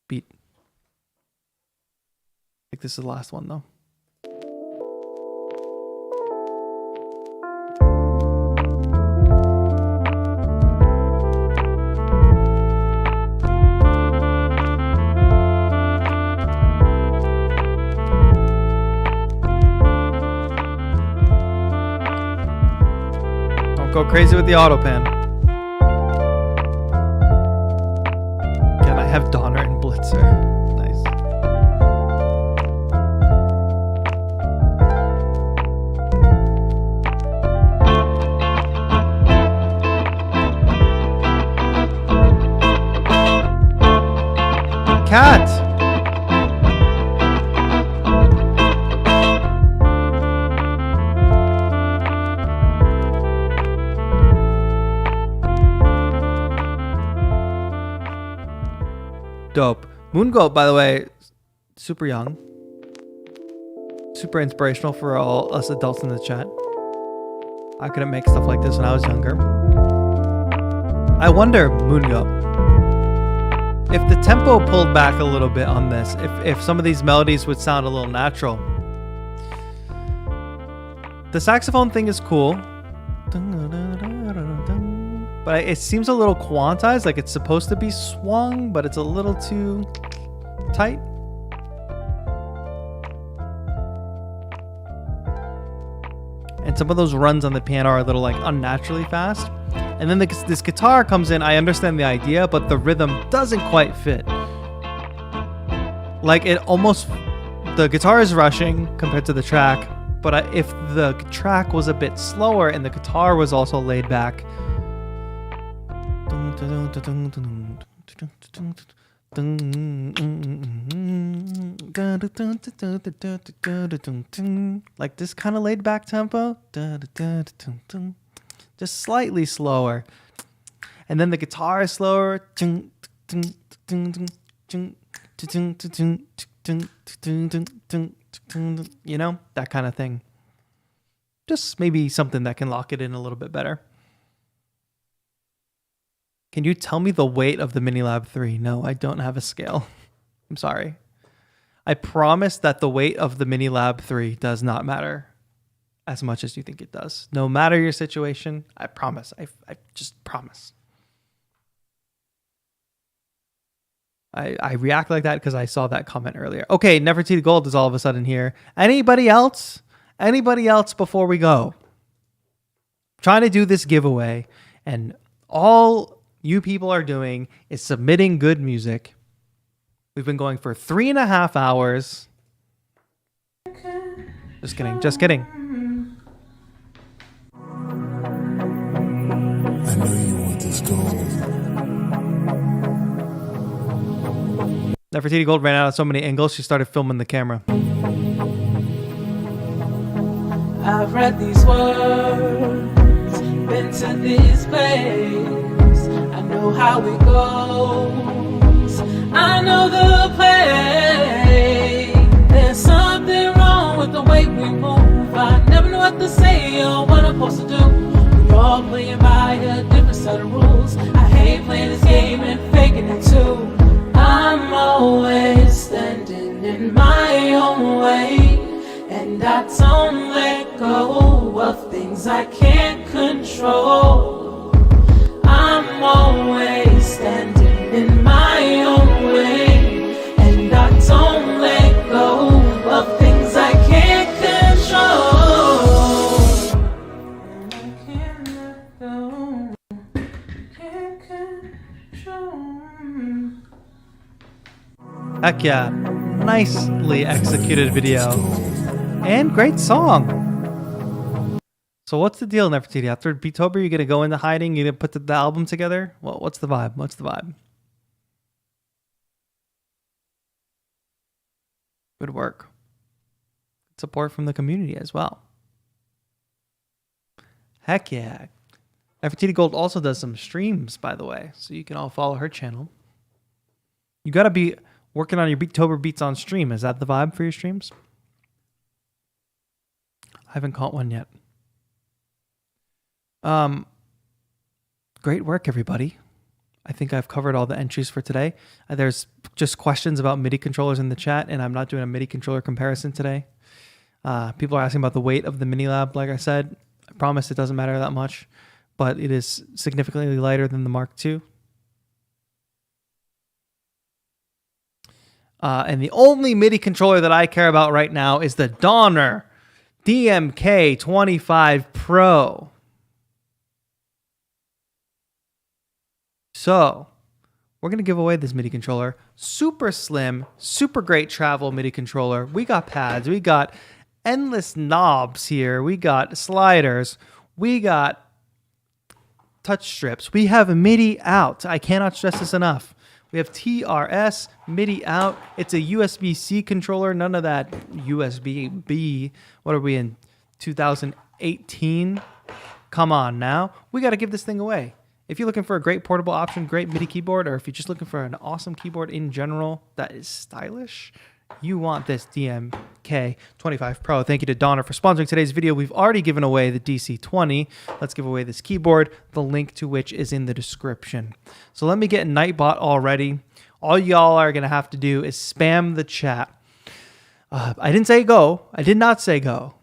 beat. I think this is the last one though. Go crazy with the auto pan. Can I have Donner and Blitzer? Nice. Cat. Dope. Moongoat, by the way, super young. Super inspirational for all us adults in the chat. I couldn't make stuff like this when I was younger. I wonder, Moongoat, if the tempo pulled back a little bit on this, if some of these melodies would sound a little natural. The saxophone thing is cool. But it seems a little quantized, like it's supposed to be swung, but it's a little too tight. And some of those runs on the piano are a little like unnaturally fast. And then this guitar comes in, I understand the idea, but the rhythm doesn't quite fit. Like the guitar is rushing compared to the track, but if the track was a bit slower and the guitar was also laid back, like this kind of laid back tempo, just slightly slower, and then the guitar is slower, you know, that kind of thing. Just maybe something that can lock it in a little bit better. Can you tell me the weight of the Minilab 3? No, I don't have a scale. I'm sorry. I promise that the weight of the Minilab 3 does not matter as much as you think it does. No matter your situation, I promise. I just promise. I react like that because I saw that comment earlier. Okay, Nefertiti Gold is all of a sudden here. Anybody else? Anybody else before we go? I'm trying to do this giveaway, and all you people are doing is submitting good music. We've been going for 3.5 hours. Just kidding. Just kidding. I know you want this gold. Nefertiti Gold ran out of so many angles, she started filming the camera. I've read these words, been to this place. I know how it goes. I know the play. There's something wrong with the way we move. I never know what to say or what I'm supposed to do. We're all playing by a different set of rules. I hate playing this game and faking it too. I'm always standing in my own way, and I don't let go of things I can't control. I'm always standing in my own way, and I don't let go of things I can't control. And I can't let go, can't control. Heck yeah. Nicely executed video. And great song. So what's the deal, Nefertiti? After BeatTober, you're going to go into hiding? You're going to put the album together? Well, what's the vibe? What's the vibe? Good work. Support from the community as well. Heck yeah. Nefertiti Gold also does some streams, by the way. So you can all follow her channel. You got to be working on your BeatTober beats on stream. Is that the vibe for your streams? I haven't caught one yet. Great work, everybody. I think I've covered all the entries for today. There's just questions about MIDI controllers in the chat, and I'm not doing a MIDI controller comparison today. People are asking about the weight of the Minilab. Like I said, I promise it doesn't matter that much, but it is significantly lighter than the Mark II. And the only MIDI controller that I care about right now is the Donner DMK25 Pro. So, we're going to give away this MIDI controller. Super slim, super great travel MIDI controller. We got pads. We got endless knobs here. We got sliders. We got touch strips. We have MIDI out. I cannot stress this enough. We have TRS, MIDI out. It's a USB-C controller. None of that USB-B. What are we in, 2018? Come on now. We got to give this thing away. If you're looking for a great portable option, great MIDI keyboard, or if you're just looking for an awesome keyboard in general that is stylish, you want this DMK25 Pro. Thank you to Donner for sponsoring today's video. We've already given away the DC20. Let's give away this keyboard, the link to which is in the description. So let me get Nightbot already. All y'all are going to have to do is spam the chat. I didn't say go. I did not say go.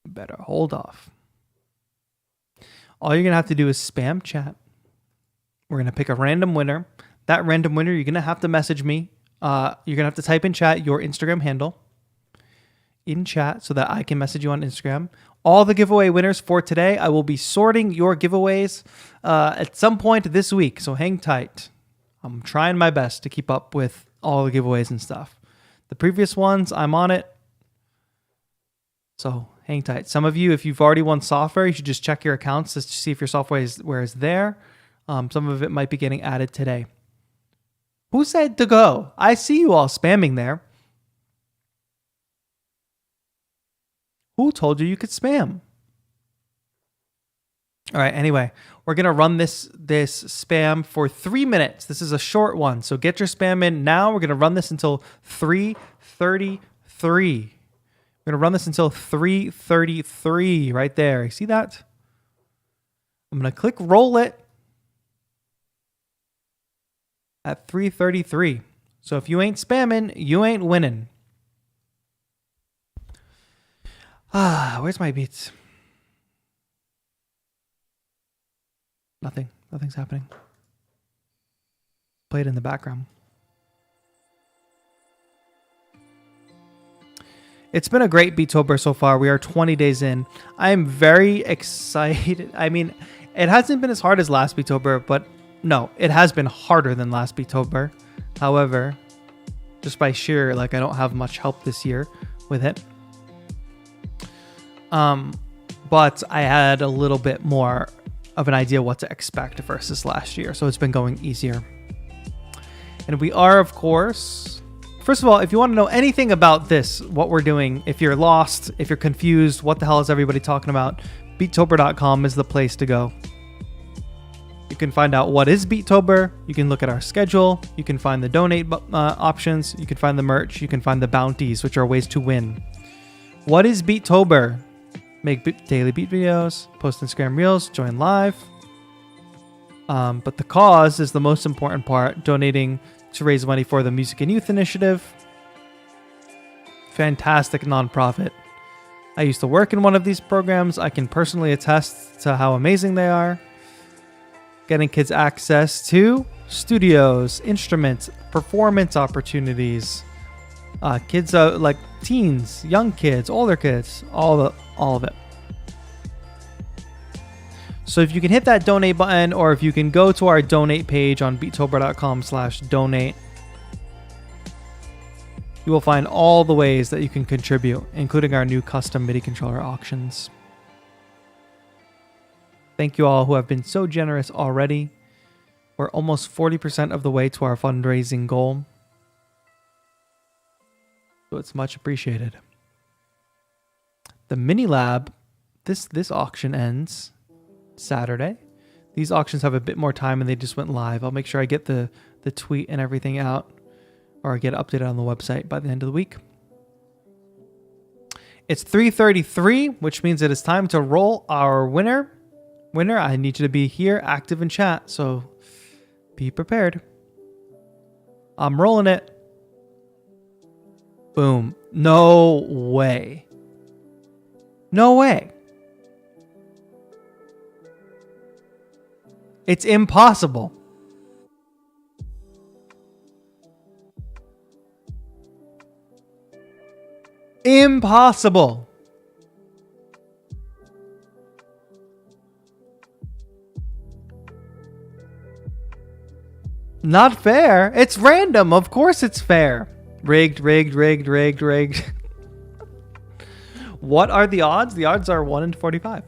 You better hold off. All you're going to have to do is spam chat. We're going to pick a random winner. That random winner, you're going to have to message me. You're going to have to type in chat your Instagram handle in chat so that I can message you on Instagram. All the giveaway winners for today, I will be sorting your giveaways at some point this week. So hang tight. I'm trying my best to keep up with all the giveaways and stuff. The previous ones, I'm on it. So hang tight. Some of you, if you've already won software, you should just check your accounts just to see if your software is there. Some of it might be getting added today. Who said to go? I see you all spamming there. Who told you you could spam? All right. Anyway, we're gonna run this spam for 3 minutes. This is a short one, so get your spam in now. We're gonna run this until 3:33. We're gonna run this until 3:33 right there. You see that? I'm gonna click roll it at 3:33. So if you ain't spamming, you ain't winning. Where's my beats? Nothing's happening. Play it in the background. It's been a great BeatTober so far. We are 20 days in. I am very excited. I mean, it hasn't been as hard as last BeatTober, but no, it has been harder than last BeatTober. However, just by sheer, I don't have much help this year with it. But I had a little bit more of an idea what to expect versus last year. So it's been going easier. And we are, of course, first of all, if you want to know anything about this, what we're doing, if you're lost, if you're confused, what the hell is everybody talking about, BeatTober.com is the place to go. You can find out what is BeatTober. You can look at our schedule. You can find the donate options. You can find the merch. You can find the bounties, which are ways to win. What is BeatTober? Make daily beat videos, post Instagram reels, join live. But the cause is the most important part, donating to raise money for the Music and Youth Initiative. Fantastic nonprofit. I used to work in one of these programs. I can personally attest to how amazing they are. Getting kids access to studios, instruments, performance opportunities. Kids like teens, young kids, older kids, all of it. So if you can hit that donate button, or if you can go to our donate page on beattober.com/donate, you will find all the ways that you can contribute, including our new custom MIDI controller auctions. Thank you all who have been so generous already. We're almost 40% of the way to our fundraising goal. So it's much appreciated. The mini lab, this auction ends Saturday. These auctions have a bit more time and they just went live. I'll make sure I get the tweet and everything out, or get updated on the website by the end of the week. It's 3:33, which means it is time to roll our winner. I need you to be here, active in chat, so be prepared. I'm rolling it. Boom. No way. No way. It's impossible. Impossible. Not fair. It's random. Of course it's fair. Rigged. What are the odds? The odds are 1 in 45.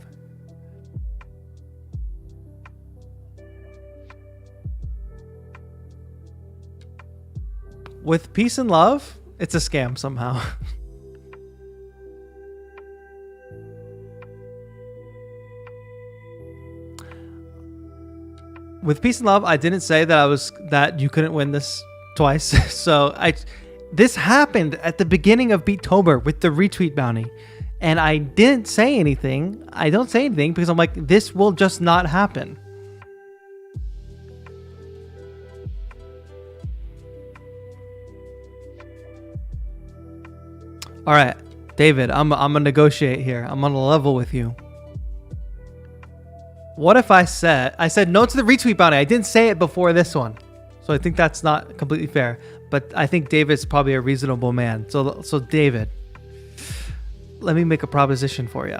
With peace and love, it's a scam somehow. With peace and love, I didn't say that you couldn't win this twice. So this happened at the beginning of BeatTober with the retweet bounty, and I didn't say anything. I don't say anything because I'm like, this will just not happen. All right, David, I'm gonna negotiate here. I'm on a level with you. What if I said no to the retweet bounty? I didn't say it before this one. So I think that's not completely fair. But I think David's probably a reasonable man. So David, let me make a proposition for you.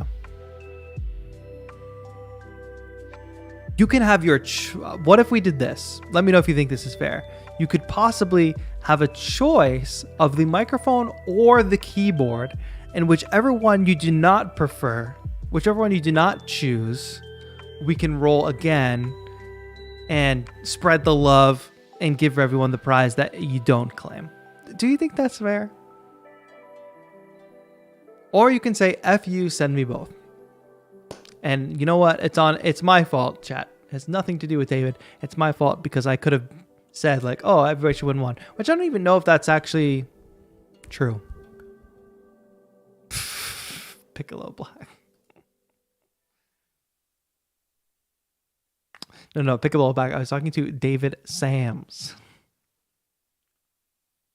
You can have your... what if we did this? Let me know if you think this is fair. You could possibly have a choice of the microphone or the keyboard, and whichever one you do not prefer, whichever one you do not choose, we can roll again and spread the love and give everyone the prize that you don't claim. Do you think that's fair? Or you can say, F you, send me both. And you know what? It's my fault, chat. It has nothing to do with David. It's my fault because I could have said like, oh, everybody should win one, which I don't even know if that's actually true. Piccolo Black. No, Piccolo Black. I was talking to David Sams.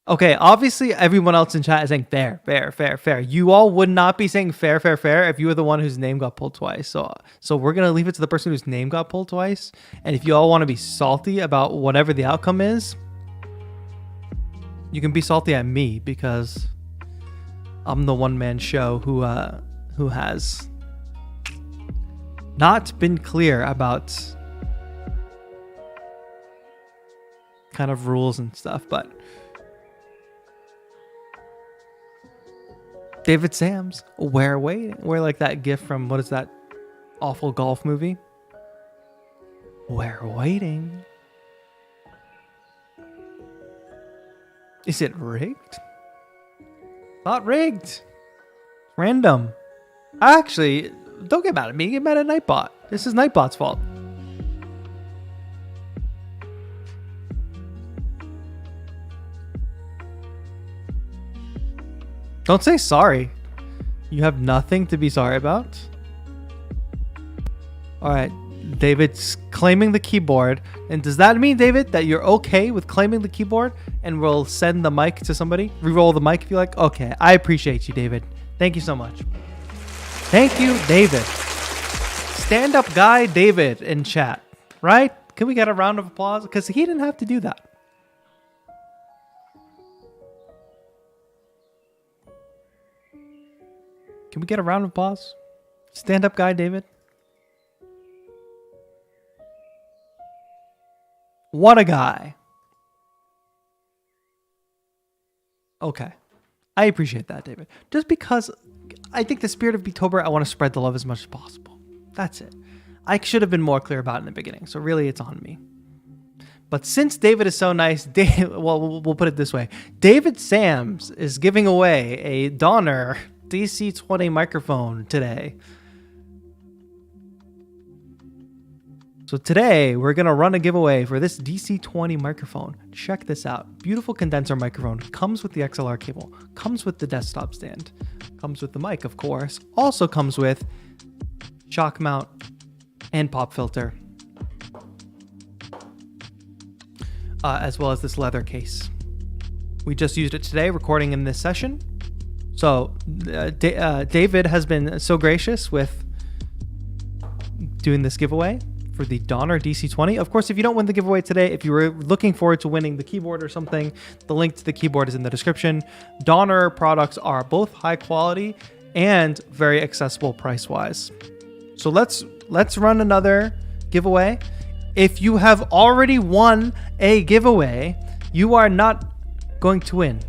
Okay, obviously everyone else in chat is saying fair, fair, fair, fair. You all would not be saying fair, fair, fair if you were the one whose name got pulled twice. So we're gonna leave it to the person whose name got pulled twice. And if you all want to be salty about whatever the outcome is, you can be salty at me because I'm the one-man show who has not been clear about kind of rules and stuff, but David Sams, we're waiting. We're like that gif from, what is that awful golf movie? We're waiting. Is it rigged? Not rigged. Random. Actually, don't get mad at me. Get mad at Nightbot. This is Nightbot's fault. Don't say sorry. You have nothing to be sorry about. All right, David's claiming the keyboard. And does that mean, David, that you're okay with claiming the keyboard and we'll send the mic to somebody? Reroll the mic if you like. Okay, I appreciate you, David. Thank you so much. Thank you, David. Stand-up guy David in chat, right? Can we get a round of applause? Because he didn't have to do that. Can we get a round of applause? Stand-up guy, David. What a guy. Okay. I appreciate that, David. Just because I think the spirit of BeatTober, I want to spread the love as much as possible. That's it. I should have been more clear about it in the beginning, so really it's on me. But since David is so nice, we'll put it this way. David Sams is giving away a Donner DC20 microphone today. So today we're going to run a giveaway for this DC20 microphone. Check this out. Beautiful condenser microphone. Comes with the XLR cable. Comes with the desktop stand. Comes with the mic, of course. Also comes with shock mount and pop filter. As well as this leather case. We just used it today recording in this session. So David has been so gracious with doing this giveaway for the Donner DC20. Of course, if you don't win the giveaway today, if you were looking forward to winning the keyboard or something, the link to the keyboard is in the description. Donner products are both high quality and very accessible price-wise. So let's run another giveaway. If you have already won a giveaway, you are not going to win.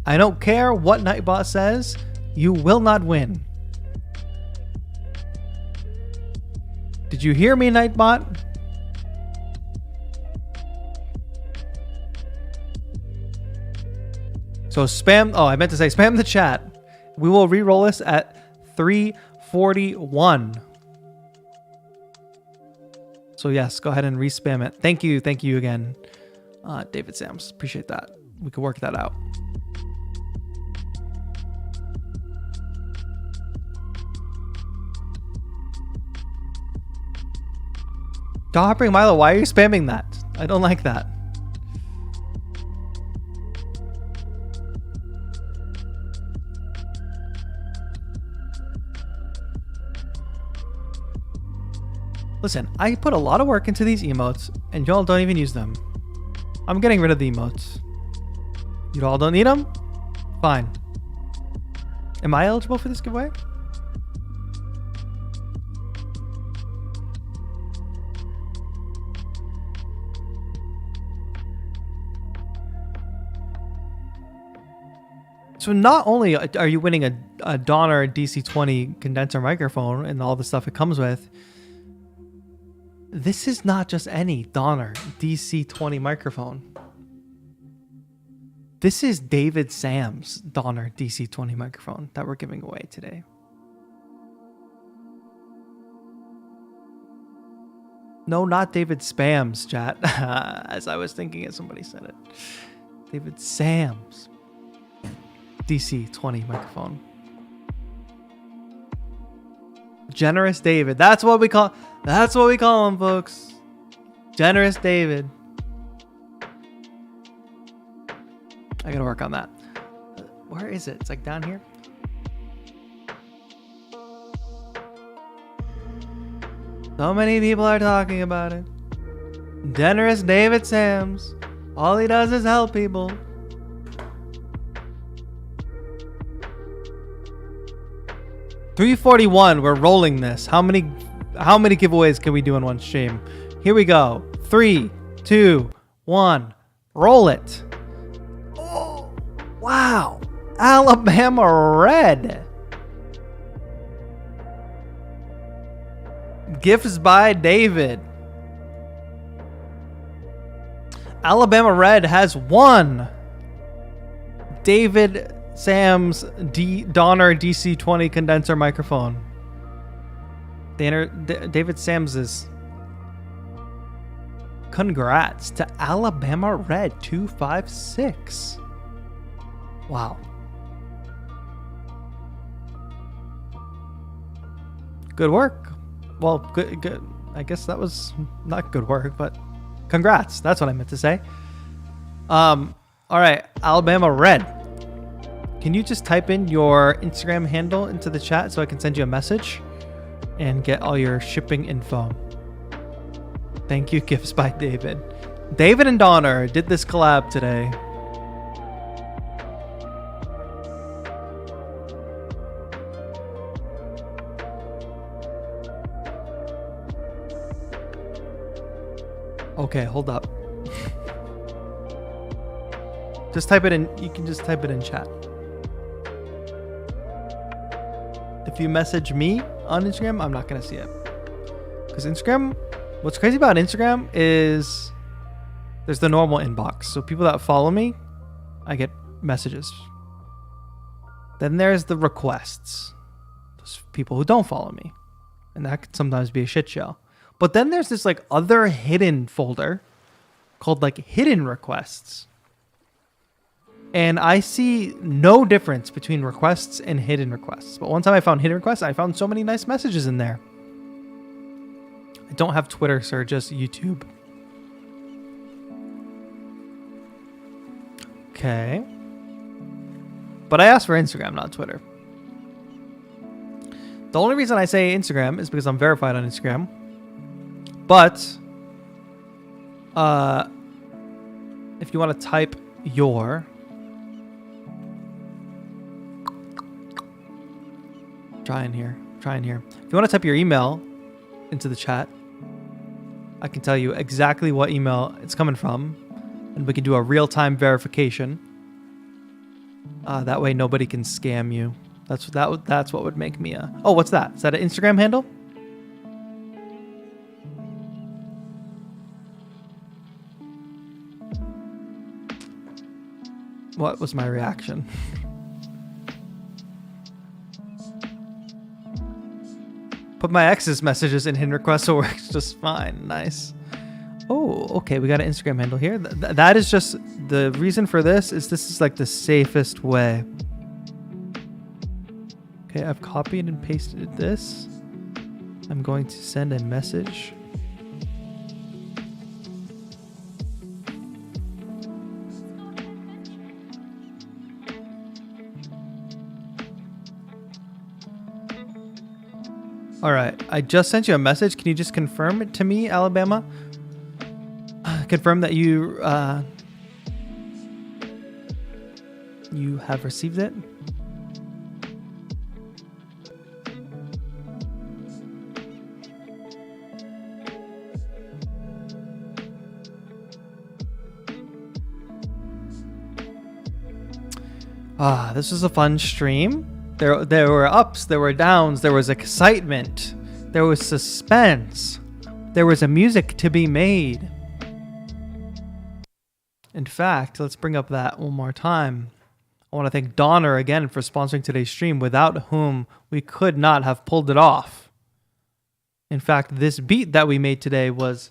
I don't care what Nightbot says, you will not win. Did you hear me, Nightbot? So spam, I meant to say spam the chat. We will re-roll this at 3:41. So yes, go ahead and re-spam it. Thank you again, David Sams. Appreciate that. We could work that out. Hopping Milo, why are you spamming that? I don't like that. Listen, I put a lot of work into these emotes and y'all don't even use them. I'm getting rid of the emotes. You all don't need them? Fine. Am I eligible for this giveaway? So not only are you winning a Donner DC20 condenser microphone and all the stuff it comes with, this is not just any Donner DC20 microphone. This is David Sams' Donner DC20 microphone that we're giving away today. No, not David Spams, chat. As I was thinking it, somebody said it. David Sams. DC20 microphone. Generous David. That's what we call him, folks. Generous David. I gotta work on that. Where is it? It's like down here. So many people are talking about it. Generous David Sams. All he does is help people. $341. We're rolling this. How many giveaways can we do in one stream? Here we go. 3, 2, 1. Roll it. Oh, wow. Alabama Red. Gifts by David. Alabama Red has won David Sam's Donner DC20 condenser microphone. David Sam's. Congrats to Alabama Red 256. Wow. Good work. Well, good. I guess that was not good work, but congrats. That's what I meant to say. All right, Alabama Red. Can you just type in your Instagram handle into the chat so I can send you a message and get all your shipping info? Thank you, Gifts by David. David and Donner did this collab today. Okay, hold up. Just type it in. You can just type it in chat. If you message me on Instagram, I'm not going to see it. Because Instagram, what's crazy about Instagram is there's the normal inbox. So people that follow me, I get messages. Then there's the requests. Those people who don't follow me. And that could sometimes be a shit show. But then there's this like other hidden folder called like hidden requests. And I see no difference between requests and hidden requests. But one time I found hidden requests, I found so many nice messages in there. I don't have Twitter, sir, just YouTube. Okay. But I asked for Instagram, not Twitter. The only reason I say Instagram is because I'm verified on Instagram. But if you want to type your try in here. If you want to type your email into the chat, I can tell you exactly what email it's coming from, and we can do a real-time verification. That way nobody can scam you. That's what would make me a... Oh, what's that? Is that an Instagram handle? What was my reaction? Put my ex's messages in hidden requests, so it works just fine. Nice. Oh, okay. We got an Instagram handle here. That is just the reason for this is like the safest way. Okay, I've copied and pasted this. I'm going to send a message. All right, I just sent you a message. Can you just confirm it to me, Alabama? Confirm that you have received it. This was a fun stream. There were ups, there were downs, there was excitement, there was suspense, there was a music to be made. In fact, let's bring up that one more time. I want to thank Donner again for sponsoring today's stream, without whom we could not have pulled it off. In fact, this beat that we made today was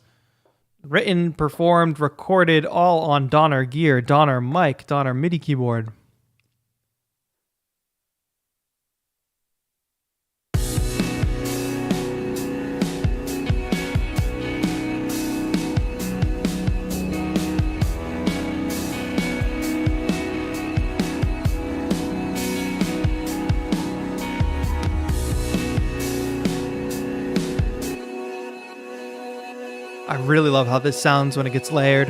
written, performed, recorded all on Donner gear, Donner mic, Donner MIDI keyboard. I really love how this sounds when it gets layered.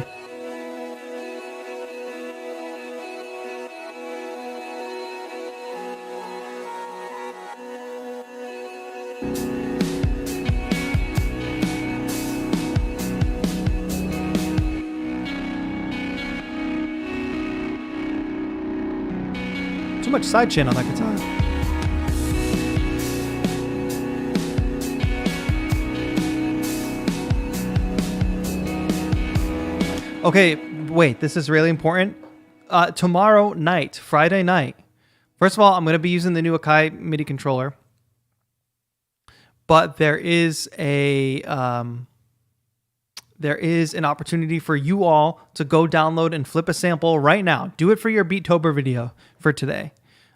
Too much sidechain on that guitar. Okay, wait, this is really important. Tomorrow night, Friday night. First of all, I'm going to be using the new Akai MIDI controller. But there is an opportunity for you all to go download and flip a sample right now. Do it for your BeatTober video for today,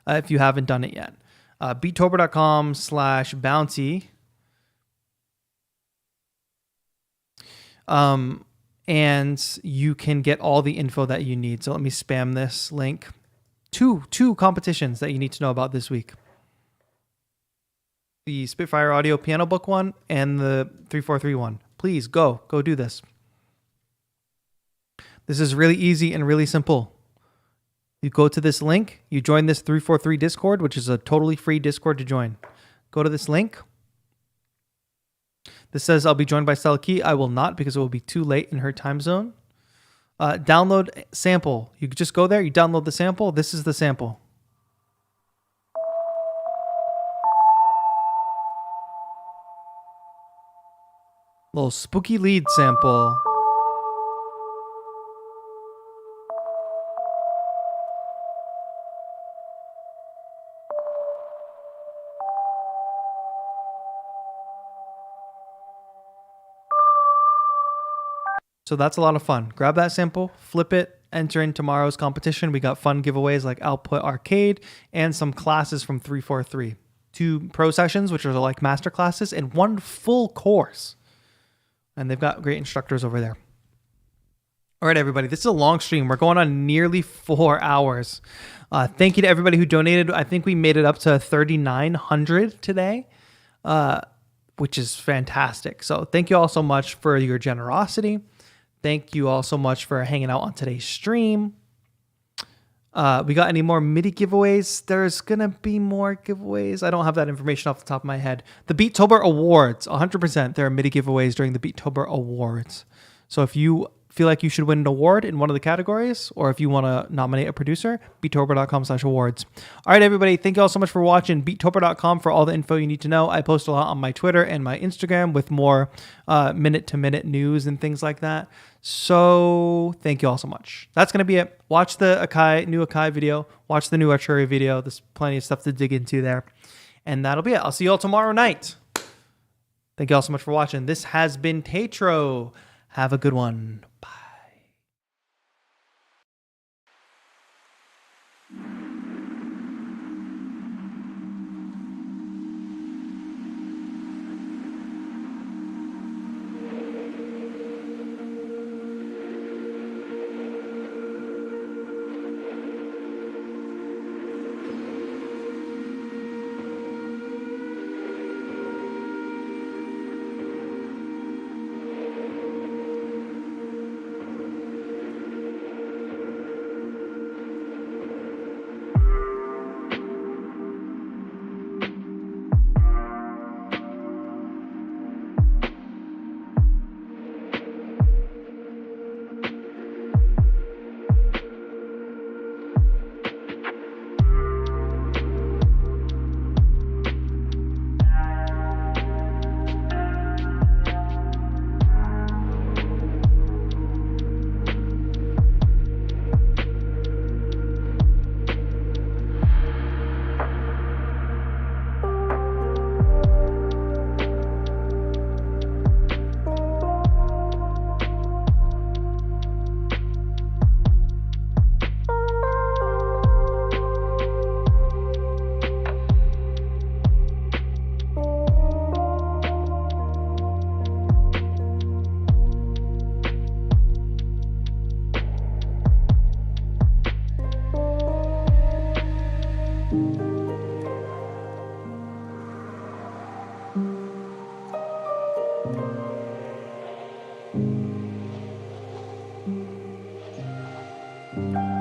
if you haven't done it yet. BeatTober.com/bounty. And you can get all the info that you need. So let me spam this link. Two competitions that you need to know about this week. The Spitfire Audio Piano Book one and the 343 one. Please go do this. This is really easy and really simple. You go to this link, you join this 343 Discord, which is a totally free Discord to join. Go to this link. This says I'll be joined by Stella Key. I will not because it will be too late in her time zone. Download sample. You just go there, you download the sample. This is the sample. Little spooky lead sample. So that's a lot of fun. Grab that sample, flip it, enter in tomorrow's competition. We got fun giveaways like Output Arcade and some classes from 343. 2 pro sessions, which are like master classes, and 1 full course. And they've got great instructors over there. All right, everybody, this is a long stream. We're going on nearly 4 hours. Thank you to everybody who donated. I think we made it up to 3,900 today, which is fantastic. So thank you all so much for your generosity. Thank you all so much for hanging out on today's stream. We got any more MIDI giveaways? There's going to be more giveaways. I don't have that information off the top of my head. The BeatTober Awards, 100%. There are MIDI giveaways during the BeatTober Awards. So if you feel like you should win an award in one of the categories, or if you want to nominate a producer, BeatTober.com/awards. All right, everybody. Thank you all so much for watching. BeatTober.com for all the info you need to know. I post a lot on my Twitter and my Instagram with more minute-to-minute news and things like that. So thank you all so much. That's going to be it. Watch the new Akai video. Watch the new Archery video. There's plenty of stuff to dig into there. And that'll be it. I'll see you all tomorrow night. Thank you all so much for watching. This has been TAETRO. Have a good one. Bye. Bye.